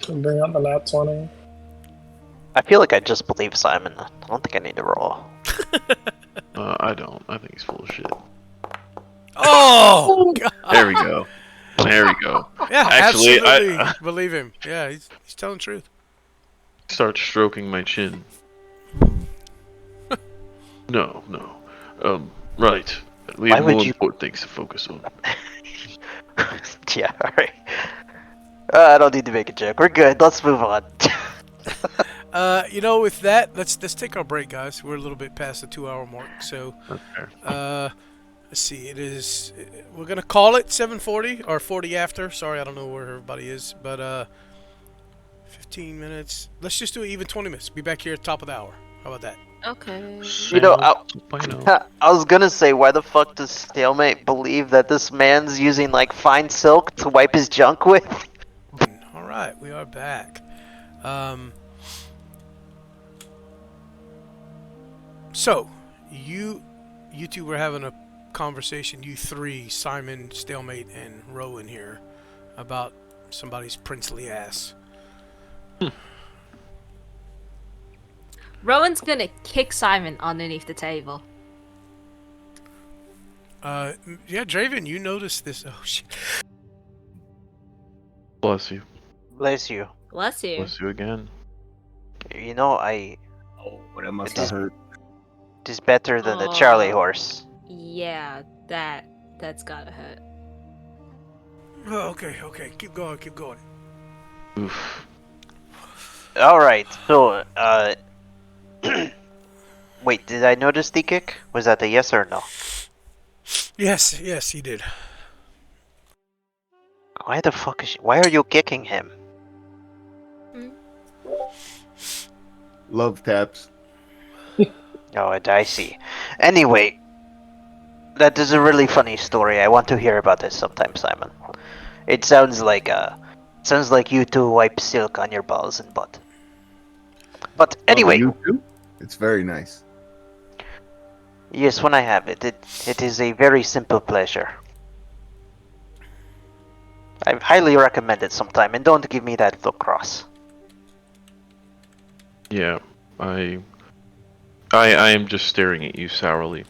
Bring out the nat 20. I feel like I just believe Simon. I don't think I need to roll. I don't. I think he's full of shit. Oh, God. There we go. There we go. Yeah, Actually, absolutely I believe him. Yeah, he's telling the truth. start stroking my chin. No. Right. We Why have would more you- important things to focus on. Yeah, alright. I don't need to make a joke. We're good. Let's move on. With that, let's take our break, guys. We're a little bit past the 2-hour mark, so That's fair. let's see. We're gonna call it 7:40 or 40 after. Sorry, I don't know where everybody is, but 15 minutes. Let's just do it even 20 minutes. Be back here at the top of the hour. How about that? Okay. You know, I was gonna say, why the fuck does Stalemate believe that this man's using like fine silk to wipe his junk with? All right, we are back. So, you two were having a conversation, you three, Simon, Stalemate, and Rowan here, about somebody's princely ass. Rowan's gonna kick Simon underneath the table. Yeah, Draven, you noticed this. Oh, shit. Bless you. Bless you. Bless you. Bless you again. You know, Oh, that must It have is- hurt. it is better than the Charlie Aw. horse. Yeah, that's gotta hurt. Oh, okay. Keep going. Oof. Alright, so, wait, did I notice the kick? Was that a yes or no? Yes, he did. Why the fuck why are you kicking him? Love taps. Oh, I see. Anyway, that is a really funny story. I want to hear about this sometime, Simon. It sounds like you two wipe silk on your balls and butt. But anyway, Oh, you too? It's very nice. yes, when I have it, it is a very simple pleasure. I highly recommend it sometime, and don't give me that look, Ross. Yeah, I am just staring at you sourly.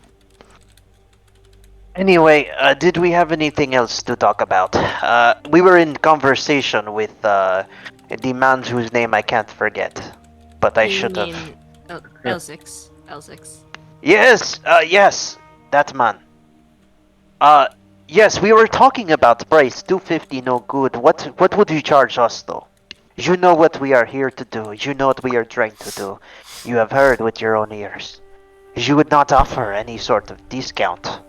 Anyway, did we have anything else to talk about? We were in conversation with the man whose name I can't forget, but I should have. L6. L6. Yes, yes, that man. Yes, we were talking about price. 250, no good. What would you charge us though? You know what we are here to do. You know what we are trying to do. You have heard with your own ears. You would not offer any sort of discount.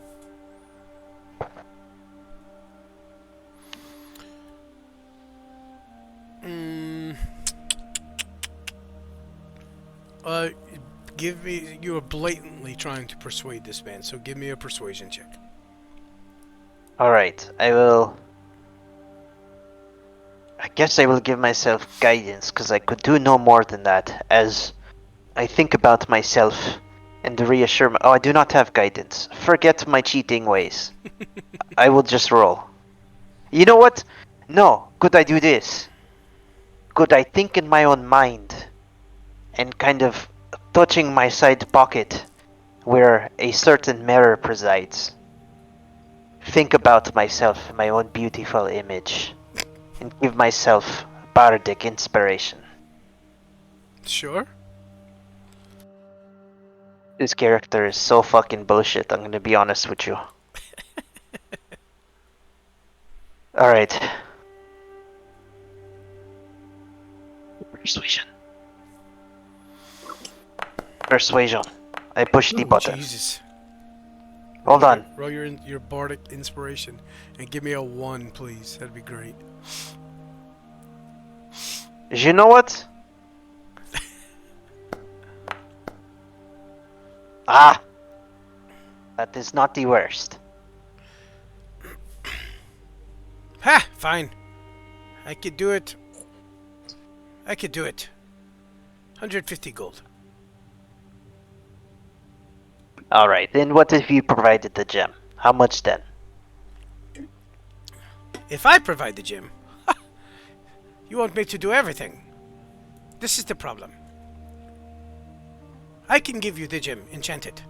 You are blatantly trying to persuade this man, so give me a persuasion check. Alright, I guess I will give myself guidance, because I could do no more than that, as I think about myself and reassure my— oh, I do not have guidance. Forget my cheating ways. I will just roll. You know what? No, could I do this? Could I think in my own mind and kind of touching my side pocket where a certain mirror presides? Think about myself, my own beautiful image, and give myself bardic inspiration. Sure. This character is so fucking bullshit, I'm gonna be honest with you. Alright. Persuasion. Persuasion. I push the button. Jesus. Hold on. Roll your bardic inspiration and give me a 1, please. That'd be great. You know what? Ah! That is not the worst. Ha! Fine. I could do it. 150 gold. Alright, then what if you provided the gem? How much then? If I provide the gem, you want me to do everything. This is the problem. I can give you the gem, enchanted.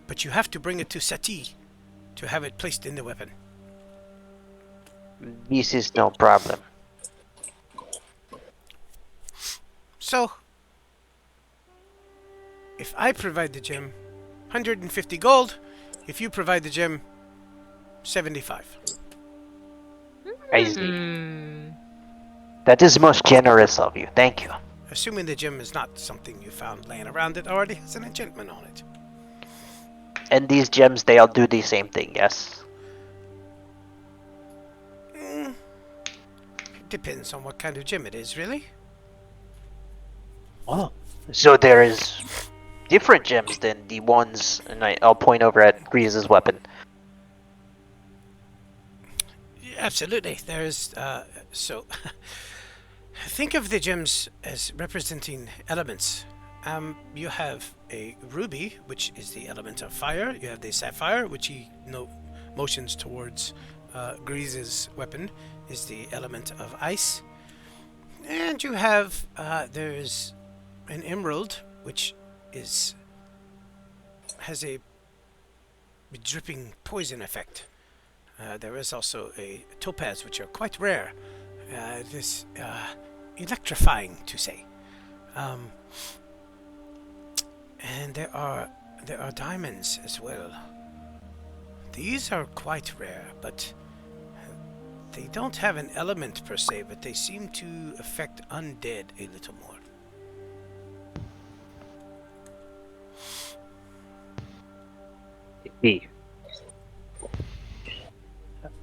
But you have to bring it to Sati to have it placed in the weapon. This is no problem. So, if I provide the gem, 150 gold. If you provide the gem, 75. I see. Hmm. That is most generous of you. Thank you. Assuming the gem is not something you found laying around that already has an enchantment on it. And these gems, they all do the same thing, yes? It depends on what kind of gem it is, really. Oh. So there is different gems than the ones, and I'll point over at Grease's weapon. Absolutely. There's, so... think of the gems as representing elements. You have a ruby, which is the element of fire. You have the sapphire, which he motions towards Grease's weapon, is the element of ice. And you have, there's an emerald, which has a dripping poison effect. There is also a topaz, which are quite rare. This electrifying, to say. And there are diamonds as well. These are quite rare, but they don't have an element per se, but they seem to affect undead a little more.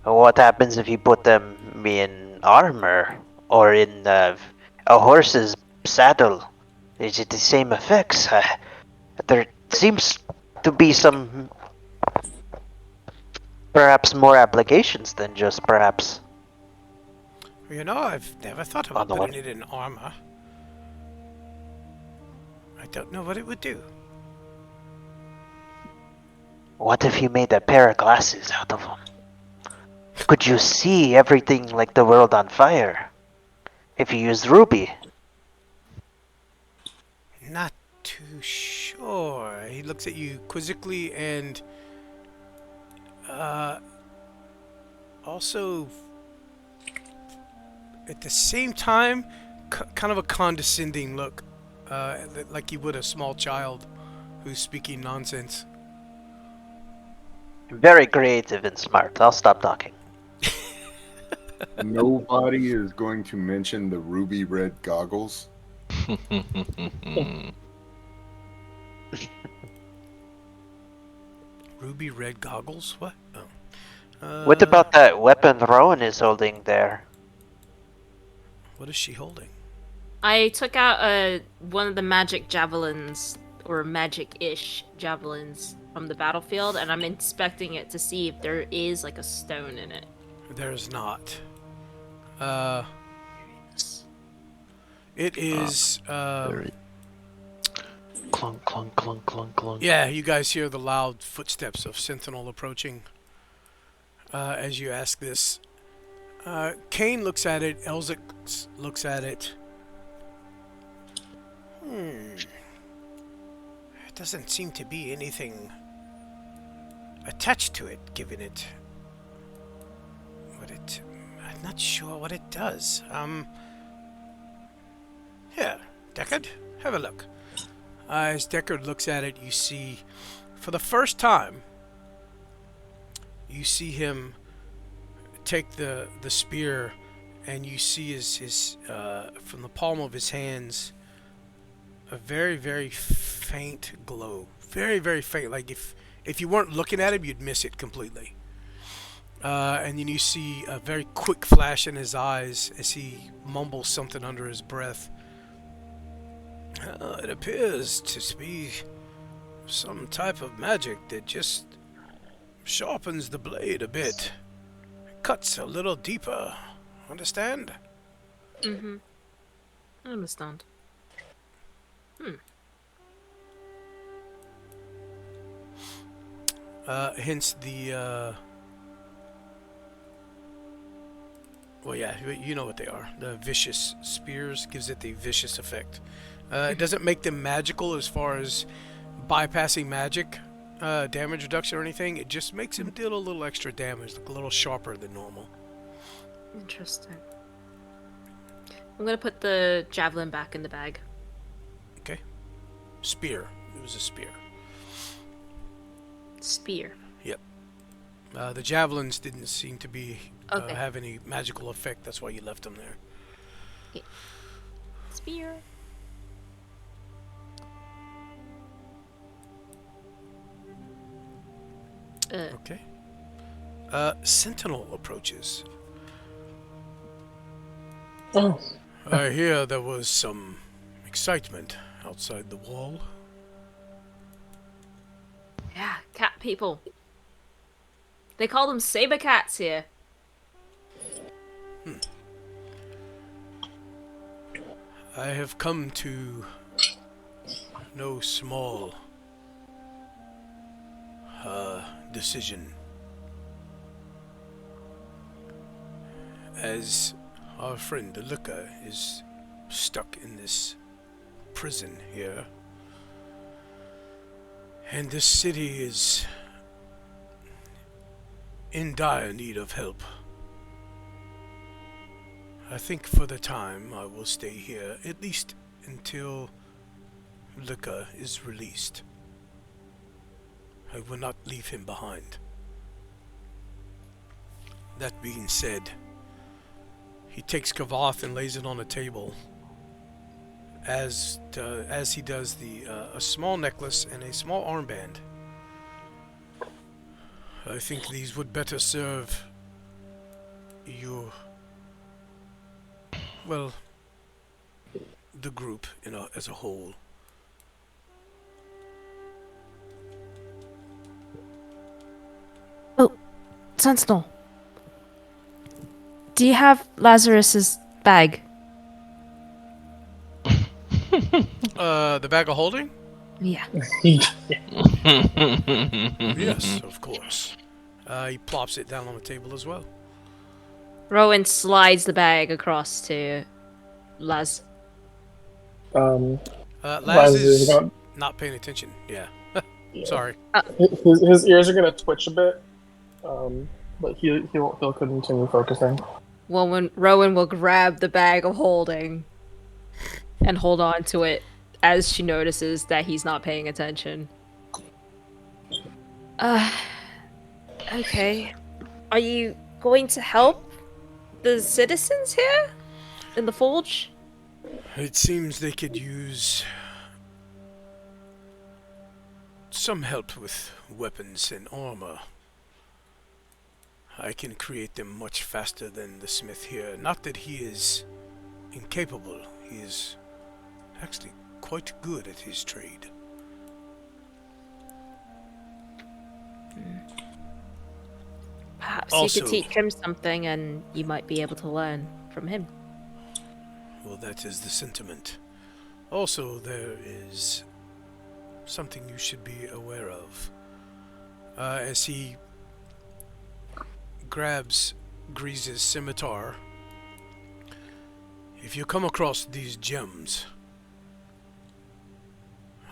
What happens if you put them in armor or in a horse's saddle? Is it the same effects? There seems to be some, perhaps more applications than just perhaps. You know, I've never thought about On the putting it in armor. I don't know what it would do. What if you made a pair of glasses out of them? Could you see everything like the world on fire? If you used ruby. Not too sure. He looks at you quizzically and also at the same time kind of a condescending look, like you would a small child who's speaking nonsense. Very creative and smart. I'll stop talking. Nobody is going to mention the ruby red goggles. Ruby red goggles? What? Oh. What about that weapon Rowan is holding there? What is she holding? I took out one of the magic javelins, or magic-ish javelins, from the battlefield, and I'm inspecting it to see if there is like a stone in it. There's not. It is. Clunk, clunk, clunk, clunk, clunk. Yeah, you guys hear the loud footsteps of Sentinel approaching. As you ask this, Kane looks at it. Elzik looks at it. It doesn't seem to be anything attached to it, given it. I'm not sure what it does. Here, Deckard, have a look. As Deckard looks at it, you see, for the first time, you see him take the spear, and you see his from the palm of his hands, a very, very faint glow. Very, very faint. Like if you weren't looking at him, you'd miss it completely. And then you see a very quick flash in his eyes as he mumbles something under his breath. It appears to be some type of magic that just sharpens the blade a bit. Cuts a little deeper. Understand? Mm-hmm. I understand. Hence the, well, yeah, you know what they are. The vicious spears gives it the vicious effect. It doesn't make them magical as far as bypassing magic damage reduction or anything. It just makes them deal a little extra damage, like a little sharper than normal. Interesting. I'm gonna put the javelin back in the bag. Okay. Spear. It was a spear. Spear. Yep. The javelins didn't seem to be Okay. have any magical effect. That's why you left them there. Spear. Okay. Sentinel approaches. Oh, I hear there was some excitement outside the wall. Yeah, cat people. They call them saber cats here. I have come to no small decision. As our friend Deluca is stuck in this prison here, and this city is in dire need of help. I think for the time I will stay here, at least until Luca is released. I will not leave him behind. That being said, he takes Kavath and lays it on a table, as he does a small necklace and a small armband. I think these would better serve your, well, the group as a whole. Sentinel, do you have Lazarus's bag? The bag of holding? Yeah. Yes, of course. He plops it down on the table as well. Rowan slides the bag across to Laz. Laz Laz is is gonna- not paying attention. Yeah. yeah. Sorry. His ears are gonna twitch a bit, but he'll continue focusing. Well, when Rowan will grab the bag of holding and hold on to it as she notices that he's not paying attention. Okay. Are you going to help the citizens here in the forge? It seems they could use some help with weapons and armor. I can create them much faster than the smith here. Not that he is incapable. He is actually quite good at his trade. Perhaps Also- you could teach him something and you might be able to learn from him. Well, that is the sentiment. Also, there is something you should be aware of. As he grabs Grease's scimitar, if you come across these gems,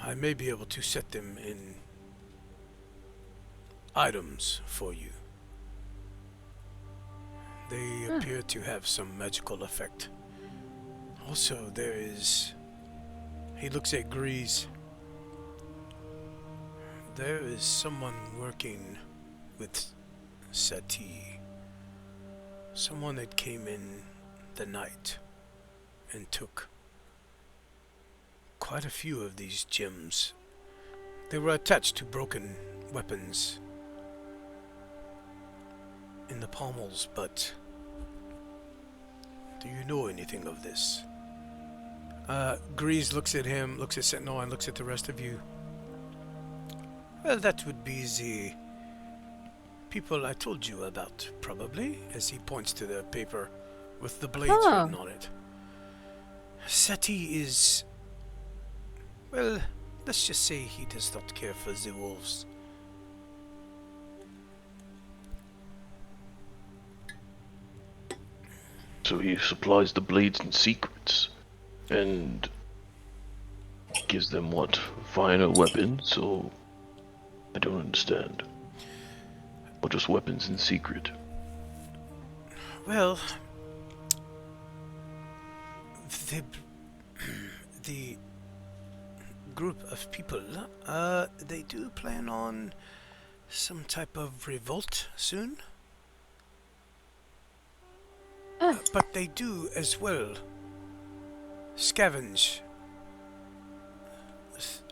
I may be able to set them in items for you. They appear to have some magical effect. Also, there is... He looks at Grease. There is someone working with Sati. Someone that came in the night and took quite a few of these gems. They were attached to broken weapons in the pommels, but do you know anything of this? Grease looks at him, looks at Sentinel, and looks at the rest of you. Well, that would be the people I told you about, probably, as he points to the paper with the blades written on it. Sati is... well, let's just say he does not care for the wolves. So he supplies the blades and secrets, and gives them what? Finer weapons? So I don't understand. Or just weapons in secret? Well, the the group of people, they do plan on some type of revolt soon. But they do as well scavenge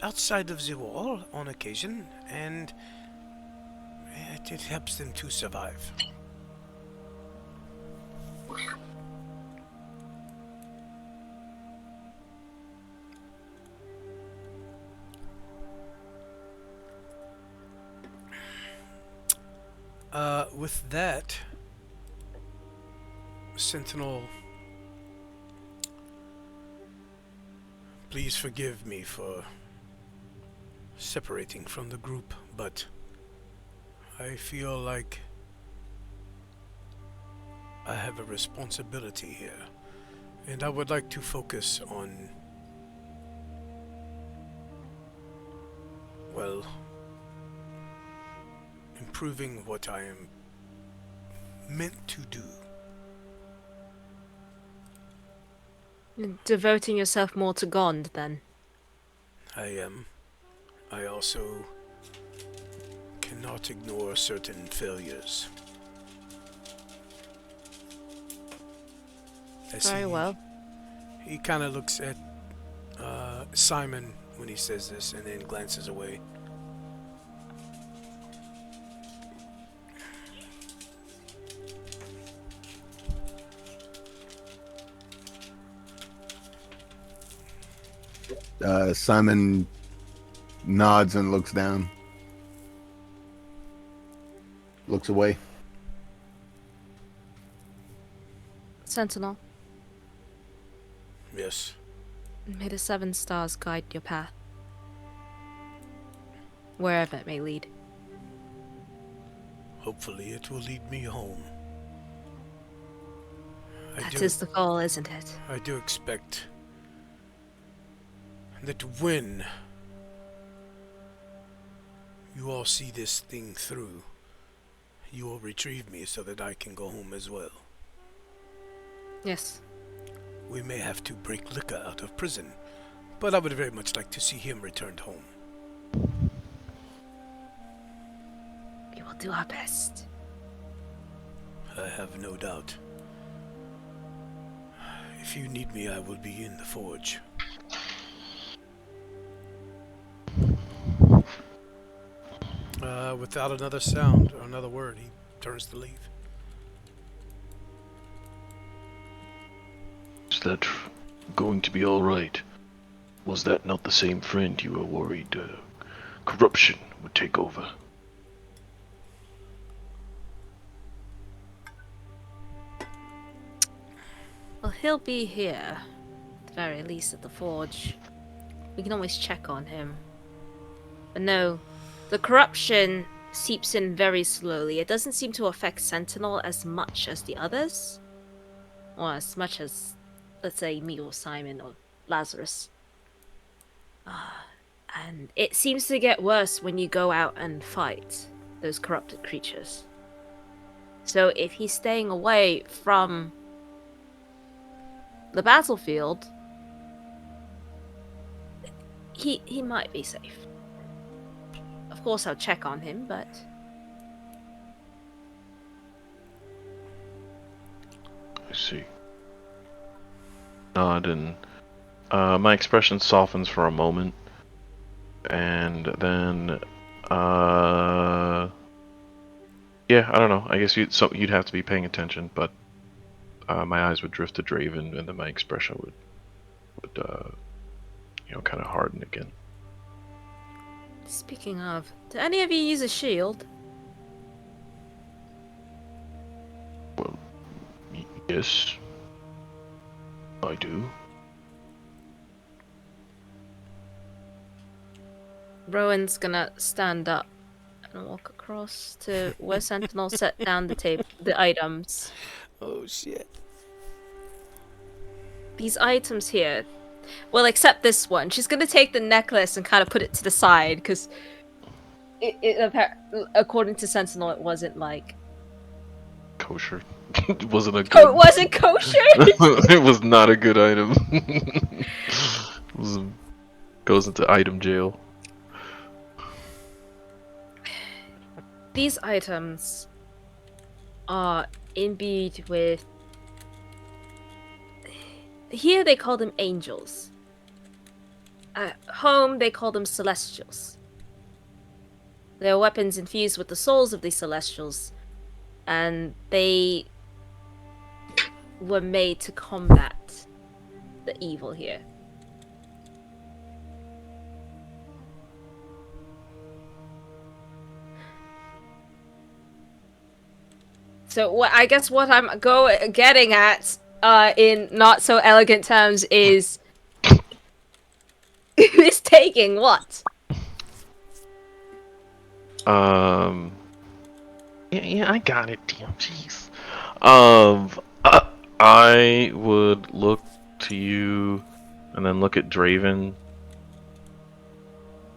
outside of the wall on occasion, and it helps them to survive. With that, Sentinel, please forgive me for separating from the group, but I feel like I have a responsibility here, and I would like to focus on, well, improving what I am meant to do. Devoting yourself more to Gond, then. I am. I also cannot ignore certain failures. Very well. He kind of looks at Simon when he says this and then glances away. Simon nods and looks down. Looks away. Sentinel, Yes. may the 7 stars guide your path. Wherever it may lead. Hopefully it will lead me home. That is the goal, isn't it? I do expect that when you all see this thing through, you will retrieve me so that I can go home as well. Yes. We may have to break Lika out of prison, but I would very much like to see him returned home. We will do our best. I have no doubt. If you need me, I will be in the forge. Without another sound or another word, he turns to leave. Is that going to be alright? Was that not the same friend you were worried corruption would take over? Well, he'll be here. At the very least at the forge. We can always check on him. But no, the corruption seeps in very slowly. It doesn't seem to affect Sentinel as much as the others. Or as much as, let's say, me or Simon or Lazarus. And it seems to get worse when you go out and fight those corrupted creatures. So if he's staying away from the battlefield, he might be safe. Of course, I'll check on him, but I see. Nod and my expression softens for a moment, and then yeah, I don't know. I guess you'd have to be paying attention, but my eyes would drift to Draven, and then my expression would kind of harden again. speaking of, do any of you use a shield? Well, yes, I do. Rowan's gonna stand up and walk across to where Sentinel set down the items. Oh shit. these items here. Well, except this one. She's gonna take the necklace and kind of put it to the side because according to Sentinel, it wasn't like Kosher. It wasn't a it good. wasn't kosher. It was not a good item. Goes into item jail. These items are imbued with. Here they call them angels. At home they call them celestials. They are weapons infused with the souls of these celestials, and they were made to combat the evil here. So what I guess what I'm getting at, in not so elegant terms, is who's taking what? Yeah, I got it. Damn, jeez. I would look to you, and then look at Draven,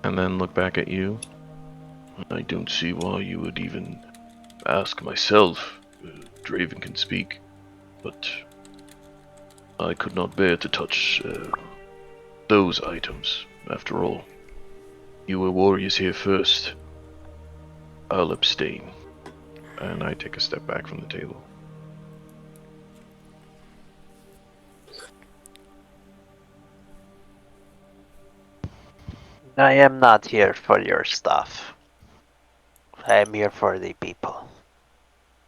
and then look back at you. I don't see why you would even ask myself. Draven can speak, but I could not bear to touch those items. After all, you were warriors here first. I'll abstain. And I take a step back from the table. I am not here for your stuff. I am here for the people.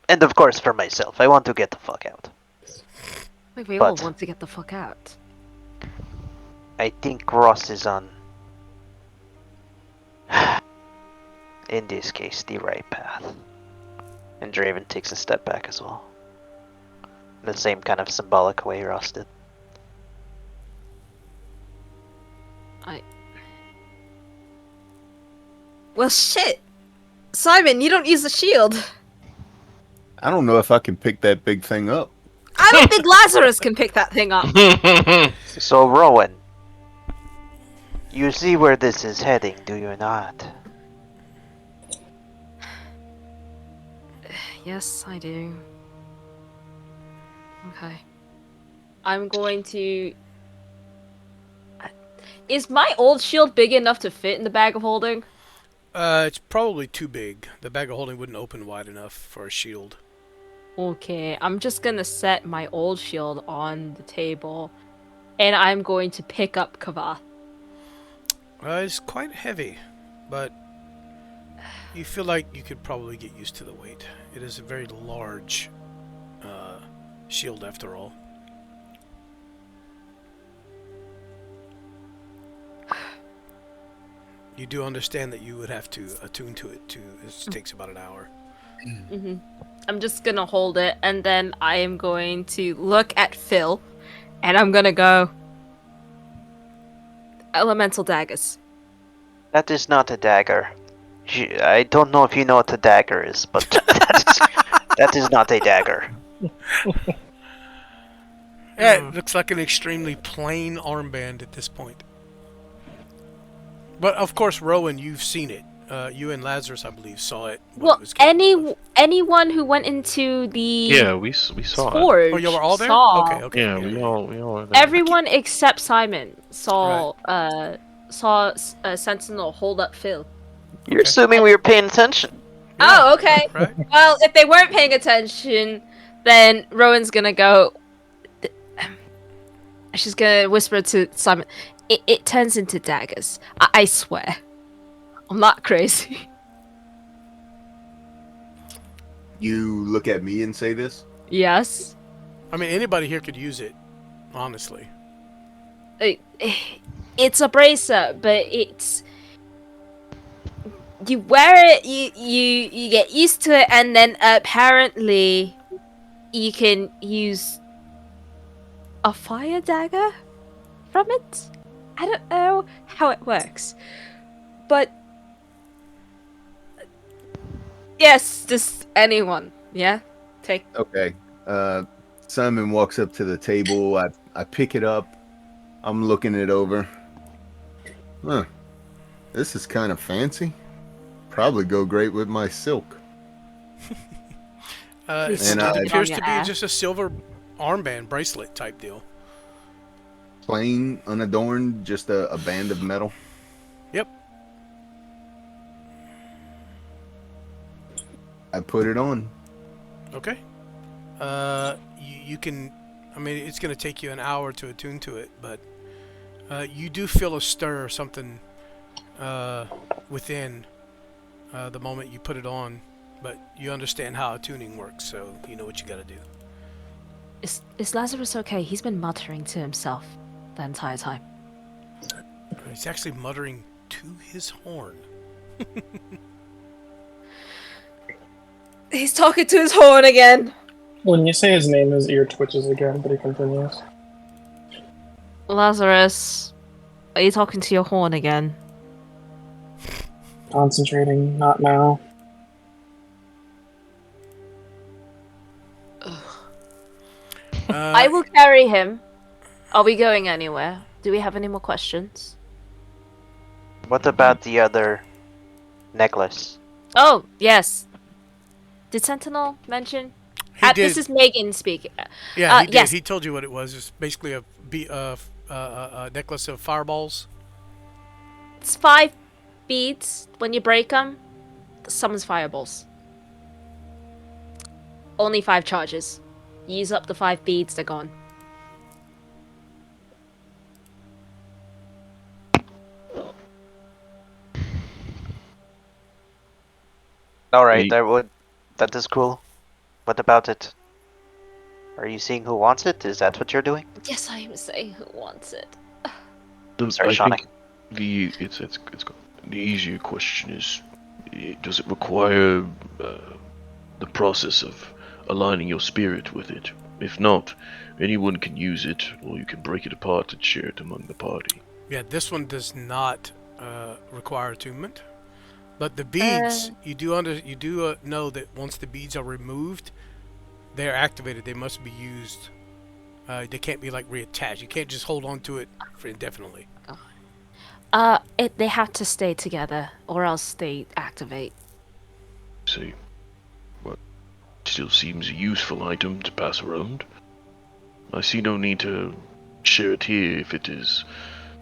And of course for myself. I want to get the fuck out. Like we all But- want to get the fuck out. I think Ross is on, in this case, the right path. And Draven takes a step back as well. In the same kind of symbolic way Ross did. Well, shit! Simon, you don't use the shield! I don't know if I can pick that big thing up. I don't think Lazarus can pick that thing up! So Rowan, you see where this is heading, do you not? Yes, I do. Okay. I'm going to... Is my old shield big enough to fit in the bag of holding? It's probably too big. The bag of holding wouldn't open wide enough for a shield. Okay, I'm just gonna set my old shield on the table, and I'm going to pick up Kavath. It's quite heavy, but you feel like you could probably get used to the weight. It is a very large shield after all. You do understand that you would have to attune to it too. It takes about an hour. I'm just gonna hold it, and then I am going to look at Phil, and I'm gonna go... Elemental daggers. That is not a dagger. I don't know if you know what a dagger is, but that is not a dagger. Yeah, it looks like an extremely plain armband at this point. But of course, Rowan, you've seen it. You and Lazarus, I believe, saw it. what Well, it was capable of. anyone who went into the Yeah, we saw it. forge Oh, you were all there? saw... Okay. Yeah, we all were there. Everyone except Simon saw Sentinel hold up Phil. You're Okay. assuming we were paying attention. Yeah, Oh, okay. Right? Well, if they weren't paying attention, then Rowan's gonna go. She's gonna whisper to Simon. It turns into daggers. I swear. I'm not crazy. You look at me and say this? Yes. I mean, anybody here could use it, honestly. It's a bracer, but it's... You wear it, you get used to it, and then apparently you can use a fire dagger from it? I don't know how it works. But... Yes, just anyone. Yeah? Take... Okay. Simon walks up to the table. I pick it up. I'm looking it over. Huh. This is kind of fancy. Probably go great with my silk. It And I- appears to be just a silver armband bracelet type deal. Plain, unadorned, just a band of metal. Yep. I put it on. Okay. You can. I mean, it's going to take you an hour to attune to it, but you do feel a stir or something within the moment you put it on. But you understand how attuning works, so you know what you got to do. Is Lazarus okay? He's been muttering to himself the entire time. He's actually muttering to his horn. He's talking to his horn again. When you say his name, his ear twitches again, but he continues. Lazarus, are you talking to your horn again? Concentrating, not now. I will carry him. Are we going anywhere? Do we have any more questions? What about the other necklace? Oh, yes. Did Sentinel mention? He did. This is Megan speaking. Yeah, he did. Yes. He told you what it was. It's basically a necklace of fireballs. It's 5 beads. When you break them, summons fireballs. Only 5 charges. Use up the 5 beads, they're gone. Alright, Wait. that is cool. What about it? Are you seeing who wants it? Is that what you're doing? Yes, I am saying who wants it. Sorry, I Shawnee. think the easier question is, does it require the process of aligning your spirit with it? If not, anyone can use it, or you can break it apart and share it among the party. Yeah, this one does not require attunement, but the beads you do know that once the beads are removed, they are activated. They must be used. They can't be like reattached. You can't just hold on to it for indefinitely. They have to stay together, or else they activate. See, what still seems a useful item to pass around. I see no need to share it here if it is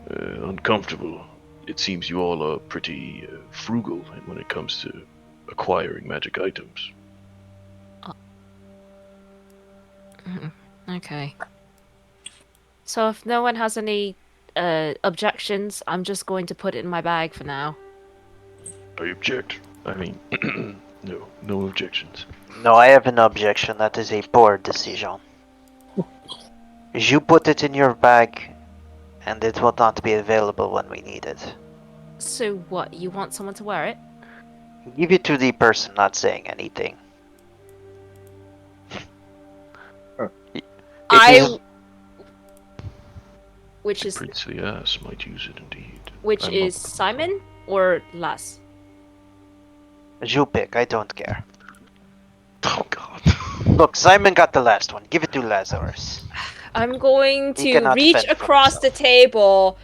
uncomfortable. It seems you all are pretty frugal when it comes to acquiring magic items. Okay. So if no one has any objections, I'm just going to put it in my bag for now. I object. I mean, no objections. No, I have an objection. That is a poor decision. You put it in your bag, and it will not be available when we need it. So what, you want someone to wear it? Give it to the person not saying anything. Which is Princely ass might use it indeed. which I'm is not- Simon or Las? You pick, I don't care. Oh god. Look, Simon got the last one. Give it to Lazarus. I'm going He to cannot reach fend for across the himself. table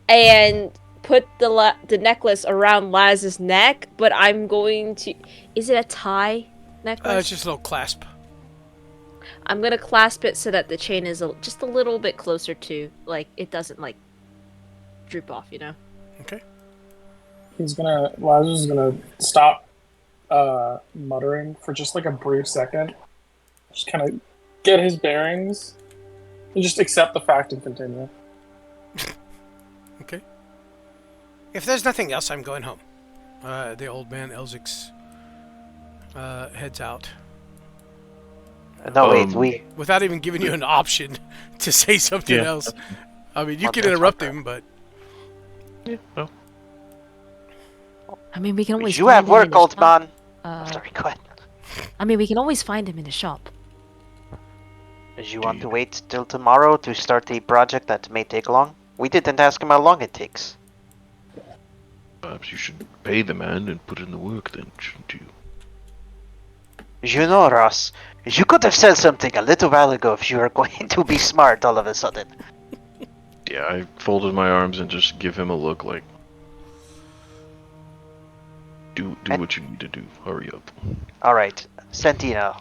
and put the necklace around Laz's neck, but I'm going to... Is it a tie necklace? It's just a little clasp. I'm gonna clasp it so that the chain is just a little bit closer to, like, it doesn't, like, droop off, you know? Okay. Lazarus is gonna stop muttering for just like a brief second. Just kind of get his bearings and just accept the fact and continue. Okay. If there's nothing else, I'm going home. The old man Elzix heads out No, wait, without even giving you an option to say something Yeah. else. I mean, you Well, can that's interrupt okay. him, but Yeah, well, I mean, we can always you find have him work, in the old shop. man. Sorry, go ahead. I mean, we can always find him in the shop. Do you want to wait till tomorrow to start a project that may take long? We didn't ask him how long it takes. perhaps you should pay the man and put in the work then, shouldn't you? You know, Ross, you could have said something a little while ago if you were going to be smart all of a sudden. Yeah, I folded my arms and just give him a look like, do what you need to do. Hurry up. Alright, Sentinel.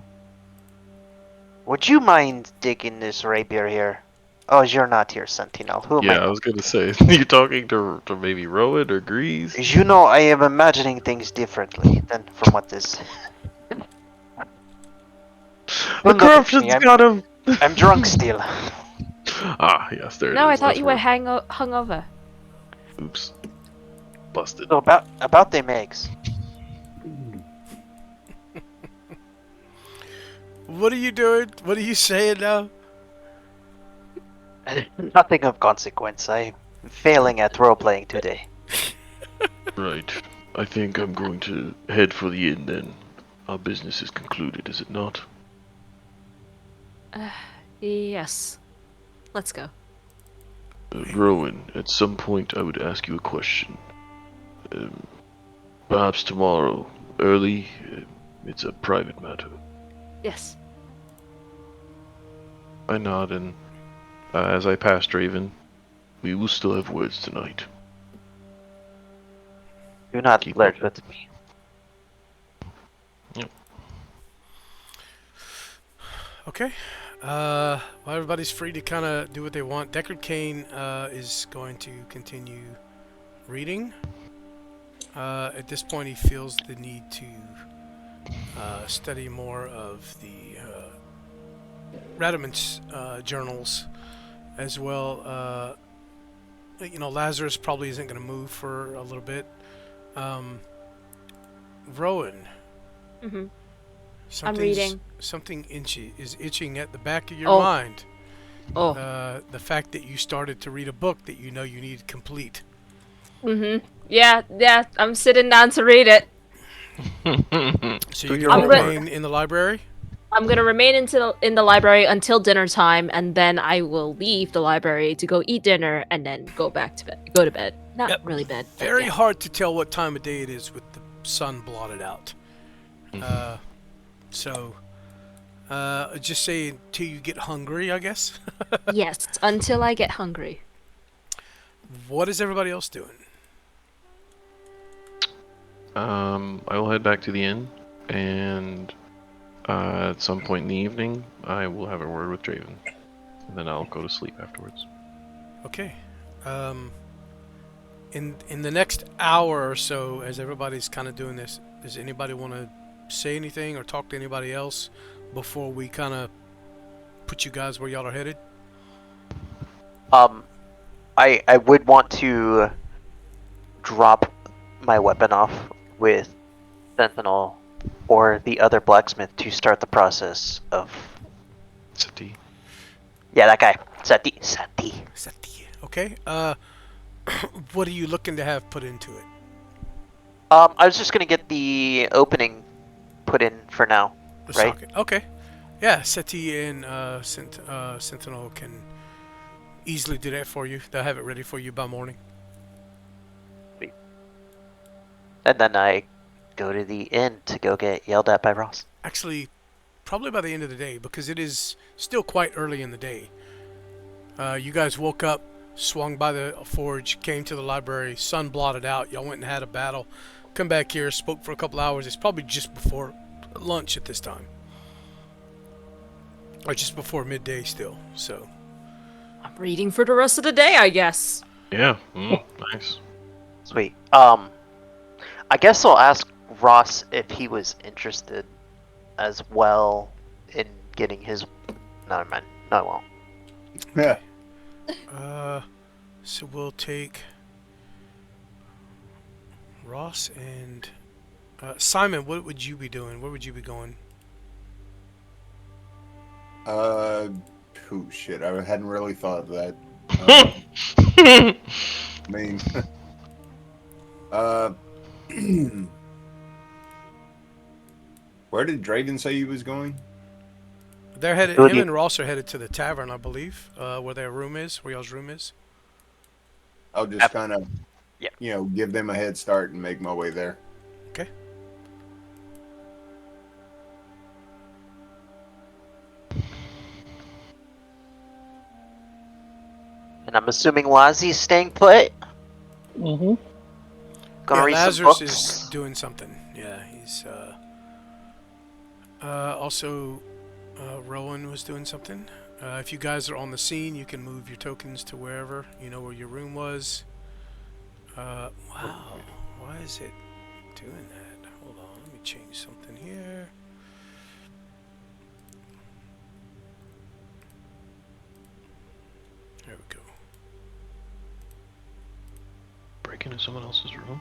Would you mind digging this rapier here? Oh, you're not here, Sentinel. Who am Yeah, I? I was gonna say, you talking to maybe Rowan or Grease? You know, I am imagining things differently than from what this. The Don't look at me. corruption's got him. I'm drunk still. Ah, yes, there it No, I is. thought That's you were where. hungover. Oops, busted. So about them eggs. What are you doing? What are you saying now? Nothing of consequence. I'm failing at role playing today. Right. I think I'm going to head for the inn then. Our business is concluded, is it not? Yes. Let's go. Rowan, at some point I would ask you a question. Perhaps tomorrow, early. It's a private matter. Yes. I nod, and as I pass Draven, we will still have words tonight. Do not Keep flirt up. with me. Okay. Well, everybody's free to kind of do what they want. Deckard Cain is going to continue reading. At this point, he feels the need to study more of the Radaman's journals as well. Lazarus probably isn't going to move for a little bit. Rowan. Mm-hmm. Something's- reading. Something is itching at the back of your Oh. mind. Oh. The fact that you started to read a book that you know you need to complete. Mm-hmm. Yeah, I'm sitting down to read it. So Do you your can homework. remain in the library? I'm gonna remain in the library until dinner time, and then I will leave the library to go eat dinner and then go to bed. Not Yep. really bed. but Very yeah. hard to tell what time of day it is with the sun blotted out. So, just say until you get hungry, I guess. Yes, until I get hungry. What is everybody else doing? I will head back to the inn, and at some point in the evening, I will have a word with Draven, and then I'll go to sleep afterwards. Okay. In the next hour or so, as everybody's kind of doing this, does anybody want to say anything or talk to anybody else before we kind of put you guys where y'all are headed? I would want to drop my weapon off with Sentinel or the other blacksmith to start the process of. Sati. Yeah, that guy. Sati. Okay. What are you looking to have put into it? I was just gonna get the opening put in for now. The Right. socket. Okay. Yeah, Seti and Sentinel can easily do that for you. They'll have it ready for you by morning. And then I go to the inn to go get yelled at by Ross. Actually, probably by the end of the day, because it is still quite early in the day. You guys woke up, swung by the forge, came to the library, sun blotted out. Y'all went and had a battle. Come back here, spoke for a couple hours. It's probably just before lunch at this time. Or just before midday still, so. I'm reading for the rest of the day, I guess. Yeah, nice. Sweet. I guess I'll ask Ross if he was interested as well in getting his. No, man. No, I won't. Yeah. So we'll take Ross and Simon. What would you be doing? Where would you be going? Oh shit! I hadn't really thought of that. I mean, where did Draven say he was going? They're headed. Would Him you- and Ross are headed to the tavern, I believe, where their room is, where y'all's room is. I'll just kind of, Yeah. give them a head start and make my way there. Okay. And I'm assuming Lazzie's staying put. Mm-hmm. Gonna Yeah, read some Lazarus books. is doing something. Yeah, he's also Rowan was doing something. If you guys are on the scene, you can move your tokens to wherever you know where your room was. Wow, why is it doing that? Hold on, let me change something here. There we go. Break into someone else's room?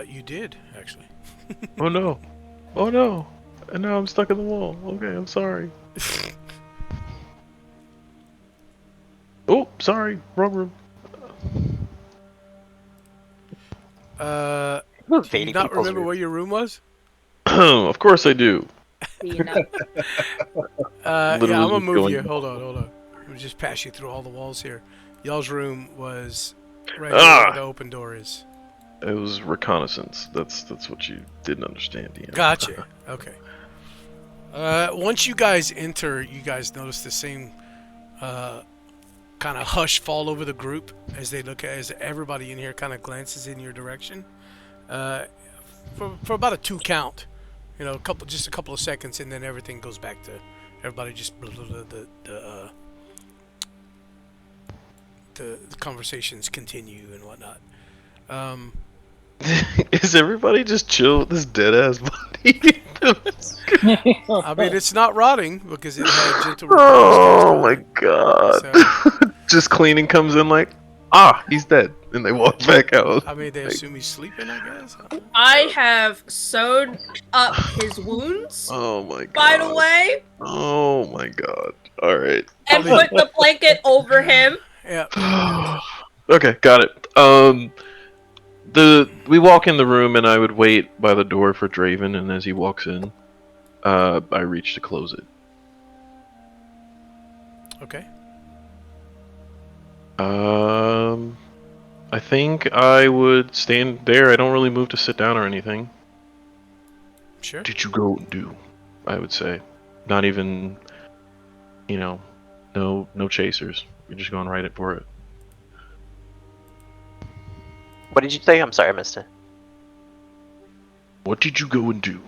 You did actually. Oh no. Oh no. And now I'm stuck in the wall. Okay, I'm sorry. Oh, sorry. Wrong room. Do you Invading not people's remember rooms. where your room was? Of course I do. You know. Yeah, Literally I'm gonna just move going- you. Hold on. Let me just pass you through all the walls here. Y'all's room was right here Ah! where the open door is. It was reconnaissance. That's what you didn't understand, Ian. Gotcha. Okay. Once you guys enter, you guys notice the same kind of hush fall over the group as they look at as everybody in here kind of glances in your direction. For about a 2 count, you know, just a couple of seconds, and then everything goes back to everybody just the conversations continue and whatnot. Is everybody just chill with this dead ass body? I mean, it's not rotting because it had gentle repairs Oh on my it. god. So, Just cleaning comes in like, he's dead. And they walk back out. I mean, they assume he's sleeping, I guess. I have sewn up his wounds, Oh my god. by the way, Oh my god. Alright. and put the blanket over him. Yeah. Okay, got it. We walk in the room and I would wait by the door for Draven, and as he walks in, I reach to close it. Okay. I think I would stand there. I don't really move to sit down or anything. Sure. What did you go and do? I would say. Not even, no chasers. You're just going right for it. What did you say? I'm sorry, I missed it. What did you go and do?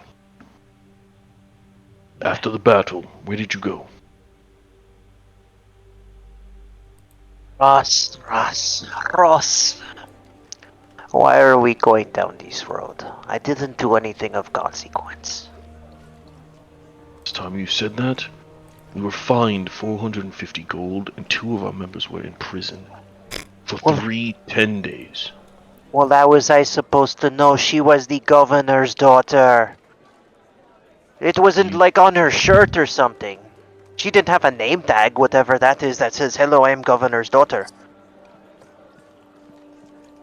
After the battle, where did you go? Ross. Why are we going down this road? I didn't do anything of consequence. Last time you said that, we were fined 450 gold and 2 of our members were in prison for Well- 10 days. Well, how was I supposed to know she was the governor's daughter? It wasn't like on her shirt or something. She didn't have a name tag, whatever that is, that says, "Hello, I am governor's daughter."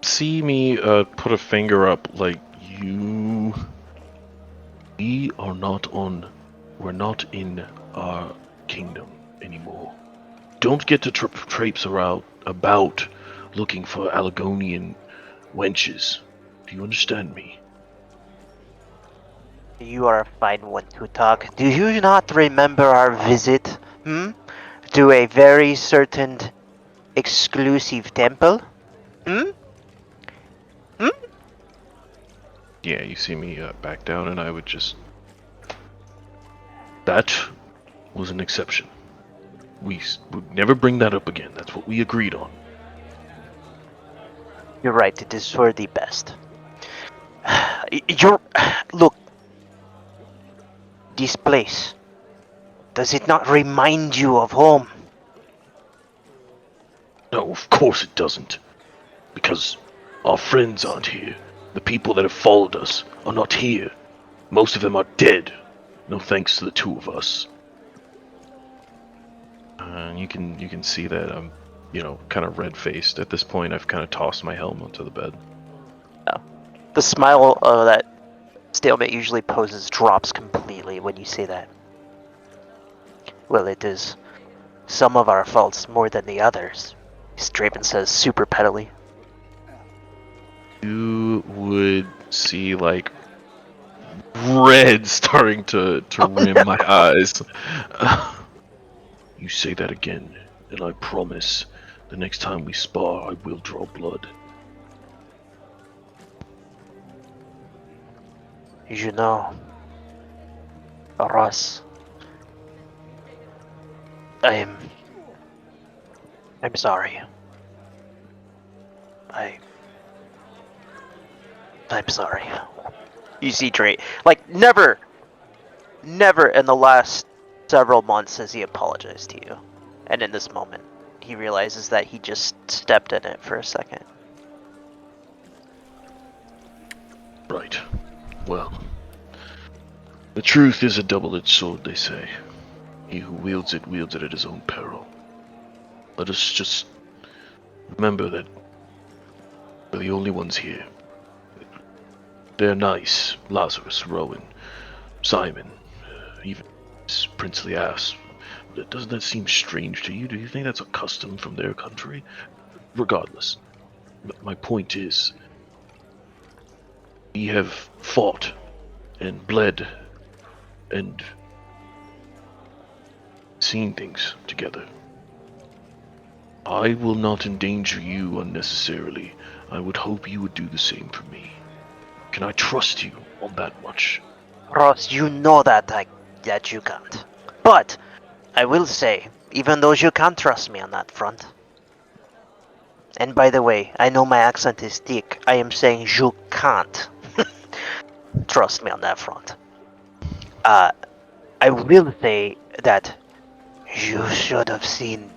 See me put a finger up like we're not in our kingdom anymore. Don't get to traipse around about looking for Allegonian wenches. Do you understand me? You are a fine one to talk. Do you not remember our visit, to a very certain exclusive temple? Yeah, you see me back down and I would just... That was an exception. We would never bring that up again. That's what we agreed on. You're right, it is for the best. Look, this place, does it not remind you of home? No, of course it doesn't. Because our friends aren't here. The people that have followed us are not here. Most of them are dead. No thanks to the 2 of us. You can see that I'm, kind of red-faced. At this point, I've kind of tossed my helm onto the bed. The smile that Stalemate usually poses drops completely when you say that. Well, it is some of our faults more than the others, Straven says super pettily. You would see, like, red starting to rim my eyes. You say that again, and I promise the next time we spar, I will draw blood. You know, Ross, I'm sorry. I'm sorry. You see, Dre, like never in the last several months has he apologized to you. And in this moment, he realizes that he just stepped in it for a second. Right. Well, the truth is a double-edged sword, they say. He who wields it at his own peril. Let us just remember that we're the only ones here. They're nice. Lazarus, Rowan, Simon, even this princely ass. Doesn't that seem strange to you? Do you think that's a custom from their country? Regardless, my point is, we have fought and bled and seen things together. I will not endanger you unnecessarily. I would hope you would do the same for me. Can I trust you on that much? Ross, you know that that you can't. But I will say, even though you can't trust me on that front. And by the way, I know my accent is thick. I am saying you can't trust me on that front. I will say that you should have seen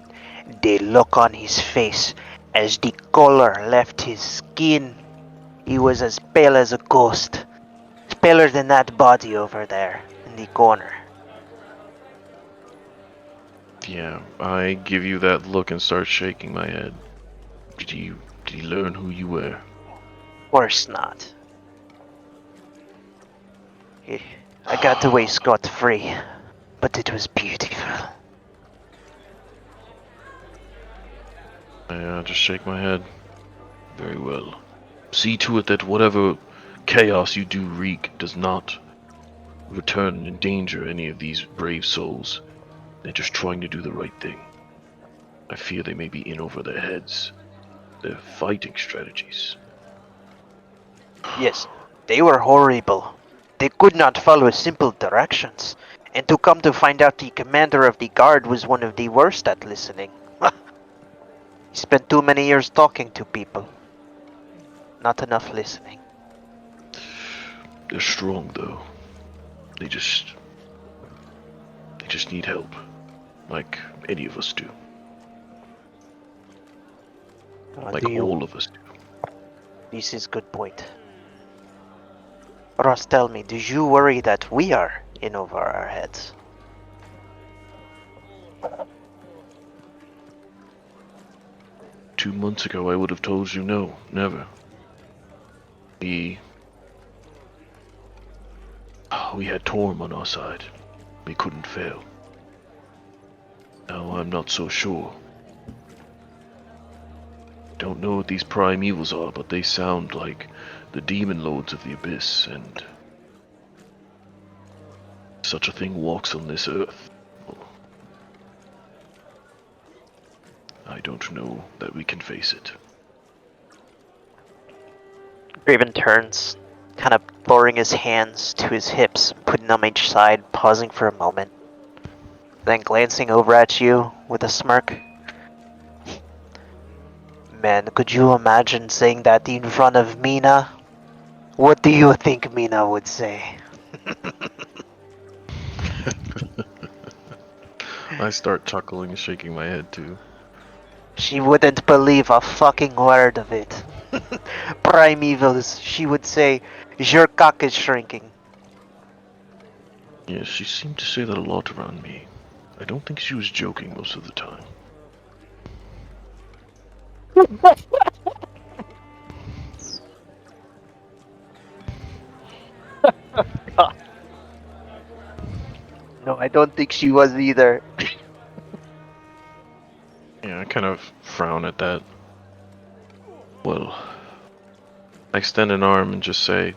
the look on his face as the color left his skin. He was as pale as a ghost. Paler than that body over there in the corner. Yeah, I give you that look and start shaking my head. Did he learn who you were? Of course not. I got away scot-free, but it was beautiful. I just shake my head. Very well. See to it that whatever chaos you do wreak does not return and endanger any of these brave souls. They're just trying to do the right thing. I fear they may be in over their heads. Their fighting strategies. Yes, they were horrible. They could not follow simple directions. And to come to find out the commander of the guard was one of the worst at listening. He spent too many years talking to people. Not enough listening. They're strong though. They just need help. Like any of us do. Like all of us do. This is good point. Ross, tell me, do you worry that we are in over our heads? Two months ago I would have told you no, never. We had Torm on our side. We couldn't fail. Now I'm not so sure. Don't know what these prime evils are, but they sound like the demon lords of the abyss, and such a thing walks on this earth. I don't know that we can face it. Graven turns, kind of lowering his hands to his hips, putting them each side, pausing for a moment, then glancing over at you with a smirk. Man, could you imagine saying that in front of Mina? What do you think Mina would say? I start chuckling and shaking my head too. She wouldn't believe a fucking word of it. Primevals, she would say, your cock is shrinking. Yeah, she seemed to say that a lot around me. I don't think she was joking most of the time. No, I don't think she was either. Yeah, I kind of frown at that. Well, I extend an arm and just say,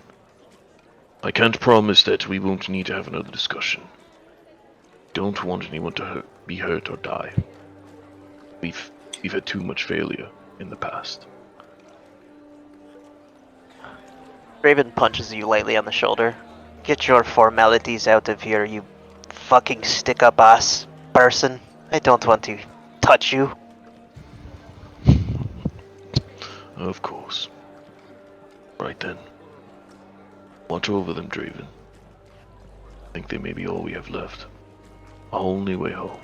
I can't promise that we won't need to have another discussion. Don't want anyone to be hurt or die. We've had too much failure in the past. Raven punches you lightly on the shoulder. Get your formalities out of here, you fucking stick-up ass person. I don't want to touch you. Of course. Right then. Watch over them, Draven. I think they may be all we have left. Our only way home.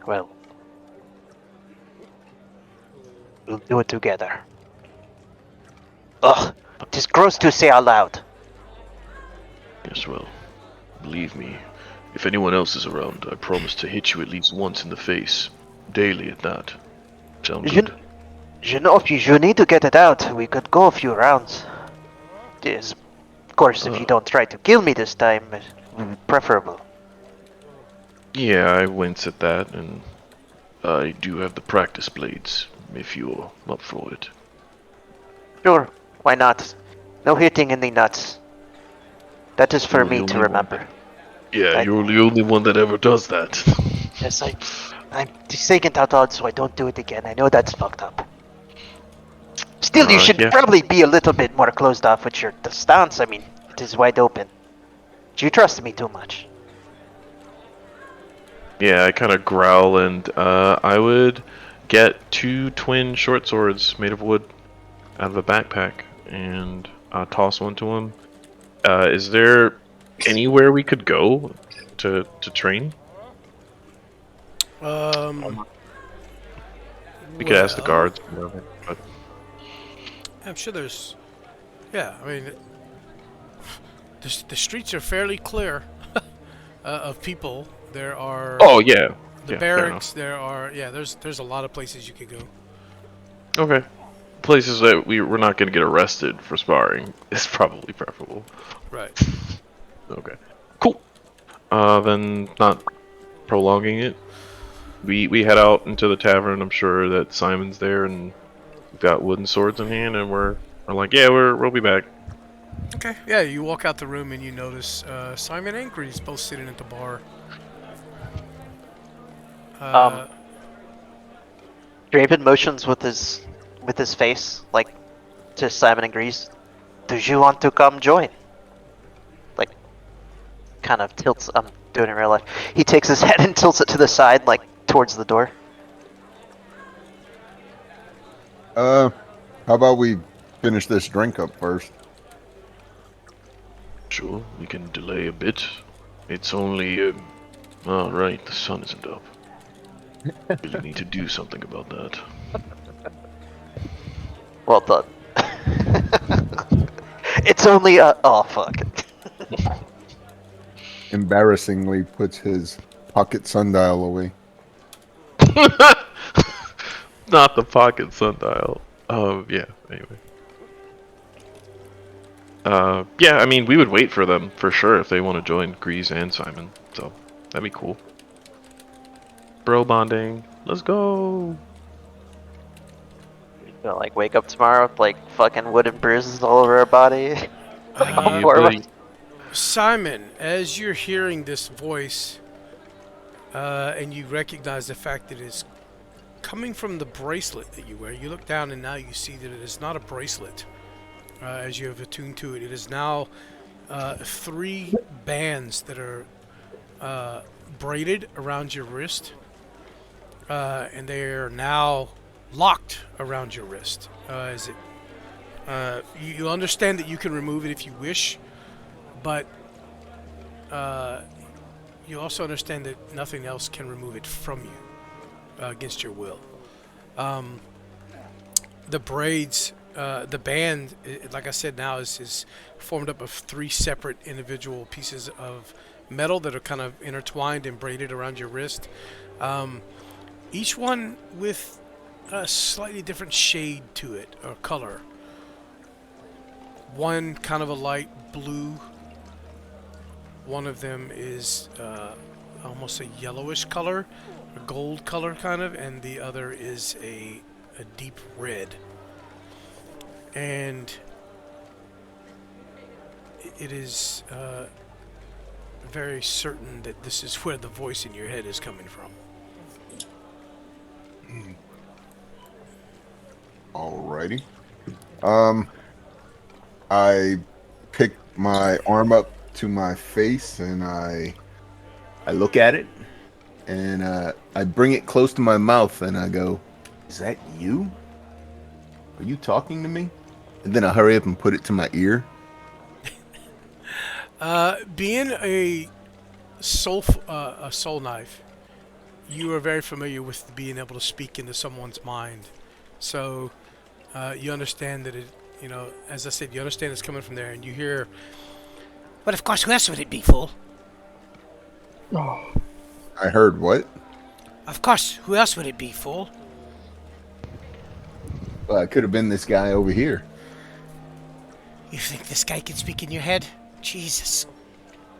Well, we'll do it together. Ugh, it is gross to say out loud. Yes, well, believe me, if anyone else is around, I promise to hit you at least once in the face. Daily at that. Sound good? You know, if you need to get it out, we could go a few rounds. Yes, of course, if you don't try to kill me this time, it would be preferable. Yeah, I wince at that, and I do have the practice blades, if you're up for it. Sure, why not? No hitting in the nuts. That is for You're the me to only one. remember. Yeah, you're the only one that ever does that. Yes, I'm saying it out loud so I don't do it again. I know that's fucked up. Still, you should yeah. probably be a little bit more closed off with the stance. I mean, it is wide open. You trust me too much. Yeah, I kind of growl, and I would get 2 twin short swords made of wood out of a backpack and toss one to him. Is there anywhere we could go to train? We could ask the guards. But I'm sure there's. Yeah, I mean, the streets are fairly clear of people. There are. oh yeah, The yeah, barracks. There are. Yeah, there's a lot of places you could go. Okay, places that we're not going to get arrested for sparring is probably preferable. Right. Okay, cool. Then not prolonging it. We head out into the tavern. I'm sure that Simon's there, and we've got wooden swords in hand, and we're like, yeah, we'll be back. Okay. Yeah, you walk out the room and you notice Simon and Grease both sitting at the bar. Draven motions with his face, like, to Simon and Grease. Do you want to come join? Like, kind of tilts. I'm doing it in real life. He takes his head and tilts it to the side, like, towards the door. How about we finish this drink up first? Sure, we can delay a bit. It's only oh right, the sun isn't up. Really need to do something about that. Well done. It's only a. Oh, fuck. Embarrassingly puts his pocket sundial away. Not the pocket sundial. Yeah, anyway. Yeah, I mean, we would wait for them, for sure, if they want to join Grease and Simon. So, that'd be cool. Bro bonding. Let's go! Gonna, like, wake up tomorrow with, like, fucking wooden bruises all over our body. Yeah, Or- buddy. Simon, as you're hearing this voice, and you recognize the fact that it's coming from the bracelet that you wear, you look down and now you see that it is not a bracelet. As you have attuned to it, it is now 3 bands that are braided around your wrist, and they are now locked around your wrist. You understand that you can remove it if you wish, but you also understand that nothing else can remove it from you against your will. The braids, the band, like I said, now is formed up of 3 separate individual pieces of metal that are kind of intertwined and braided around your wrist. Each one with a slightly different shade to it, or color. One kind of a light blue. One of them is almost a yellowish color, a gold color kind of, and the other is a deep red. And it is very certain that this is where the voice in your head is coming from. Alrighty. I pick my arm up to my face and I look at it and I bring it close to my mouth and I go, "Is that you? Are you talking to me?" And then I hurry up and put it to my ear. Being a soul knife, you are very familiar with being able to speak into someone's mind. So you understand that it, you know, as I said, you understand it's coming from there, and you hear. But of course, who else would it be, fool? Oh, I heard what? Of course, who else would it be, fool? Well, it could have been this guy over here. You think this guy can speak in your head? Jesus.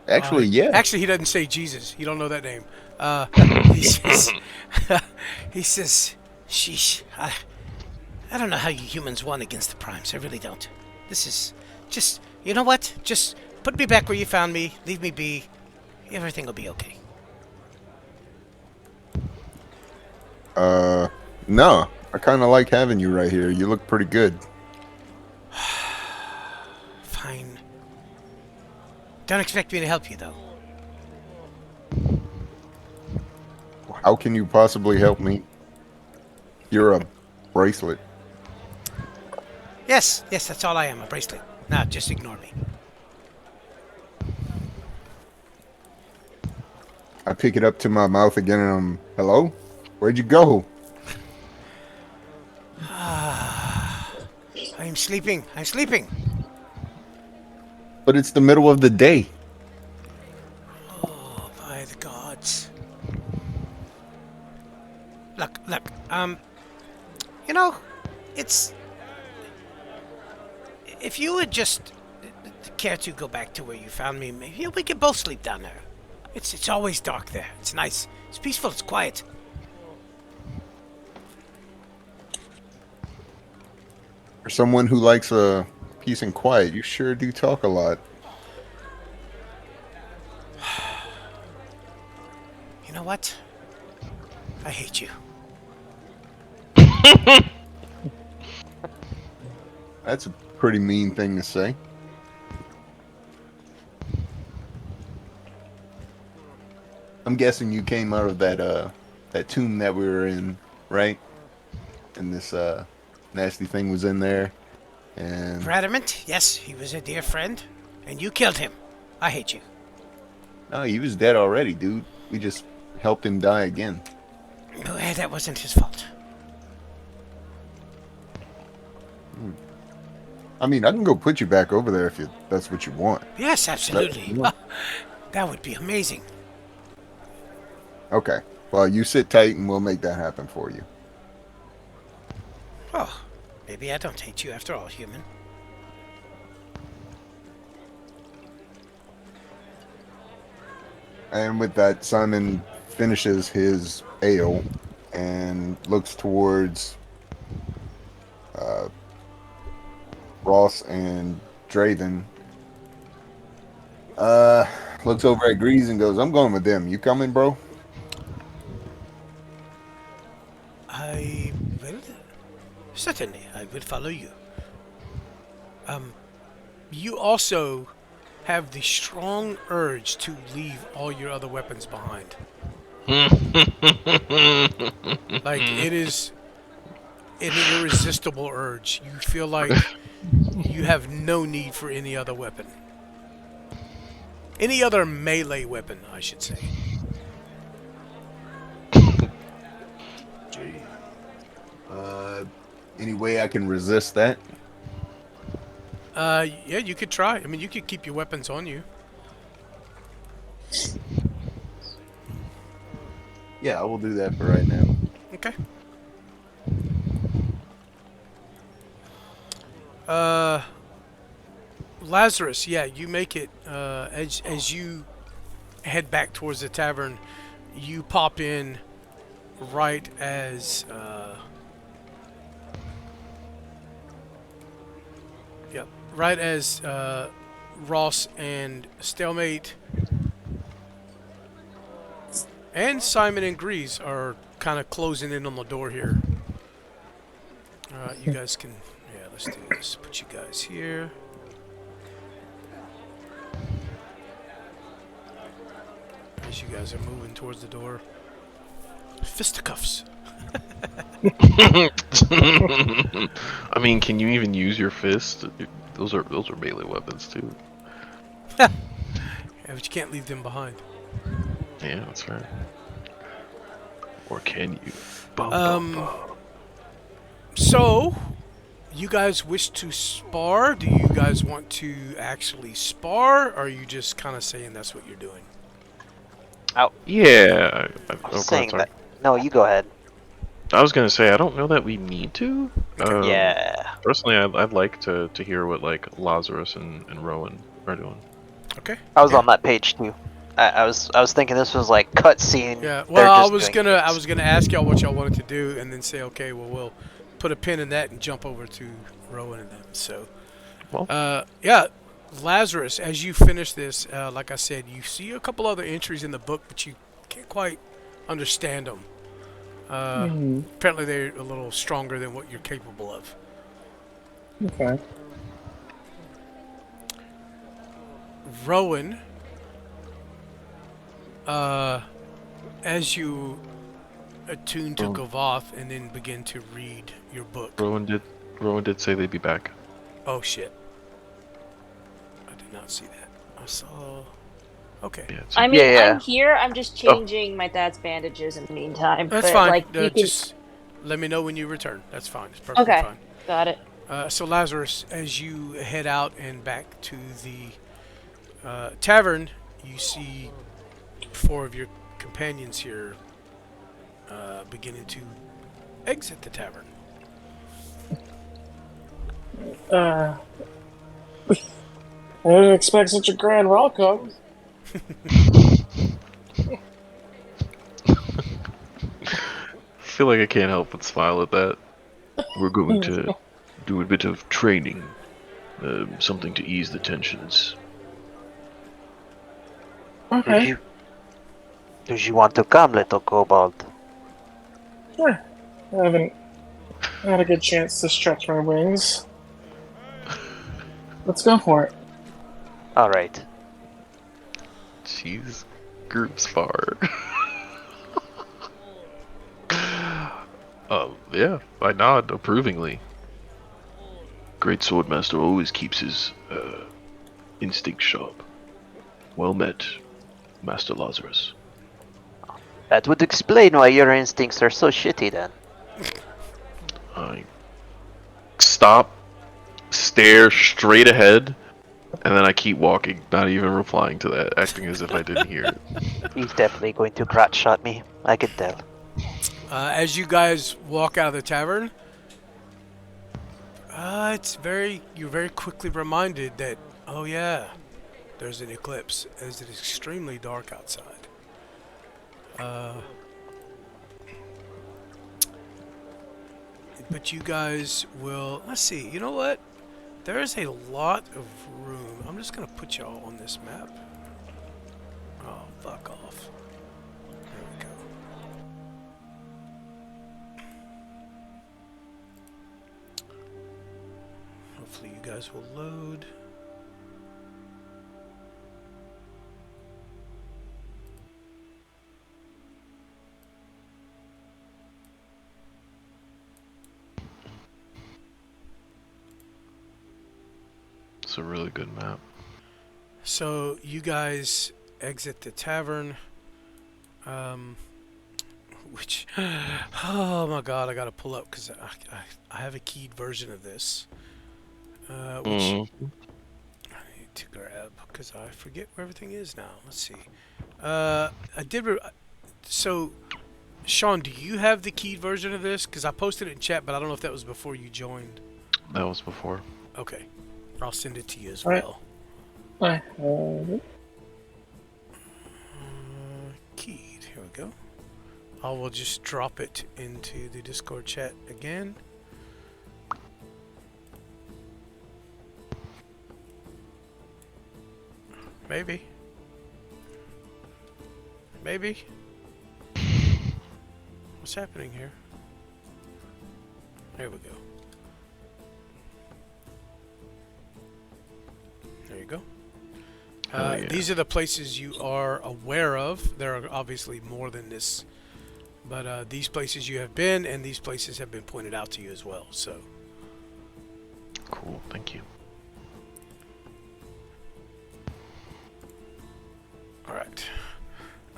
Actually, yeah. Actually, he doesn't say Jesus. You don't know that name. He says, he says, sheesh. I don't know how you humans won against the primes. I really don't. This is just, you know what? Just put me back where you found me. Leave me be. Everything will be okay. No. I kind of like having you right here. You look pretty good. Fine. Don't expect me to help you, though. How can you possibly help me? You're a bracelet. Yes, that's all I am, a bracelet. Now, just ignore me. I pick it up to my mouth again and I'm, hello? Where'd you go? I'm sleeping. But it's the middle of the day. Oh, by the gods. Look, you know, it's... If you would just care to go back to where you found me, maybe we could both sleep down there. It's always dark there. It's nice. It's peaceful. It's quiet. For someone who likes peace and quiet, you sure do talk a lot. You know what? I hate you. That's a pretty mean thing to say. I'm guessing you came out of that tomb that we were in, right? And this nasty thing was in there. And Radamant, yes, he was a dear friend. And you killed him. I hate you. no, he was dead already, dude. We just helped him die again. Oh, that wasn't his fault. I mean, I can go put you back over there if that's what you want. Yes, absolutely. That- That would be amazing. Okay. Well, you sit tight and we'll make that happen for you. Oh, maybe I don't hate you after all, human. And with that, Simon finishes his ale and looks towards Ross and Draven. Looks over at Grease and goes, "I'm going with them. You coming, bro?" I will. Certainly, I will follow you. You also have the strong urge to leave all your other weapons behind. Like, it is an irresistible urge. You feel like you have no need for any other weapon. Any other melee weapon, I should say. Any way I can resist that? Yeah, you could try. I mean, you could keep your weapons on you. Yeah, I will do that for right now. Okay. Lazarus, yeah, you make it, as you head back towards the tavern, you pop in right as, right as, Ross and Stalemate And Simon and Grease are kind of closing in on the door here. You guys can, yeah, let's do this. Put you guys here. As you guys are moving towards the door. Fisticuffs. I mean, can you even use your fist? Those are melee weapons too. Yeah, but you can't leave them behind. Yeah, that's right. Or can you? So, you guys wish to spar? Do you guys want to actually spar? Or are you just kind of saying that's what you're doing? Yeah. I was saying that. No, you go ahead. I was gonna say I don't know that we need to. Yeah. Personally, I'd like to hear what like Lazarus and Rowan are doing. Okay. I was on that page too. I was thinking this was like cutscene. Yeah. They're Well, I just was doing gonna things. ask y'all what y'all wanted to do, and then say, okay, well, we'll put a pin in that and jump over to Rowan and them. So, Well. yeah, Lazarus, as you finish this, like I said, you see a couple other entries in the book, but you can't quite understand them. Apparently, they're a little stronger than what you're capable of. Okay. Rowan, as you attune to Gavoth and then begin to read your book. Rowan did say they'd be back. Oh shit! I did not see that. I saw. Okay. Yeah, I mean, Yeah. I'm here. I'm just changing my dad's bandages in the meantime. That's but, fine. Like, you can... Just let me know when you return. That's fine. It's perfectly Okay, fine. got it. So Lazarus, as you head out and back to the tavern, you see 4 of your companions here beginning to exit the tavern. I didn't expect such a grand welcome. I feel like I can't help but smile at that. We're going to do a bit of training, something to ease the tensions. Okay. Do you want to come, little kobold? Sure. I haven't had a good chance to stretch my wings. Let's go for it. All right. Jeez, group spar. Yeah, I nod approvingly. Great swordmaster always keeps his instinct sharp. Well met, Master Lazarus. That would explain why your instincts are so shitty then. I stop, stare straight ahead, and then I keep walking, not even replying to that, acting as if I didn't hear it. He's definitely going to crotch shot me. I can tell. As you guys walk out of the tavern, you're very quickly reminded that, oh yeah, there's an eclipse, as it is extremely dark outside. But you guys will, let's see, you know what? There is a lot of room. I'm just going to put y'all on this map. Oh, fuck off. There we go. Hopefully you guys will load. It's a really good map. So you guys exit the tavern, which, oh my god, I gotta pull up because I have a keyed version of this, which I need to grab because I forget where everything is now. Let's see. So, Sean, do you have the keyed version of this? Because I posted it in chat, but I don't know if that was before you joined. That was before. Okay, I'll send it to you as All right. well. I have it. Keyed. Here we go. I will just drop it into the Discord chat again. Maybe. Maybe. What's happening here? There we go. There you go. Yeah. These are the places you are aware of. There are obviously more than this, but these places you have been, and these places have been pointed out to you as well. So, Cool, thank you. all right.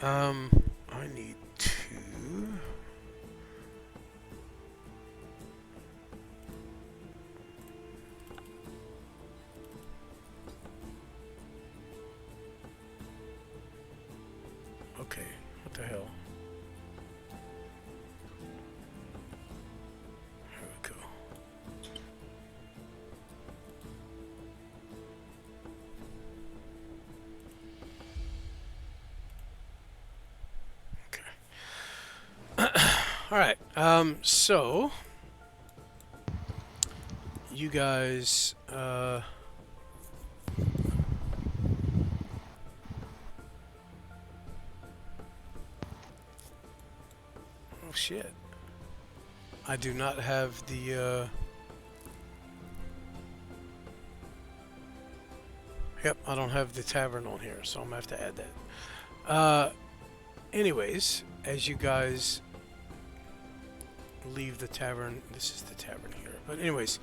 I need to. Okay, what the hell? Here we go. Okay. All right. So you guys. Oh shit. I do not have the Yep, I don't have the tavern on here, so I'm gonna have to add that. Anyways, as you guys leave the tavern, this is the tavern here. But anyways,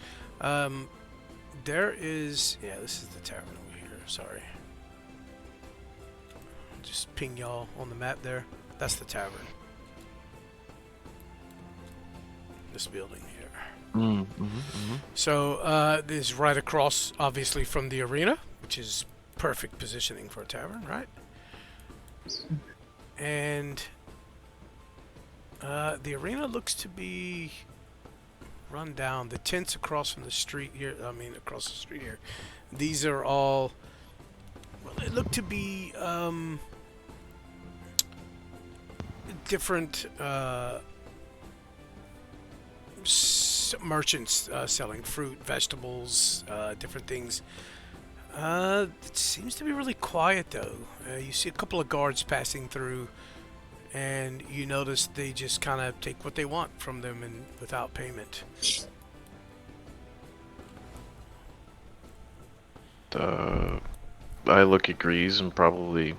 there is, yeah, this is the tavern over here. Sorry. Just ping y'all on the map there. That's the tavern. This building here. So this is right across, obviously, from the arena, which is perfect positioning for a tavern, right? And the arena looks to be run down. The tents across from the street here, across the street here, these are all, well, they look to be different merchants selling fruit, vegetables, different things. It seems to be really quiet though. You see a couple of guards passing through, and you notice they just kind of take what they want from them and without payment. I look at Grease and probably,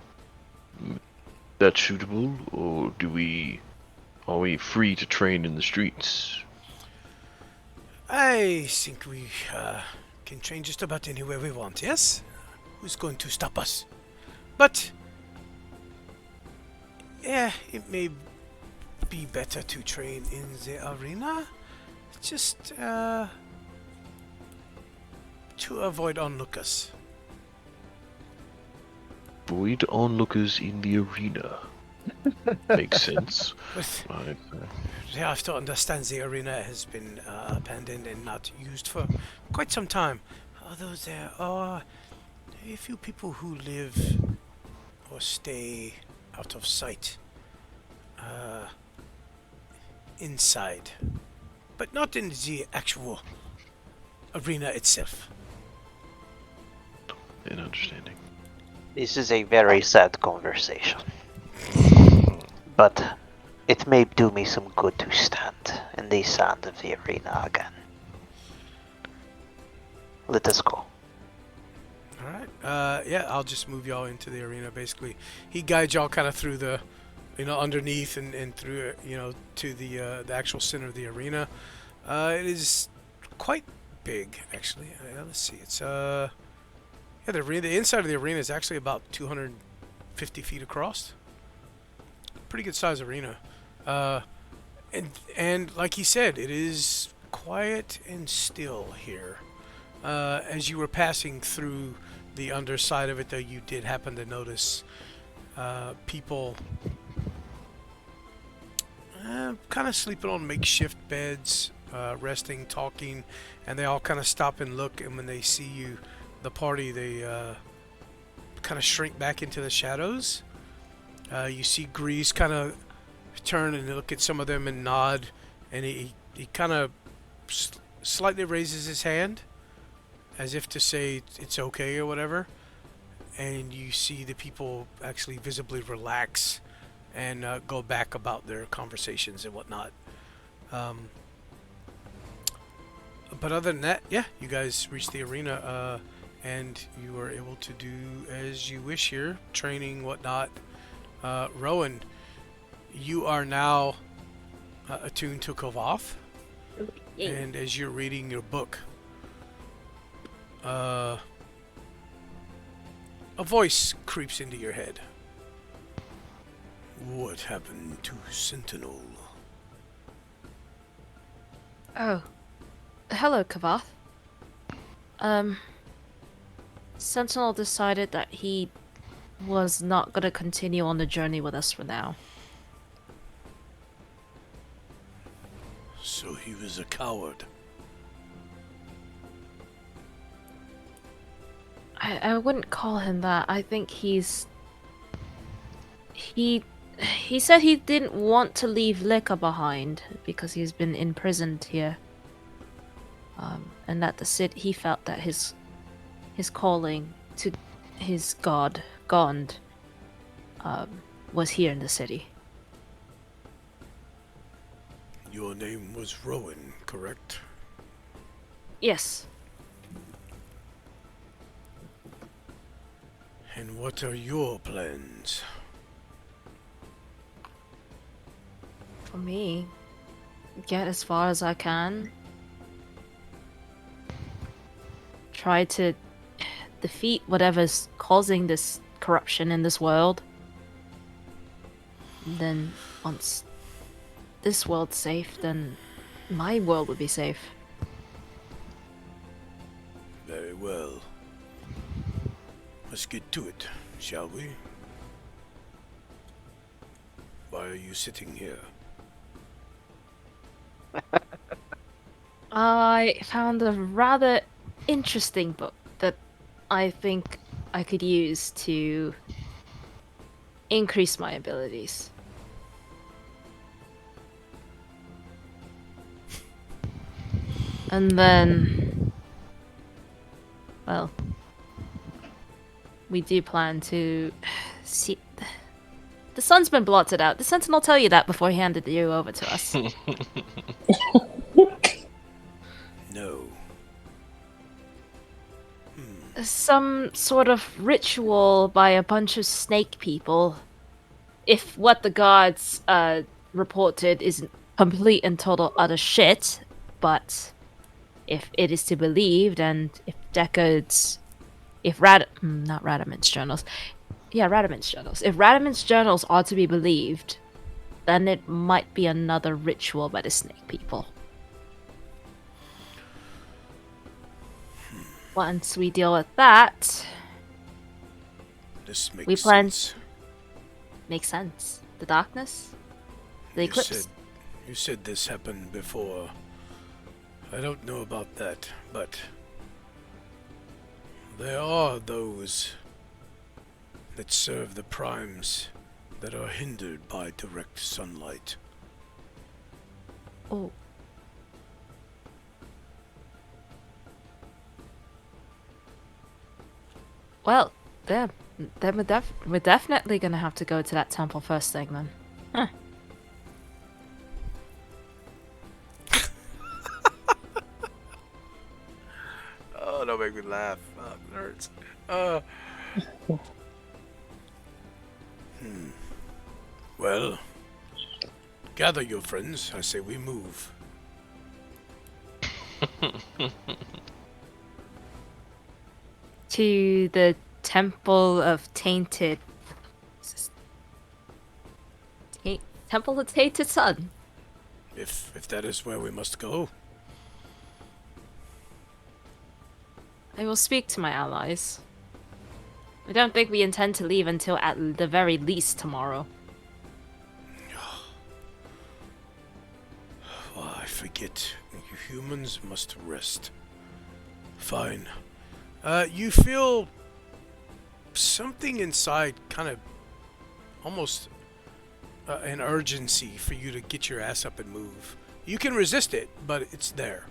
that's suitable, or are we free to train in the streets? I think we can train just about anywhere we want, yes? Who's going to stop us? But, yeah, it may be better to train in the arena. Just, to avoid onlookers. Avoid onlookers in the arena. Makes sense. But Right. you have to understand the arena has been abandoned and not used for quite some time. Although there are a few people who live or stay out of sight inside, but not in the actual arena itself. In understanding. This is a very sad conversation. But it may do me some good to stand in the sand of the arena again. Let us go. Alright, yeah, I'll just move y'all into the arena basically. He guides y'all kind of through the, underneath and through, to the actual center of the arena. It is quite big, actually. Let's see, it's, yeah, the inside of the arena is actually about 250 feet across. Pretty good size arena. And like he said, it is quiet and still here. As you were passing through the underside of it, though, you did happen to notice people kind of sleeping on makeshift beds, resting, talking, and they all kind of stop and look, and when they see you, the party, they kind of shrink back into the shadows. You see Grease kind of turn and look at some of them and nod, and he kind of slightly raises his hand as if to say it's okay or whatever, and you see the people actually visibly relax and go back about their conversations and whatnot. Um, but other than that, yeah, you guys reach the arena, and you are able to do as you wish here, training, whatnot. Rowan, you are now attuned to Kovoth, and as you're reading your book, a voice creeps into your head. What happened to Sentinel? Oh. Hello, Kavath. Sentinel decided that he was not gonna continue on the journey with us for now. So he was a coward. I wouldn't call him that. I think he said he didn't want to leave Lika behind because he's been imprisoned here. And that he felt that his calling to his god, Gond, was here in the city. Your name was Rowan, correct? Yes. And what are your plans? For me, get as far as I can. Try to defeat whatever's causing this corruption in this world. And then once this world's safe, then my world would be safe. Very well. Let's get to it, shall we? Why are you sitting here? I found a rather interesting book that I think I could use to increase my abilities. And then, well, we do plan to see. The sun's been blotted out. Did Sentinel tell you that before he handed you over to us? No. Some sort of ritual by a bunch of snake people. If what the gods reported is complete and total utter shit, but if it is to be believed, and if Deckard's, not Radaman's journals, yeah, Radaman's journals. If Radaman's journals are to be believed, then it might be another ritual by the snake people. Once we deal with that, This makes we plan. sense. Makes sense. The darkness, the eclipse. You said this happened before. I don't know about that, but there are those that serve the primes that are hindered by direct sunlight. Oh. Well, then we're definitely gonna have to go to that temple first thing then. Huh. Oh, don't make me laugh. It hurts. Well, gather your friends. I say we move. To the temple of tainted. Temple of tainted sun. If that is where we must go. I will speak to my allies. I don't think we intend to leave until at the very least tomorrow. Oh, I forget. You humans must rest. Fine. You feel something inside, kind of almost an urgency for you to get your ass up and move. You can resist it, but it's there.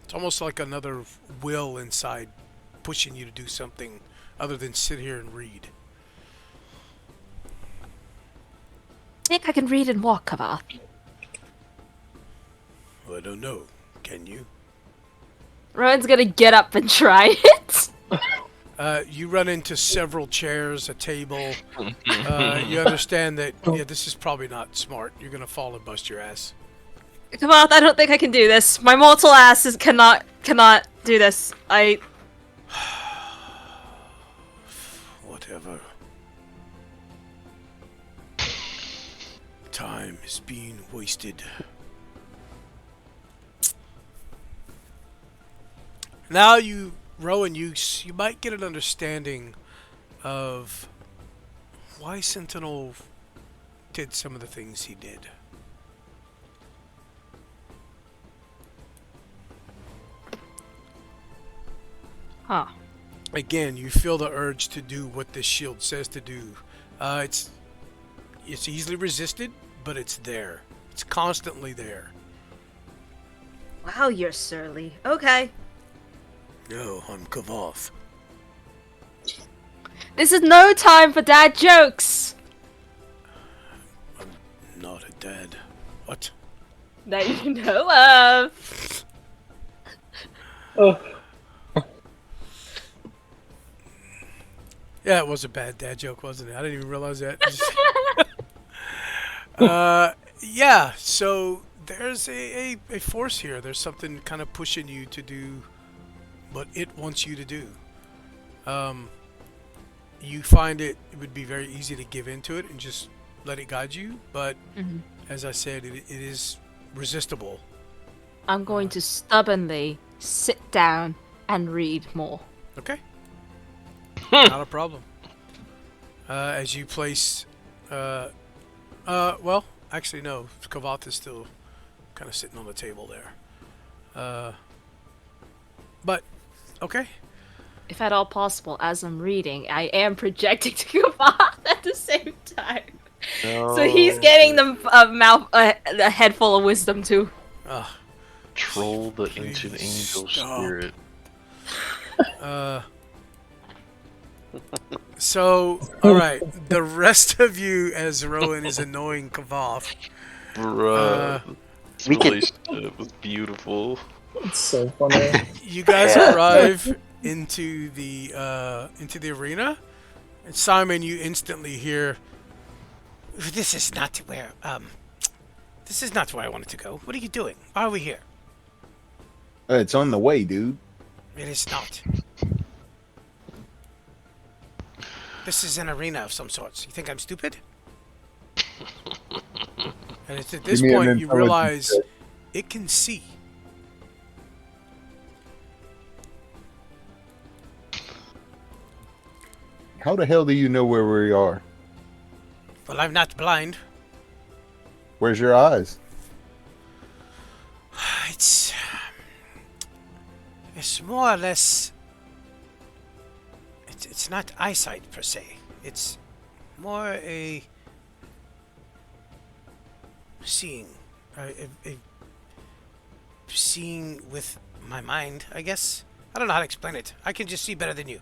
It's almost like another will inside pushing you to do something other than sit here and read. I can read and walk, Kavath. I don't know. Can you? Rowan's gonna get up and try it. You run into several chairs, a table. You understand that, yeah, this is probably not smart. You're gonna fall and bust your ass. Kavath, I don't think I can do this. My mortal ass cannot do this. Whatever. Time is being wasted. Now Rowan, you might get an understanding of why Sentinel did some of the things he did. Huh. Again, you feel the urge to do what this shield says to do. It's easily resisted, but it's there. It's constantly there. Wow, you're surly. Okay. No, I'm Kavoth. This is no time for dad jokes. I'm not a dad. What? That you know of. Oh, Yeah, it was a bad dad joke, wasn't it? I didn't even realize that. Yeah, so there's a force here. There's something kind of pushing you to do what it wants you to do. You find it would be very easy to give into it and just let it guide you, but as I said, it is resistible. I'm going to stubbornly sit down and read more. Okay. Not a problem. As you place, well, actually no, Kavath is still kind of sitting on the table there. But, okay. If at all possible, as I'm reading, I am projecting to Kavath at the same time. So he's getting a head full of wisdom too. Troll the Please ancient angel stop. spirit. So, alright, the rest of you, as Rowan is annoying Kavath, Bruh. This we can- relationship was beautiful. it's so funny. you guys Yeah. arrive into the arena, and Simon, you instantly hear, "This is not where I wanted to go. What are you doing? Why are we here?" It's on the way, dude. It is not. This is an arena of some sorts. You think I'm stupid? And it's at this Give me an point you intelligence realize check. it can see. How the hell do you know where we are? Well, I'm not blind. Where's your eyes? It's more or less. It's not eyesight per se. It's more a seeing, a seeing with my mind, I guess. I don't know how to explain it. I can just see better than you.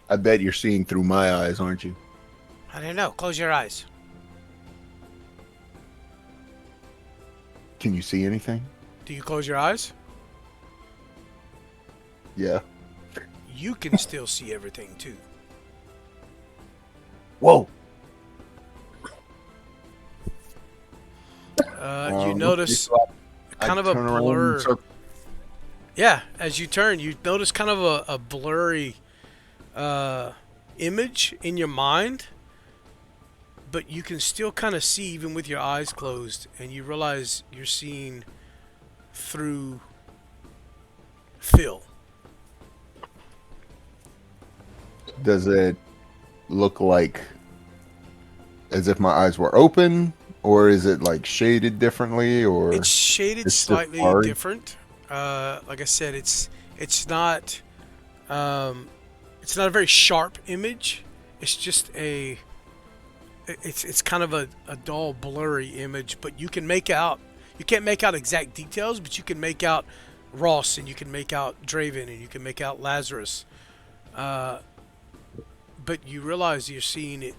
I bet you're seeing through my eyes, aren't you? I don't know. Close your eyes. Can you see anything? Do you close your eyes? Yeah. You can still see everything too. Whoa. You notice kind of a turn around blur. and circle. Yeah, as you turn, you notice kind of a blurry image in your mind, but you can still kind of see even with your eyes closed, and you realize you're seeing through Phil. Does it look like as if my eyes were open, or is it like shaded differently, or It's shaded it's just slightly blurry? different. Like I said, it's not a very sharp image. It's just it's kind of a dull, blurry image. But you can't make out exact details, but you can make out Ross, and you can make out Draven, and you can make out Lazarus. but you realize you're seeing it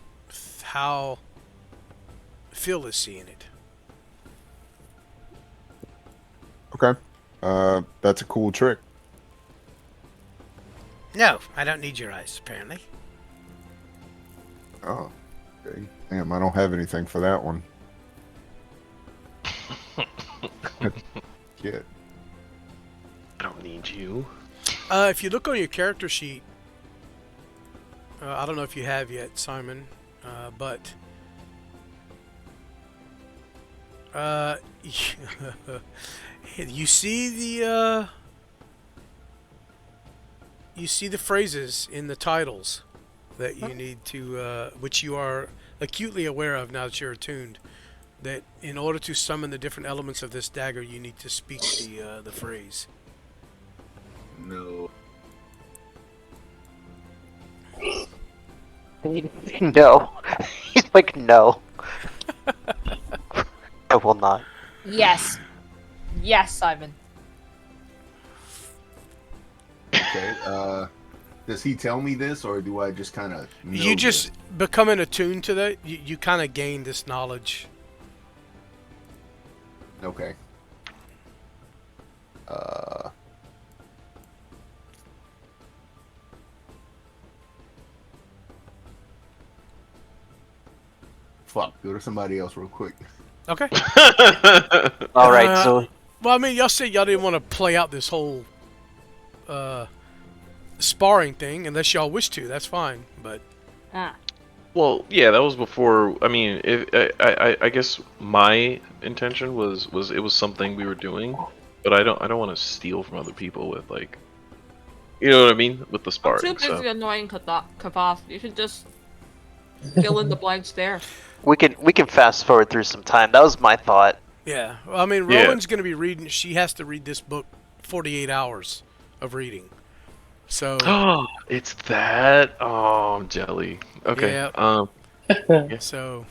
how Phil is seeing it. Okay. That's a cool trick. No, I don't need your eyes, apparently. Oh, okay. Damn, I don't have anything for that one. Shit. I don't need you. If you look on your character sheet, I don't know if you have yet, Simon, but you see the phrases in the titles that you need to, which you are acutely aware of now that you're attuned. That in order to summon the different elements of this dagger, you need to speak the phrase. No. No. He's like, no. I will not. Yes. Yes, Simon. Okay. Does he tell me this, or do I just kind of? You just becoming attuned to that. You kind of gain this knowledge. Okay. Fuck. Go to somebody else real quick. Okay. All right, so Well, I mean, y'all said y'all didn't want to play out this whole sparring thing unless y'all wish to. That's fine, but Ah. Well, yeah, that was before. I mean, I guess my intention was it was something we were doing, but I don't want to steal from other people with like, you know what I mean, with the I'm sparring. too busy So annoying Kavath. You should just fill in the blanks there. we can fast forward through some time. That was my thought. yeah. Well, I mean, Yeah. Rowan's going to be reading. She has to read this book 48 hours of reading. So oh, it's that. Oh, I'm jelly. Okay. Yeah. So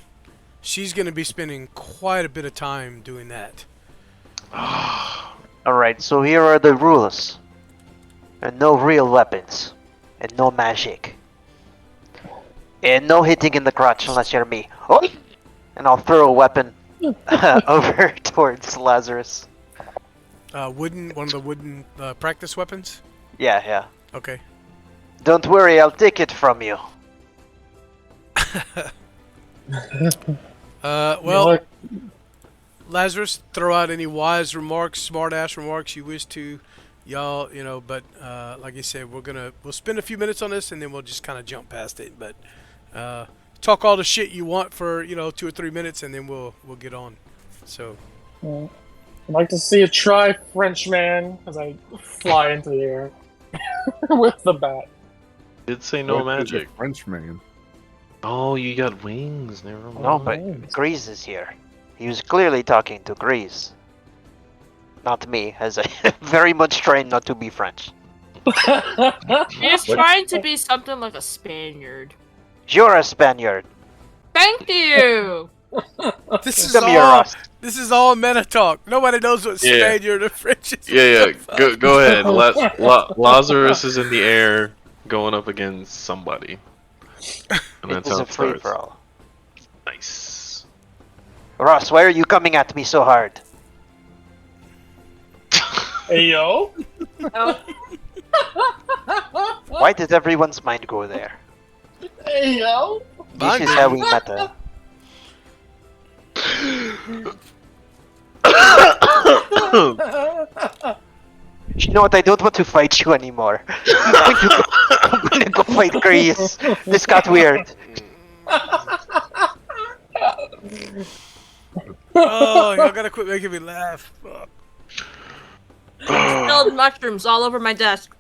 she's going to be spending quite a bit of time doing that. All right, so here are the rules. And no real weapons, and no magic, and no hitting in the crotch unless you're me. Oh! And I'll throw a weapon over towards Lazarus. One of the wooden practice weapons. Yeah. Okay. Don't worry, I'll take it from you. Well, Lazarus, throw out any wise remarks, smart-ass remarks you wish to, y'all. But like I said, we'll spend a few minutes on this and then we'll just kind of jump past it. But talk all the shit you want for 2 or 3 minutes and then we'll get on. So. I'd like to see a try, Frenchman, as I fly into the air with the bat. Did say no What is a magic. Frenchman. Oh, you got wings. Never mind. No, but Grease is here. He was clearly talking to Grease. Not me, as I very much trying not to be French. He's trying to be something like a Spaniard. You're a Spaniard. Thank you! Come here, Ross. This is all meta talk. Nobody knows what Yeah. Spaniard or French is. Yeah. Go ahead. Lazarus is in the air, going up against somebody. And that's It's how a it starts. free-for-all. Nice. Ross, why are you coming at me so hard? Hey, yo. Why did everyone's mind go there? Hey, yo. This is how we meta. You know what? I don't want to fight you anymore. I'm gonna go fight Grease. This got weird. Oh, y'all gotta quit making me laugh. Fuck. Spilled mushrooms all over my desk.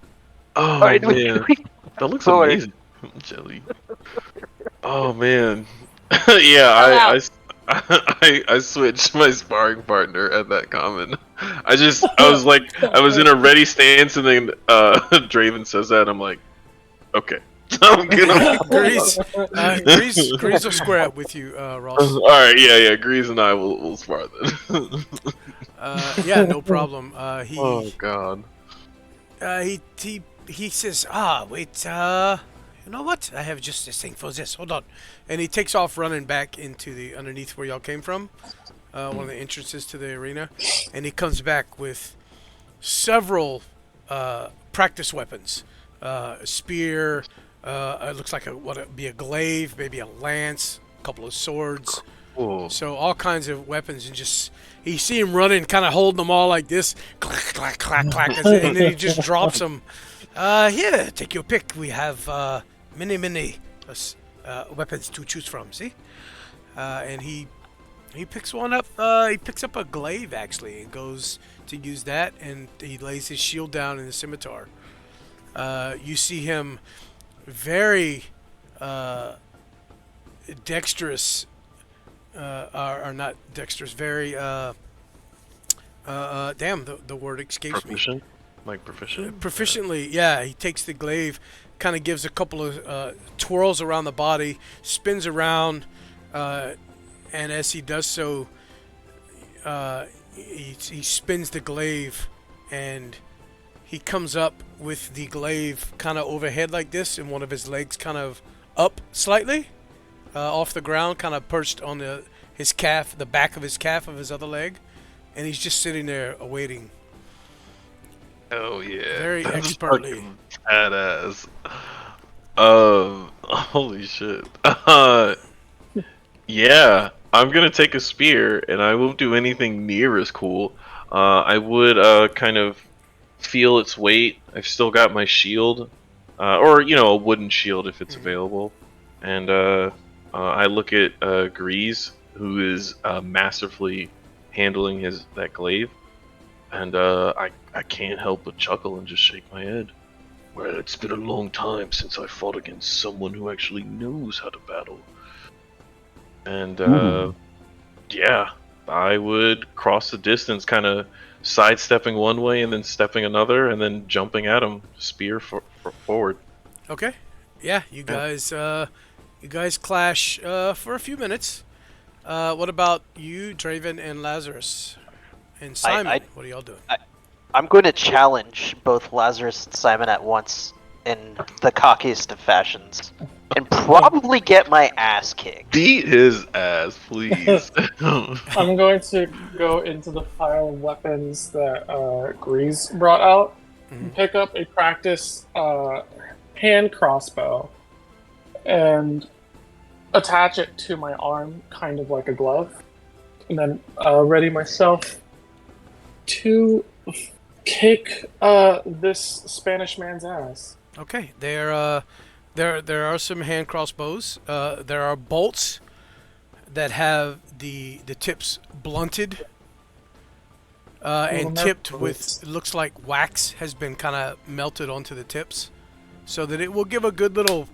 Oh Alright, man, that looks Sorry. amazing. Jelly. Oh man. Yeah, I switched my sparring partner at that comment. I was in a ready stance, and then Draven says that, and I'm like, okay. I'm gonna. Grease will square up with you, Ross. All right, yeah. Grease and I will spar then. Yeah, no problem. He Oh god. he says, wait, You know what? I have just this thing for this. Hold on. And he takes off running back into the underneath where y'all came from, one of the entrances to the arena, and he comes back with several practice weapons, a spear. It looks like what would be a glaive, maybe a lance, a couple of swords. Whoa. So all kinds of weapons, and just you see him running, kind of holding them all like this, clack, clack, clack, clack, and then he just drops them. Here, take your pick. We have many weapons to choose from. See, and he picks one up. He picks up a glaive actually, and goes to use that, and he lays his shield down in the scimitar. You see him very dexterous. Are not dexterous. Very damn, the word escapes me. Proficient? Like proficient? Proficiently, yeah. He takes the glaive, kind of gives a couple of twirls around the body, spins around, and as he does so, he spins the glaive, and he comes up with the glaive kind of overhead like this, and one of his legs kind of up slightly, off the ground, kind of perched on his calf, the back of his calf of his other leg, and he's just sitting there awaiting. Oh yeah. Very That's expertly. fucking badass. Holy shit. Yeah, I'm gonna take a spear, and I won't do anything near as cool. I would kind of feel its weight. I've still got my shield, or a wooden shield if it's available. And I look at Grease, who is masterfully handling that glaive, and I can't help but chuckle and just shake my head. Well, it's been a long time since I fought against someone who actually knows how to battle. And yeah, I would cross the distance, kind of sidestepping one way and then stepping another, and then jumping at him, spear forward. Okay. Yeah, you guys clash for a few minutes. What about you, Draven and Lazarus? And Simon, what are y'all doing? I'm going to challenge both Lazarus and Simon at once in the cockiest of fashions, and probably get my ass kicked. Beat his ass, please. I'm going to go into the pile of weapons that Grease brought out, and pick up a practice hand crossbow, and attach it to my arm, kind of like a glove, and then ready myself to kick this Spanish man's ass. Okay, there are some hand crossbows. There are bolts that have the tips blunted and tipped with, looks like wax has been kind of melted onto the tips, so that it will give a good little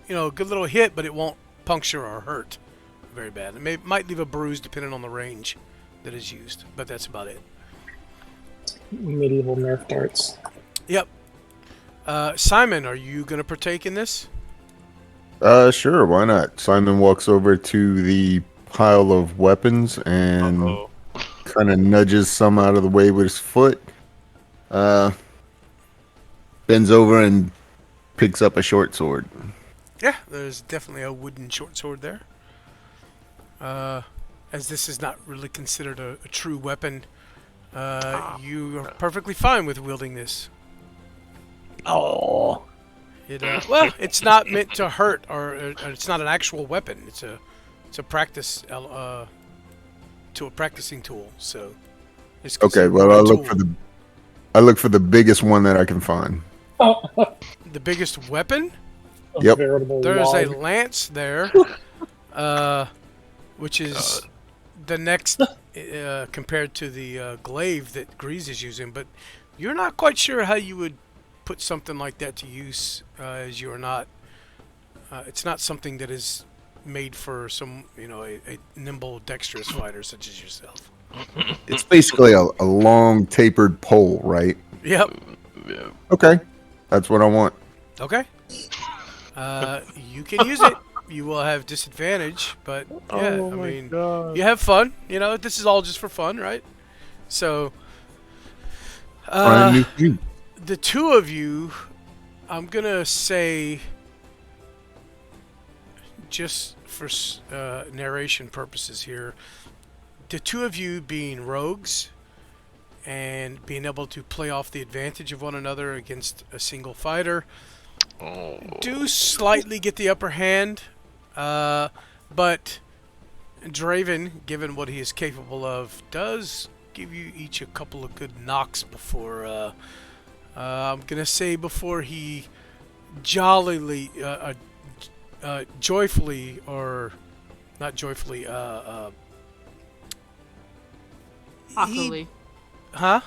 hit, but it won't puncture or hurt very bad. It might leave a bruise depending on the range that is used, but that's about it. Medieval Nerf darts. Yep. Simon, are you going to partake in this? Sure, why not? Simon walks over to the pile of weapons and kind of nudges some out of the way with his foot. Bends over and picks up a short sword. Yeah, there's definitely a wooden short sword there. As this is not really considered a true weapon, you are perfectly fine with wielding this. Oh. Well, it's not meant to hurt, or it's not an actual weapon. It's a practice to a practicing tool. So it's Okay, well I look for the biggest one that I can find. The biggest weapon. Yep. There's a lance there, which is the next compared to the glaive that Grease is using, but you're not quite sure how you would put something like that to use, as you are not. It's not something that is made for some, a nimble, dexterous fighter such as yourself. It's basically a long tapered pole, right? Yep. Yeah. Okay, that's what I want. Okay. You can use it. You will have disadvantage, but yeah, you have fun. This is all just for fun, right? So, Try a new thing. the two of you, I'm gonna say, just for narration purposes here, the two of you being rogues and being able to play off the advantage of one another against a single fighter do slightly get the upper hand, but Draven, given what he is capable of, does give you each a couple of good knocks before, I'm gonna say before he joyfully, or not joyfully, Awkwardly. huh? He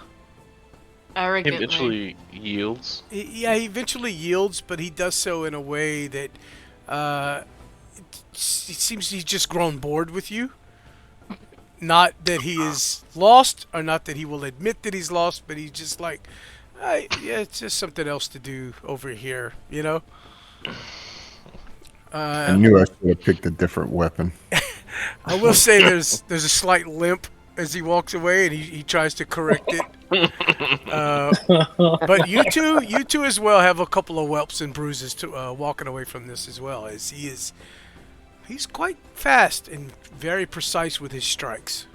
Arrogantly. eventually yields. He eventually yields, but he does so in a way that it seems he's just grown bored with you. Not that he is lost, or not that he will admit that he's lost, but he's just like, yeah, it's just something else to do over here, you know? I knew I should have picked a different weapon. I will say there's a slight limp as he walks away, and he tries to correct it. But you two as well have a couple of whelps and bruises to walking away from this as well, as he's quite fast and very precise with his strikes.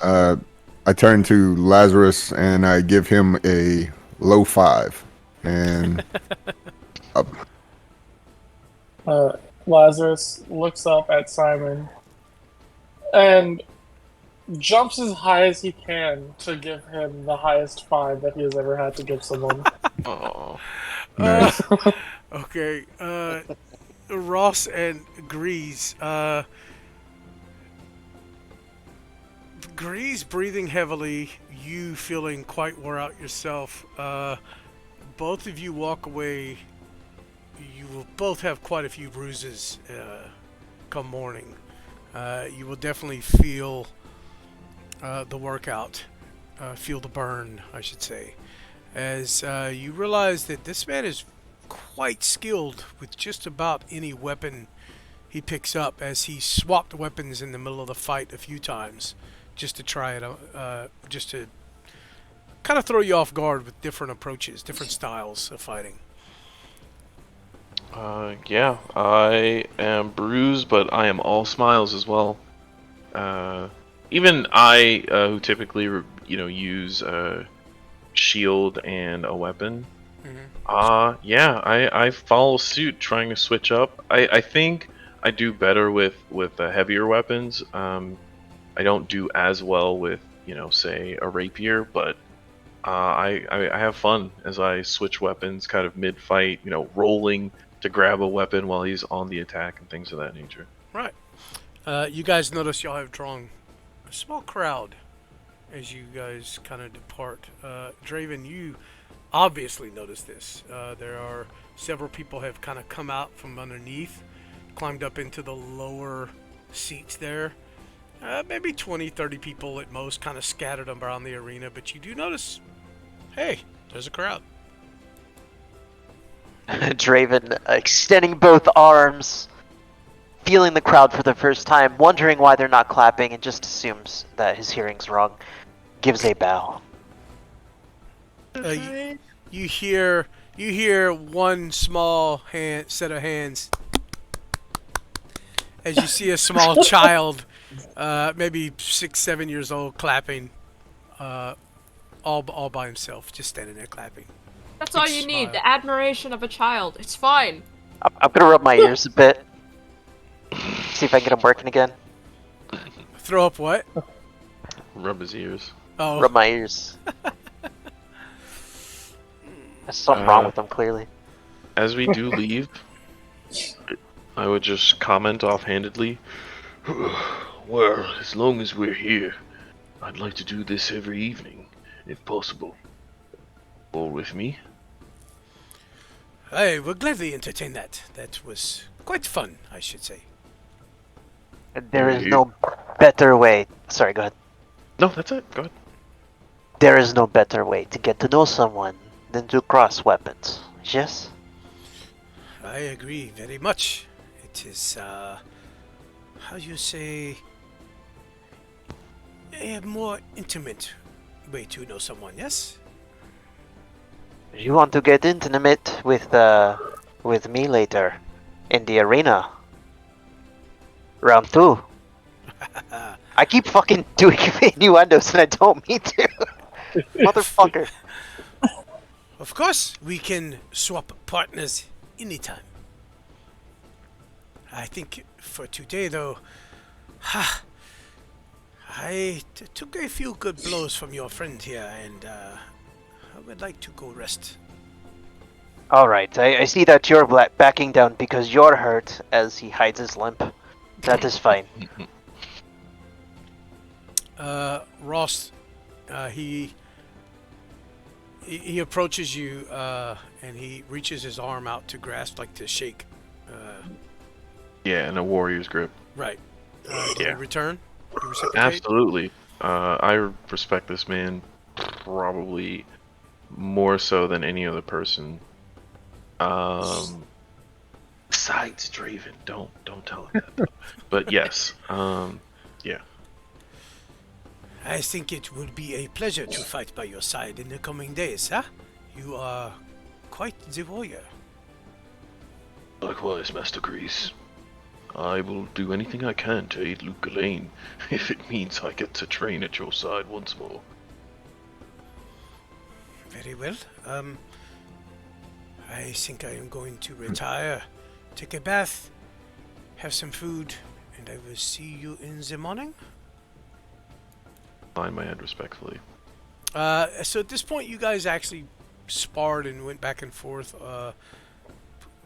I turn to Lazarus and I give him a low 5. And Lazarus looks up at Simon and jumps as high as he can to give him the highest 5 that he has ever had to give someone. Oh, nice. Okay, Ross and Grease. Grease breathing heavily, you feeling quite wore out yourself. Both of you walk away. You will both have quite a few bruises come morning. You will definitely feel the workout, feel the burn, I should say, as you realize that this man is quite skilled with just about any weapon he picks up, as he swapped weapons in the middle of the fight a few times just to try it, just to kind of throw you off guard with different approaches, different styles of fighting. yeah, I am bruised, but I am all smiles as well. Even I, who typically, use a shield and a weapon, yeah, I follow suit, trying to switch up. I think I do better with heavier weapons. I don't do as well with, say a rapier, but I have fun as I switch weapons, kind of mid-fight, rolling to grab a weapon while he's on the attack and things of that nature. Right. You guys notice y'all have drawn a small crowd as you guys kind of depart. Draven, you obviously notice this. There are several people have kind of come out from underneath, climbed up into the lower seats there. Maybe 20, 30 people at most, kind of scattered around the arena, but you do notice, hey, there's a crowd. Draven extending both arms, feeling the crowd for the first time, wondering why they're not clapping, and just assumes that his hearing's wrong. Gives a bow. You hear one small set of hands as you see a small child, maybe 6, 7 years old, clapping, all by himself, just standing there clapping. That's all you need, the admiration of a child. It's fine. I'm gonna rub my ears a bit. See if I can get them working again. Throw up what? Rub his ears. Oh. Rub my ears. There's something wrong with them, clearly. As we do leave, I would just comment offhandedly, well, as long as we're here, I'd like to do this every evening, if possible. Or with me. I will gladly entertain that. That was quite fun, I should say. There is no better way. Sorry, go ahead. No, that's it. Go ahead. There is no better way to get to know someone than to cross weapons. Yes? I agree very much. It is, how do you say, a more intimate way to know someone, yes? You want to get intimate with me later? In the arena. Round 2. I keep fucking doing innuendos and I don't mean to. Motherfucker. Of course, we can swap partners anytime. I think for today, though, I took a few good blows from your friend here, and I would like to go rest. Alright, I see that you're backing down because you're hurt as he hides his limp. That is fine. Ross, he approaches you, and he reaches his arm out to grasp, like to shake. Yeah, in a warrior's grip. Right. Do Yeah. you return? Do you reciprocate? Absolutely. I respect this man probably more so than any other person. Besides Draven, don't tell him that. But yes, yeah. I think it would be a pleasure to fight by your side in the coming days, huh? You are quite the warrior. Likewise, Master Grease. I will do anything I can to aid Luke Ghislaine, if it means I get to train at your side once more. Very well. I think I am going to retire, take a bath, have some food, and I will see you in the morning. Line my head respectfully. So at this point, you guys actually sparred and went back and forth.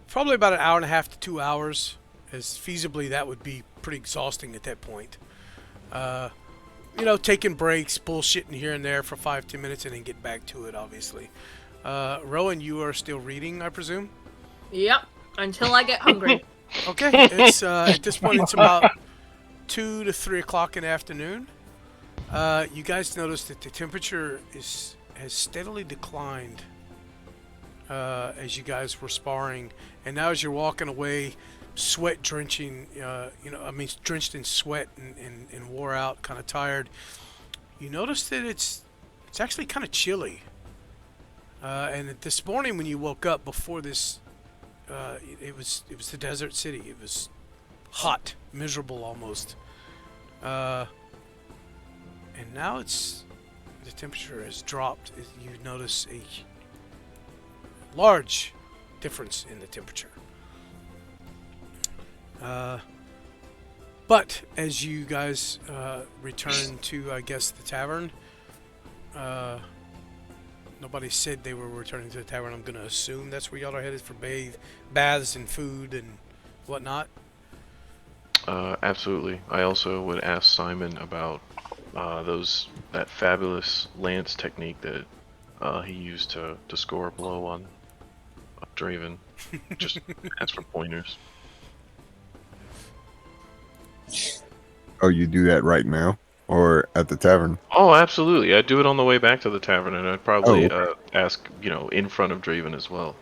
Probably about an hour and a half to 2 hours. As feasibly, that would be pretty exhausting at that point. You know, taking breaks, bullshitting here and there for 5-10 minutes, and then get back to it, obviously. Rowan, you are still reading, I presume? Yep. Until I get hungry. Okay. It's at this point, it's about 2 to 3 o'clock in the afternoon. You guys notice that the temperature has steadily declined as you guys were sparring, and now as you're walking away, sweat drenching, drenched in sweat and wore out, kind of tired. You notice that it's actually kind of chilly. And this morning when you woke up before this, it was the desert city. It was hot, miserable almost. And now the temperature has dropped. You notice a large difference in the temperature. But as you guys return to, I guess, the tavern, nobody said they were returning to the tavern. I'm going to assume that's where y'all are headed for baths and food and whatnot. Absolutely. I also would ask Simon about that fabulous lance technique that he used to score a blow on Draven. Just ask for pointers. Oh, you do that right now? Or at the tavern? Oh, absolutely. I'd do it on the way back to the tavern, and I'd probably Oh. ask, in front of Draven as well.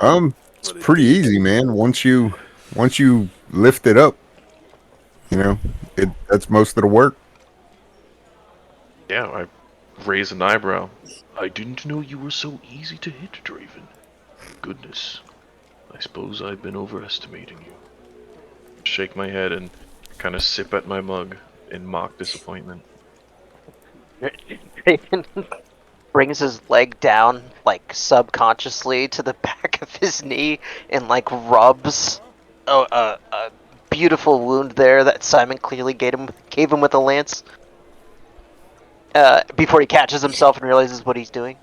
It's pretty easy, man. Once you lift it up, that's most of the work. Yeah, I raise an eyebrow. I didn't know you were so easy to hit, Draven. Goodness. I suppose I've been overestimating you. Shake my head and kind of sip at my mug in mock disappointment. Raven brings his leg down, like, subconsciously to the back of his knee and, like, rubs a beautiful wound there that Simon clearly gave him with a lance. Before he catches himself and realizes what he's doing.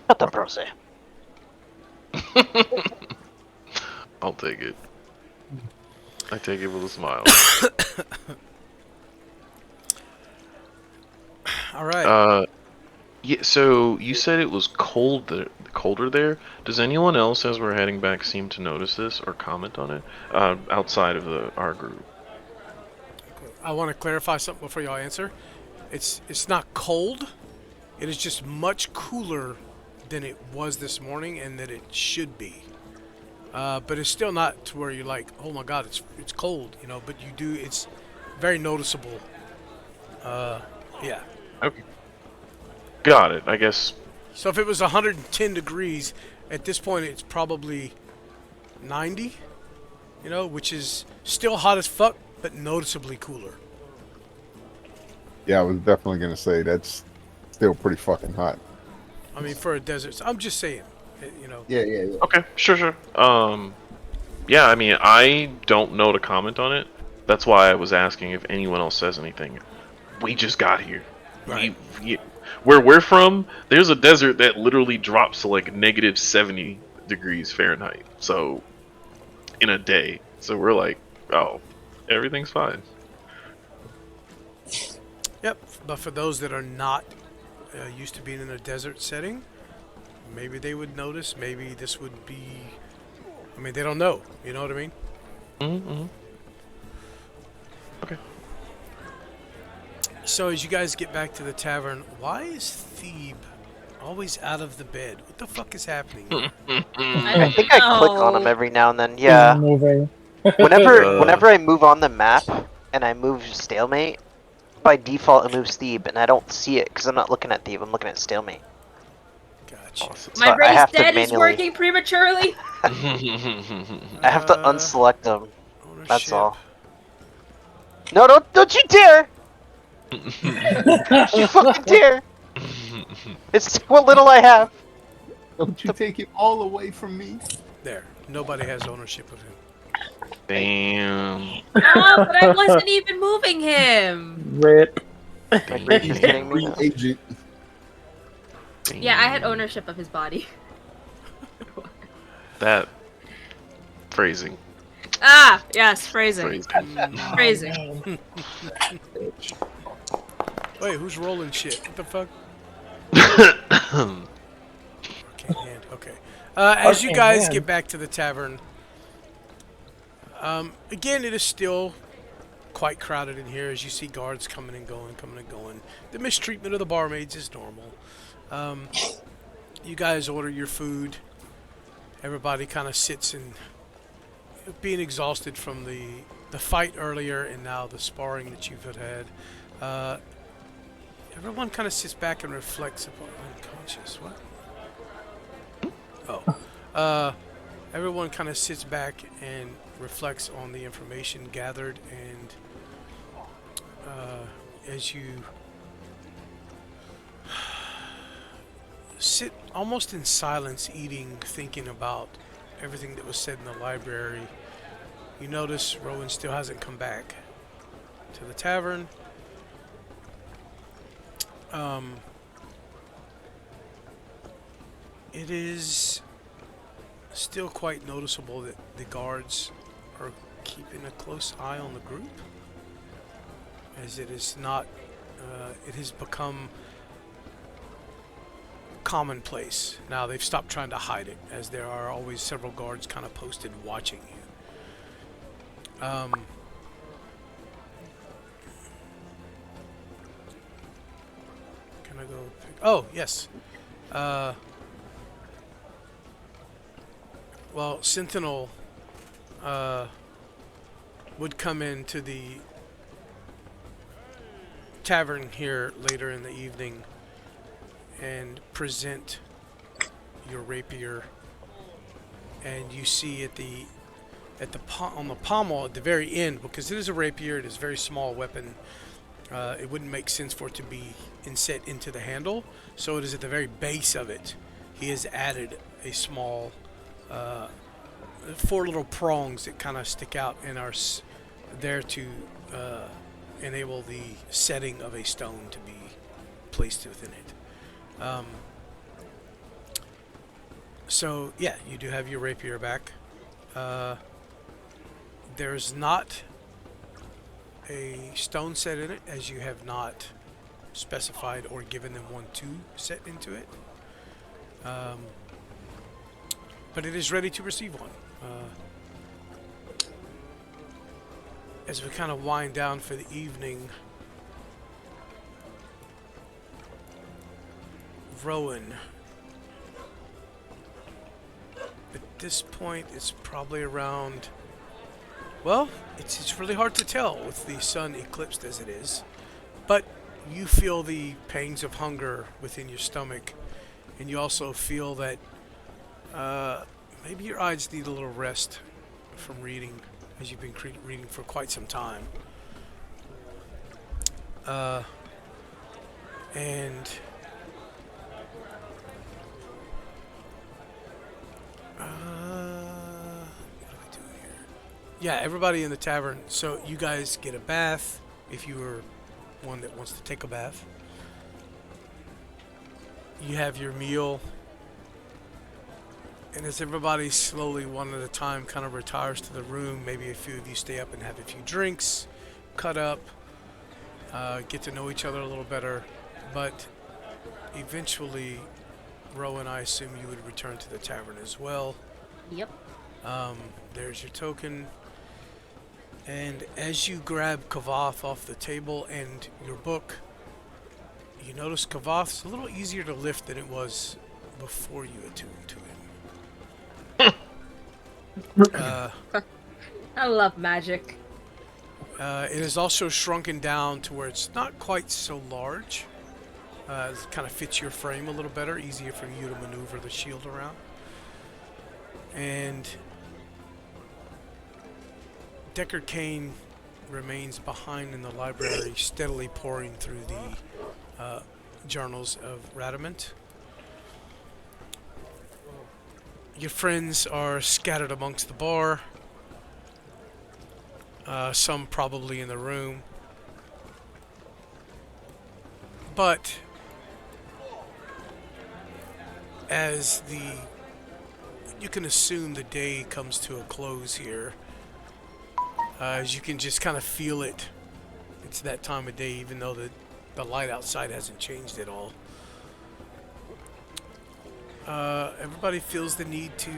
Not the pro say. I'll take it. I take it with a smile. All right. Yeah, so you said it was colder there. Does anyone else, as we're heading back, seem to notice this or comment on it outside of our group? I want to clarify something before y'all answer. It's not cold. It is just much cooler than it was this morning, and that it should be. But it's still not to where you're like, oh my god, it's cold, But it's very noticeable. Yeah. Okay. Got it. I guess So if it was 110 degrees, at this point it's probably 90, you know, which is still hot as fuck, but noticeably cooler. Yeah, I was definitely gonna say that's still pretty fucking hot. I mean, for a desert, I'm just saying, you know. Yeah. Okay, sure. Yeah, I mean, I don't know to comment on it. That's why I was asking if anyone else says anything. We just got here. Right. Where we're from, there's a desert that literally drops to like negative 70 degrees Fahrenheit. So, in a day. So we're like, oh, everything's fine. Yep, but for those that are not used to being in a desert setting, maybe they would notice. Maybe this would be. I mean, they don't know. You know what I mean? Mm-hmm. Okay. So as you guys get back to the tavern, why is Thebe always out of the bed? What the fuck is happening? I think I click on him every now and then. Yeah. Moving. Whenever I move on the map and I move stalemate, by default it moves Thebe, and I don't see it because I'm not looking at Thebe. I'm looking at stalemate. Gotcha. Awesome. So My I race have to dead is manually- working prematurely. I have to unselect them. That's Ownership. all. No, don't you dare! You fucking dare! It's what little I have. Don't you take it all away from me. There. Nobody has ownership of him. Damn. Oh, but I wasn't even moving him. Rip. My grief is getting me Free now. agent. Yeah, I had ownership of his body. That phrasing. Ah, yes, phrasing. Phrasing. Wait, who's rolling shit? What the fuck? Arcane hand. Okay. As you Arcane guys hand. get back to the tavern, again, it is still quite crowded in here as you see guards coming and going. The mistreatment of the barmaids is normal. You guys order your food. Everybody kind of sits and being exhausted from the fight earlier and now the sparring that you've had. Everyone kind of sits back and reflects upon unconscious. What? Oh. Everyone kind of sits back and reflects on the information gathered, and as you sit almost in silence, eating, thinking about everything that was said in the library, you notice Rowan still hasn't come back to the tavern. It is still quite noticeable that the guards are keeping a close eye on the group, as it is not, it has become commonplace. Now they've stopped trying to hide it, as there are always several guards kind of posted watching you. Can I go pick? Oh, yes. Well, Sentinel would come into the tavern here later in the evening and present your rapier, and you see on the pommel at the very end, because it is a rapier, it is a very small weapon. It wouldn't make sense for it to be inset into the handle, so it is at the very base of it. He has added a small 4 little prongs that kind of stick out and are there to enable the setting of a stone to be placed within it. So yeah, you do have your rapier back. There's not a stone set in it, as you have not specified or given them one to set into it. But it is ready to receive one. As we kind of wind down for the evening, Rowan, at this point it's probably around, well, it's really hard to tell with the sun eclipsed as it is, but you feel the pangs of hunger within your stomach, and you also feel that maybe your eyes need a little rest from reading, as you've been reading for quite some time. And what do I do here? Yeah, everybody in the tavern. So you guys get a bath if you are one that wants to take a bath. You have your meal. And as everybody slowly, one at a time, kind of retires to the room, maybe a few of you stay up and have a few drinks, cut up, get to know each other a little better. But eventually, Rowan, I assume you would return to the tavern as well. Yep. There's your token. And as you grab Kavoth off the table and your book, you notice Kavoth's a little easier to lift than it was before you attuned to him. I love magic. It is also shrunken down to where it's not quite so large. It kind of fits your frame a little better, easier for you to maneuver the shield around. And Deckard Cain remains behind in the library, steadily poring through the journals of Radamant. Your friends are scattered amongst the bar, some probably in the room. But as you can assume the day comes to a close here, as you can just kind of feel it. It's that time of day, even though the light outside hasn't changed at all. Everybody feels the need to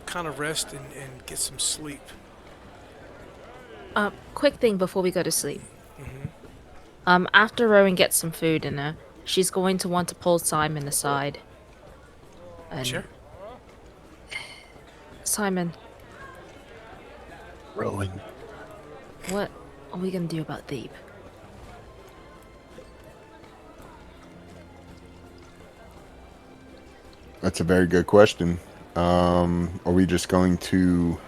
kind of rest and get some sleep. Quick thing before we go to sleep. Mm-hmm. After Rowan gets some food in her, she's going to want to pull Simon aside. And Sure. Simon, Rowan. what are we gonna do about Thebe? That's a very good question. Are we just going to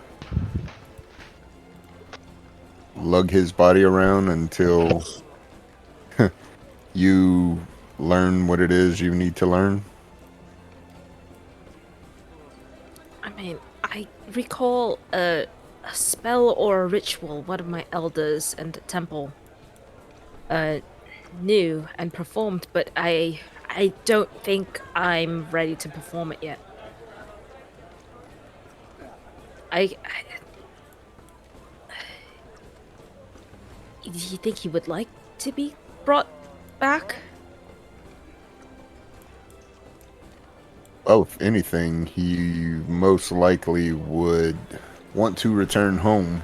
lug his body around until you learn what it is you need to learn? I mean, I recall a spell or a ritual one of my elders and the temple knew and performed, but I don't think I'm ready to perform it yet. Do you think he would like to be brought back? Well, if anything, he most likely would want to return home.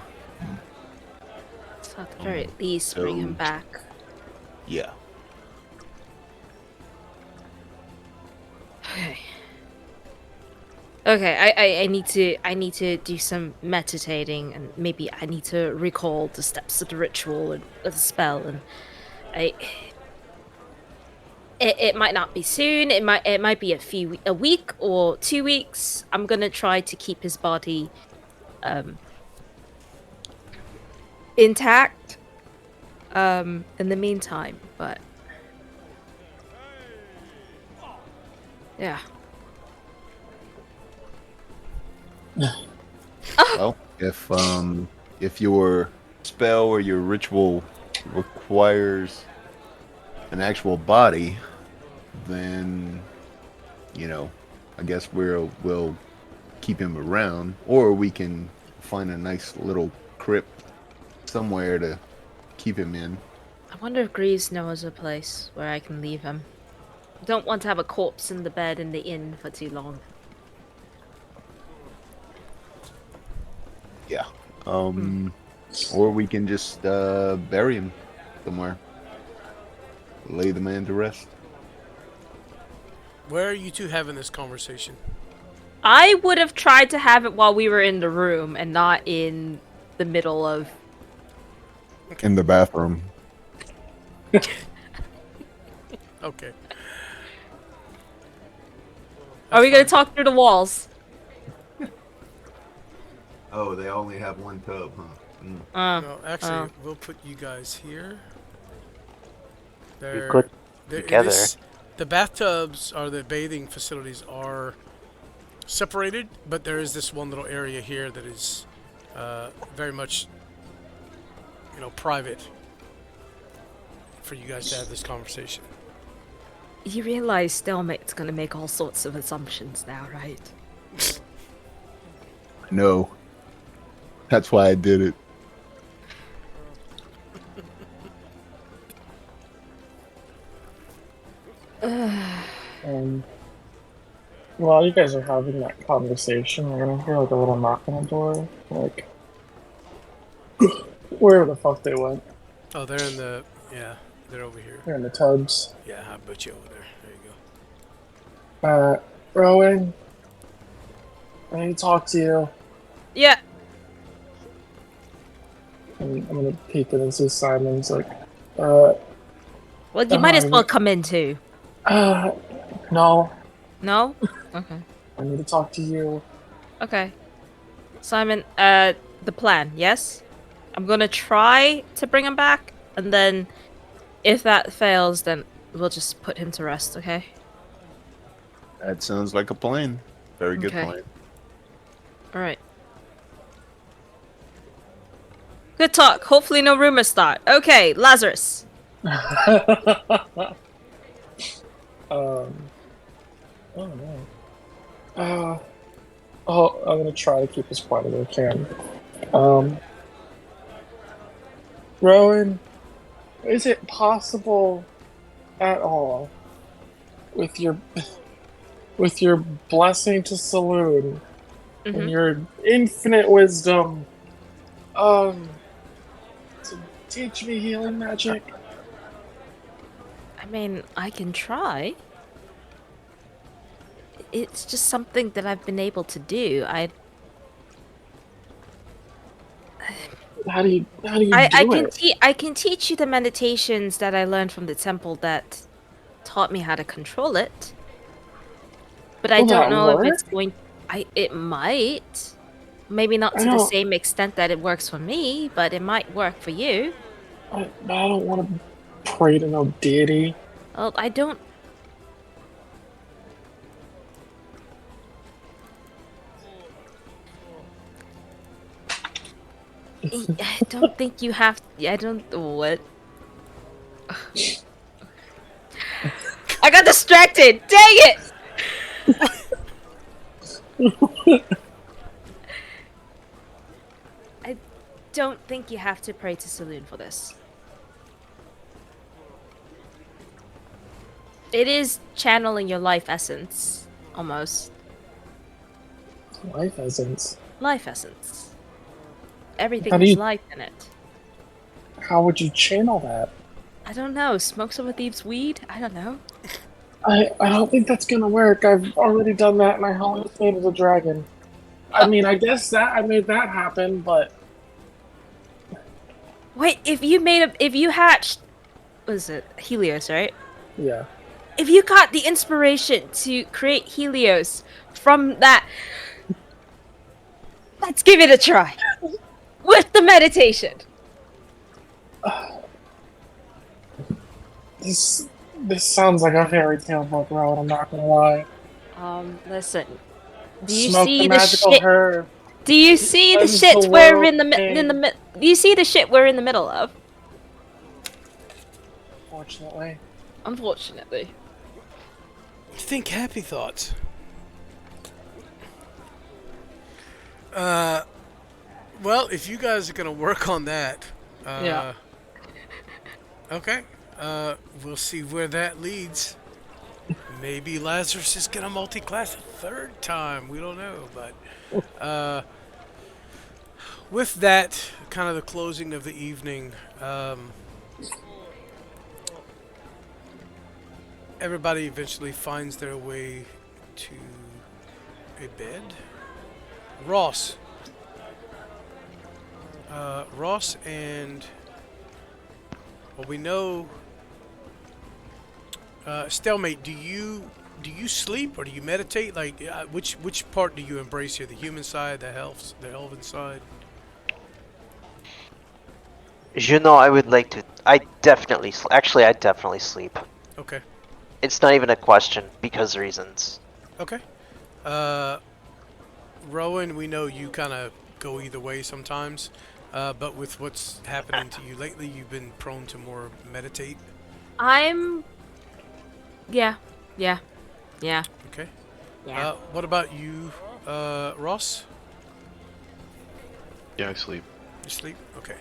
So at the very least, bring him back. Yeah. Okay, I need to do some meditating, and maybe I need to recall the steps of the ritual and of the spell, and it might not be soon. It might be a week or 2 weeks. I'm gonna try to keep his body intact in the meantime, but yeah. Well, if your spell or your ritual requires an actual body, then I guess we'll keep him around, or we can find a nice little crypt somewhere to keep him in. I wonder if Greaves knows a place where I can leave him. I don't want to have a corpse in the bed in the inn for too long. Yeah. Or we can just bury him somewhere. Lay the man to rest. Where are you two having this conversation? I would have tried to have it while we were in the room and not in the middle of... In the bathroom. Okay. Are we gonna fine. talk through the walls? Oh, they only have one tub, huh? Mm. No, actually, we'll put you guys here. We could It together. is. The bathtubs or the bathing facilities are separated, but there is this one little area here that is very much, private for you guys to have this conversation. You realize Stalemate's gonna make all sorts of assumptions now, right? No. That's why I did it. While you guys are having that conversation, you're gonna hear like a little knock on the door. Like, where the fuck they went? Oh, they're in the. Yeah, they're over here. They're in the tubs. Yeah, I put you over there. There you go. Rowan, I need to talk to you. Yeah. And I'm gonna peek and see Simon's like, Well, you might as Um, well come in too. no, No? Okay. I need to talk to you. Okay. Simon, the plan, yes? I'm gonna try to bring him back, and then if that fails, then we'll just put him to rest, okay? That sounds like a plan. Very good Okay. plan. Alright. Good talk. Hopefully no rumors start. Okay, Lazarus. Oh no. I'm gonna try to keep as quiet as I can. Rowan, is it possible at all with your blessing to Saloon and your infinite wisdom, to teach me healing magic? I mean, I can try. It's just something that I've been able to do. How do you do it? I can teach you the meditations that I learned from the temple that taught me how to control it. But I Will don't that know if work? it's going. It might. Maybe not I to the don't- same extent that it works for me, but it might work for you. I don't want to pray to no deity. Well, I don't. I don't think you have. I don't. What? I got distracted. Dang it! I don't think you have to pray to Saloon for this. It is channeling your life essence, almost. Life essence. Life essence. Everything How do has you- life in it. How would you channel that? I don't know. Smoke some of thieves' weed? I don't know. I don't think that's gonna work. I've already done that and I hallucinated a dragon. I mean, I guess that I made that happen, but Wait, if you hatched, what is it, Helios, right? yeah. If you got the inspiration to create Helios from that, let's give it a try. With the meditation. This sounds like a fairy tale book, Rowan, I'm not gonna lie. Listen. Do you Smoke see the the magical shit? herb. Do you see the Cleanse shit the we're world in the pain. Do you see the shit we're in the middle of? Fortunately. Unfortunately. Think happy thoughts. Well, if you guys are gonna work on that, Yeah. Okay. We'll see where that leads. Maybe Lazarus is gonna multi-class a third time. We don't know, but with that, kind of the closing of the evening. Everybody eventually finds their way to a bed. Ross. Ross and... Well, we know... Stalemate, do you do you sleep or do you meditate? Like, which part do you embrace here? The human side, the elven side? You know, I would like to. I definitely. Actually, I definitely sleep. Okay. It's not even a question because reasons. Okay. Rowan, we know you kind of go either way sometimes, but with what's happening to you lately, you've been prone to more meditate. I'm. Yeah. Yeah. Yeah. Okay. Yeah. What about you, Ross? Yeah, I sleep. You sleep? Okay.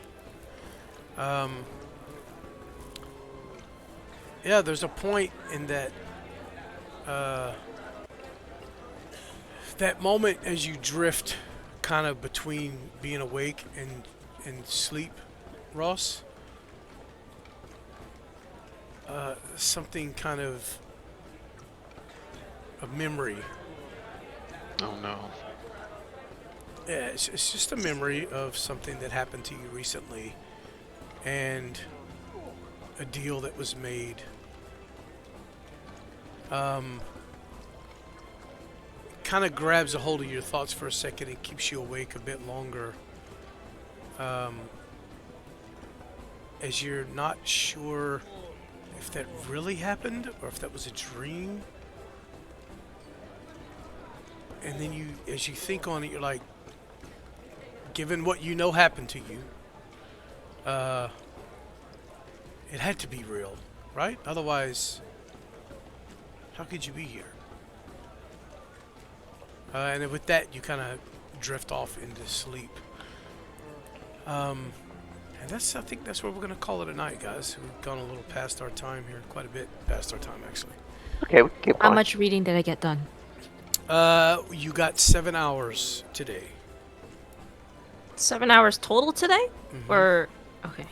Yeah, there's a point in that that moment as you drift kind of between being awake and sleep, Ross. Something kind of a memory. Oh no. Yeah, it's just a memory of something that happened to you recently and a deal that was made. Kind of grabs a hold of your thoughts for a second and keeps you awake a bit longer. As you're not sure if that really happened or if that was a dream. And then as you think on it, you're like, given what you know happened to you, it had to be real, right? Otherwise, how could you be here? And then with that, you kind of drift off into sleep. And I think that's where we're gonna call it a night, guys. We've gone a little past our time here, quite a bit past our time, actually. Okay, we can keep How going. much reading did I get done? You got 7 hours today. 7 hours total today? Mm-hmm. Or okay.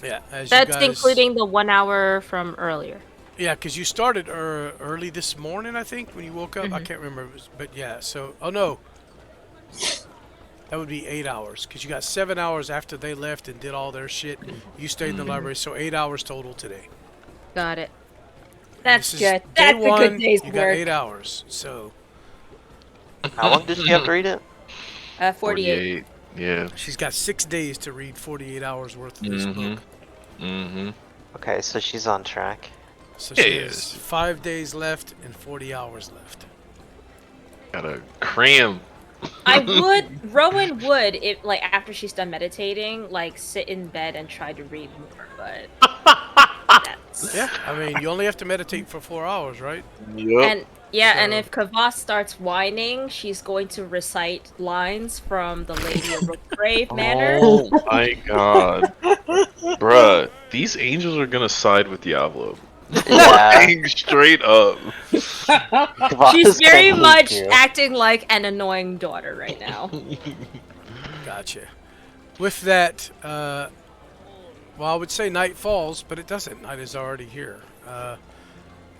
Yeah, as That's you guys, including the 1 hour from earlier. Yeah, because you started early this morning, I think, when you woke up. I can't remember, but yeah. So, oh no, that would be 8 hours because you got 7 hours after they left and did all their shit. You stayed in the library, so 8 hours total today. Got it. That's good. Day That's a one, good day's you got work. 8 hours. So How long did she have to read it? 48. Yeah. she's got 6 days to read 48 hours worth of this book. Mm-hmm. Okay, so she's on track. So she Yeah. has 5 days left and 40 hours left. Gotta cram. Rowan would, if like after she's done meditating, like sit in bed and try to read more, but that's Yeah, I mean, you only have to meditate for 4 hours, right? Yep. and yeah, and So- if Kavas starts whining, she's going to recite lines from the Lady of Brave Manor. Oh my god. Bruh, these angels are gonna side with Diablo. Yeah. Fucking straight up. She's very much acting like an annoying daughter right now. Gotcha. With that, well, I would say night falls, but it doesn't. Night is already here.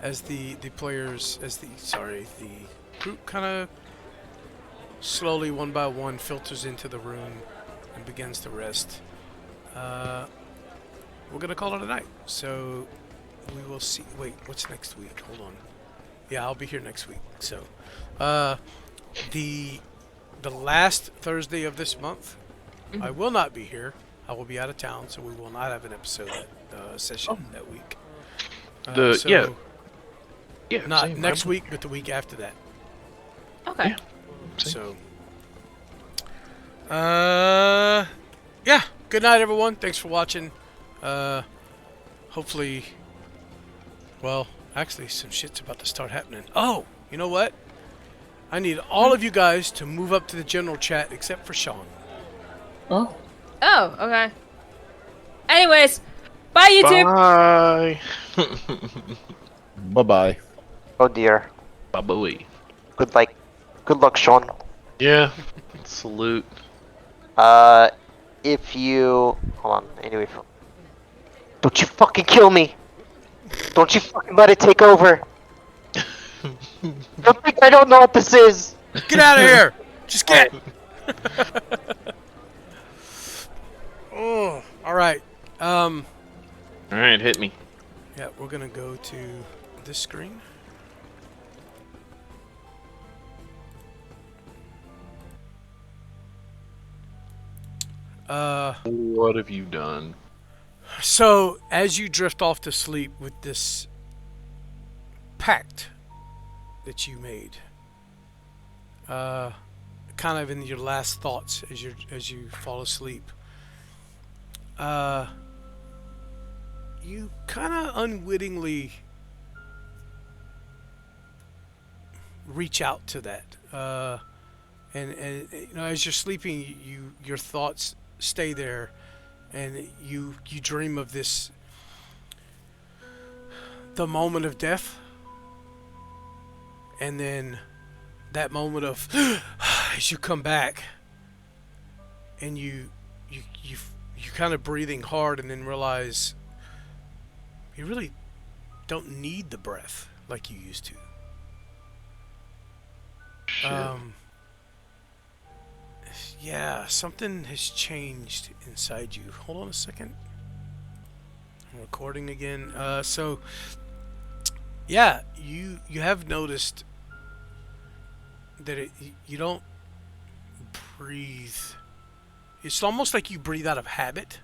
As the group kind of slowly, one by one, filters into the room and begins to rest. We're gonna call it a night. So we will see. Wait, what's next week? Hold on. Yeah, I'll be here next week. So, the last Thursday of this month, I will not be here. I will be out of town, so we will not have an episode session that week. Yeah, Not same. next week, but the week after that. Okay. Yeah. Same. So, yeah. Good night, everyone. Thanks for watching. Hopefully, well, actually, some shit's about to start happening. Oh, you know what? I need all of you guys to move up to the general chat, except for Sean. Oh, Oh, okay. Anyways, bye YouTube. Bye. Bye-bye. Oh dear. Bye-bye. Good luck, Sean. Yeah. Salute. If you hold on. Anyway, don't you fucking kill me. Don't you fucking let it take over. Don't think I don't know what this is. Get out of here! Just get. Oh, all right. Alright, hit me. Yeah, we're gonna go to this screen. What have you done? So as you drift off to sleep with this pact that you made, kind of in your last thoughts as you fall asleep, uh, you kind of unwittingly reach out to that, and you know, as you're sleeping, your thoughts stay there, and you dream of this, the moment of death, and then that moment of as you come back, and you kind of breathing hard, and then realize you really don't need the breath like you used to. Shit. Yeah, something has changed inside you. Hold on a second. I'm recording again. So yeah, you have noticed that you don't breathe. It's almost like you breathe out of habit.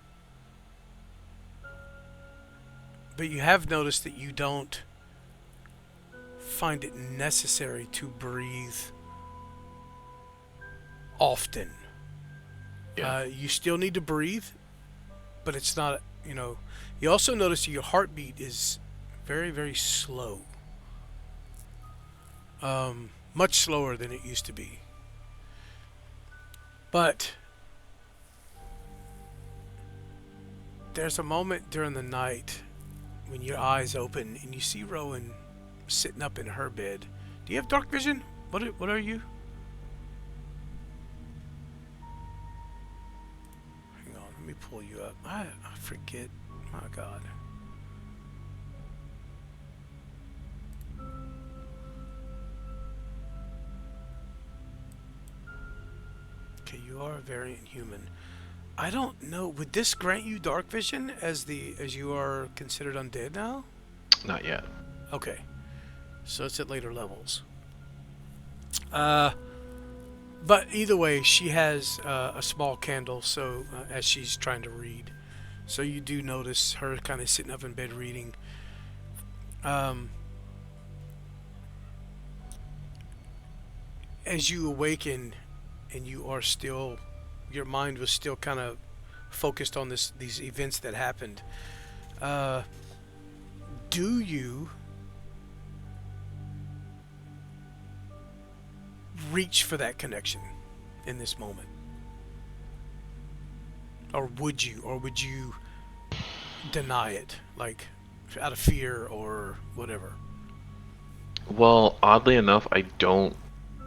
But you have noticed that you don't find it necessary to breathe often. Yeah. You still need to breathe, but it's not, you know. You also notice your heartbeat is very, very slow. Much slower than it used to be. But there's a moment during the night when your eyes open and you see Rowan sitting up in her bed. Do you have dark vision? What are you? Hang on, let me pull you up. I forget. My God. Okay, you are a variant human. I don't know. Would this grant you dark vision as you are considered undead now? Not yet. Okay, so it's at later levels. But either way, she has a small candle. So as she's trying to read, so you do notice her kind of sitting up in bed reading. As you awaken, and you are still, your mind was still kind of focused on these events that happened. Do you reach for that connection in this moment, or would you deny it, like out of fear or whatever? Well, oddly enough, I don't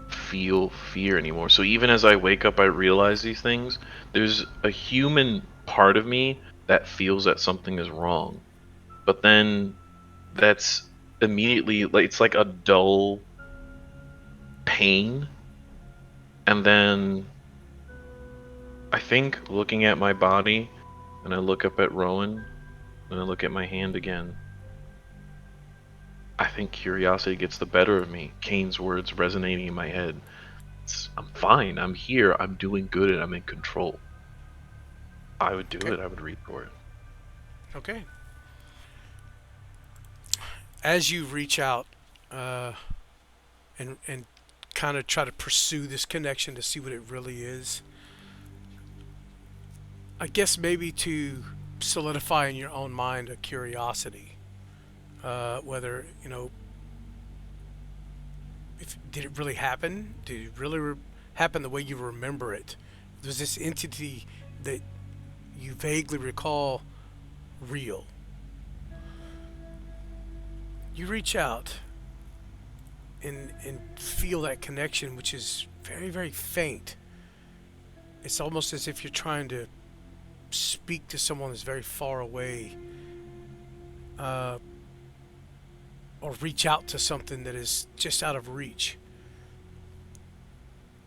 feel fear anymore. So even as I wake up, I realize these things. There's a human part of me that feels that something is wrong. But then that's immediately like it's like a dull pain. And then I think looking at my body and I look up at Rowan and I look at my hand again. I think curiosity gets the better of me. Kane's words resonating in my head. I'm fine. I'm here. I'm doing good and I'm in control. I would do Okay. it. I would read for it. Okay. As you reach out, and kind of try to pursue this connection to see what it really is, I guess maybe to solidify in your own mind a curiosity, whether, you know, if did it really happen? Did it really happen the way you remember it? Was this entity that you vaguely recall real? You reach out and feel that connection, which is very, very faint. It's almost as if you're trying to speak to someone that's very far away, or reach out to something that is just out of reach.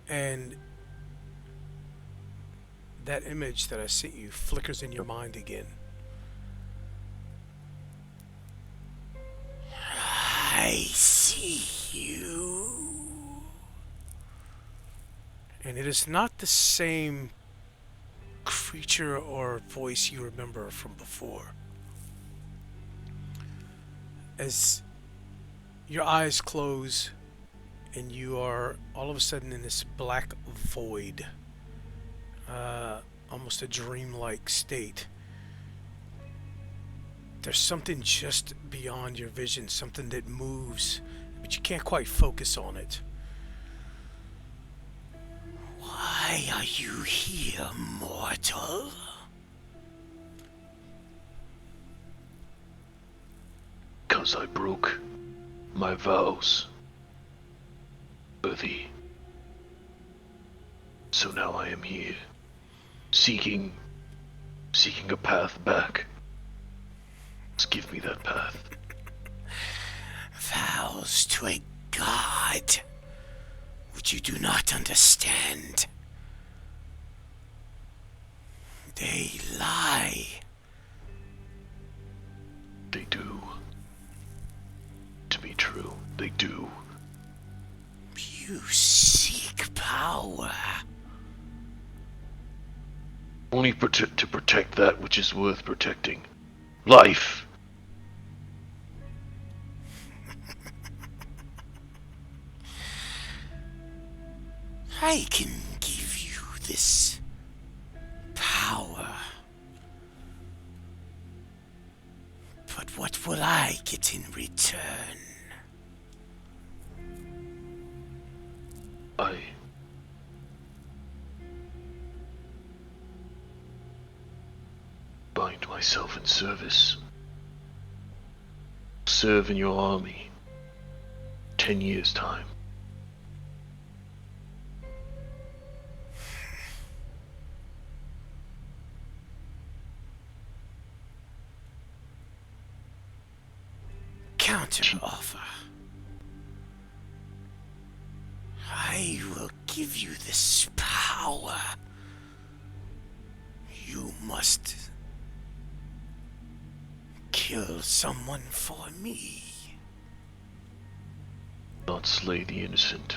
And that image that I sent you flickers in your mind again. I see you. And it is not the same creature or voice you remember from before. As your eyes close and you are all of a sudden in this black void, almost a dreamlike state. There's something just beyond your vision, something that moves, but you can't quite focus on it. Why are you here, mortal? Because I broke my vows. Worthy. So now I am here, seeking a path back. Just give me that path. Vows to a god which you do not understand. They lie. They do. To be true, they do. You seek power. Only to protect that which is worth protecting. Life. I can give you this power. But what will I get in return? I bind myself in service. Serve in your army. 10 years' time. Counter offer. I will give you this power. You must kill someone for me. Not slay the innocent.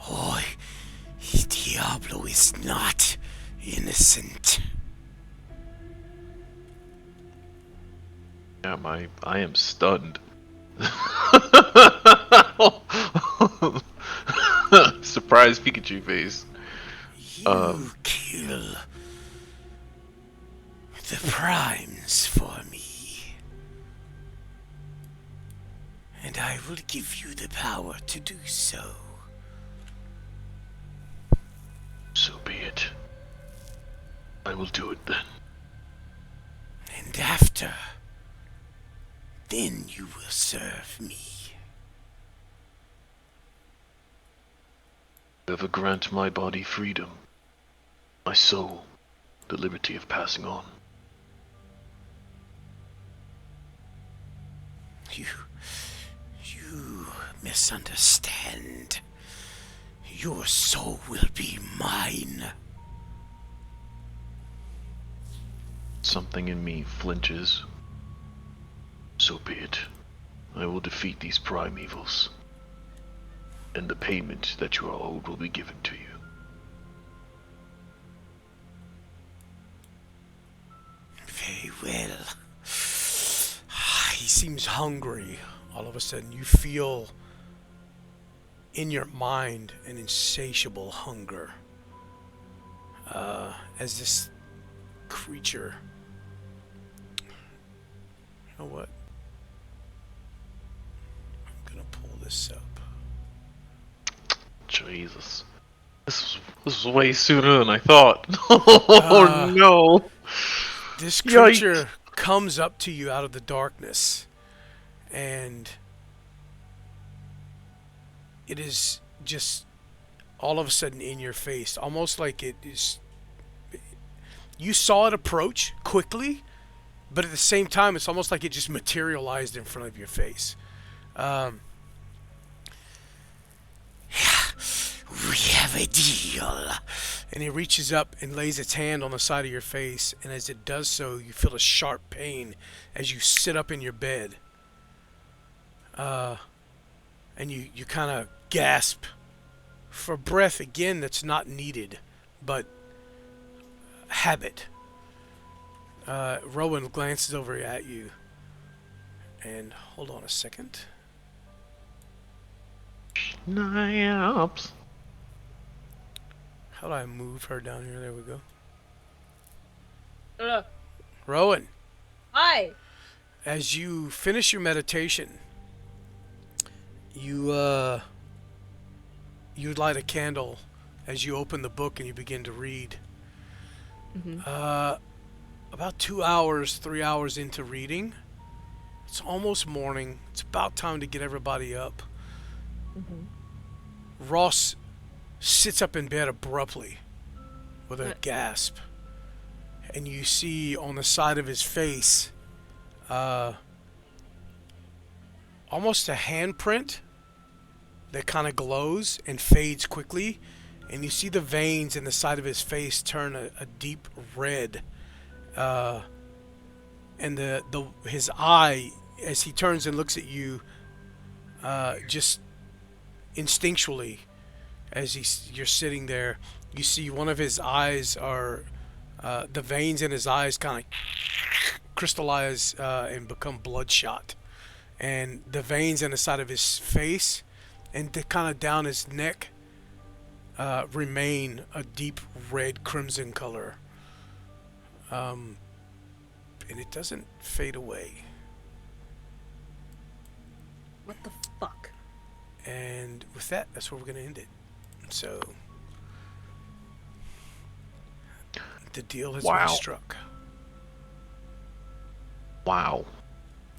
Oh, Diablo is not innocent. Damn, I am stunned. Surprise Pikachu face. You kill the primes for me. And I will give you the power to do so. So be it. I will do it then. And after, then you will serve me. Ever grant my body freedom, my soul the liberty of passing on. You misunderstand. Your soul will be mine. Something in me flinches. So be it. I will defeat these primevals, and the payment that you are owed will be given to you. Very well. He seems hungry. All of a sudden, you feel in your mind an insatiable hunger. As this creature. You know what? I'm gonna pull this up. Jesus. This was way sooner than I thought. Oh no! This creature comes up to you out of the darkness, and it is just all of a sudden in your face, almost like it is. You saw it approach quickly, but at the same time, it's almost like it just materialized in front of your face. We have a deal. And he reaches up and lays its hand on the side of your face, and as it does so, you feel a sharp pain as you sit up in your bed. And you kind of gasp for breath again that's not needed, but habit. Rowan glances over at you. And hold on a second. Snaps. How do I move her down here? There we go. Ugh. Rowan, Hi. as you finish your meditation, you you light a candle as you open the book and you begin to read. About 2 hours, 3 hours into reading, it's almost morning. It's about time to get everybody up. Ross sits up in bed abruptly with a gasp, and you see on the side of his face almost a handprint that kind of glows and fades quickly, and you see the veins in the side of his face turn a deep red, and his eye, as he turns and looks at you, just instinctually, as you're sitting there, you see one of his eyes are the veins in his eyes kind of crystallize and become bloodshot, and the veins in the side of his face and kind of down his neck remain a deep red crimson color, and it doesn't fade away. What the fuck? And with that, that's where we're going to end it. So, the deal has been struck. Wow.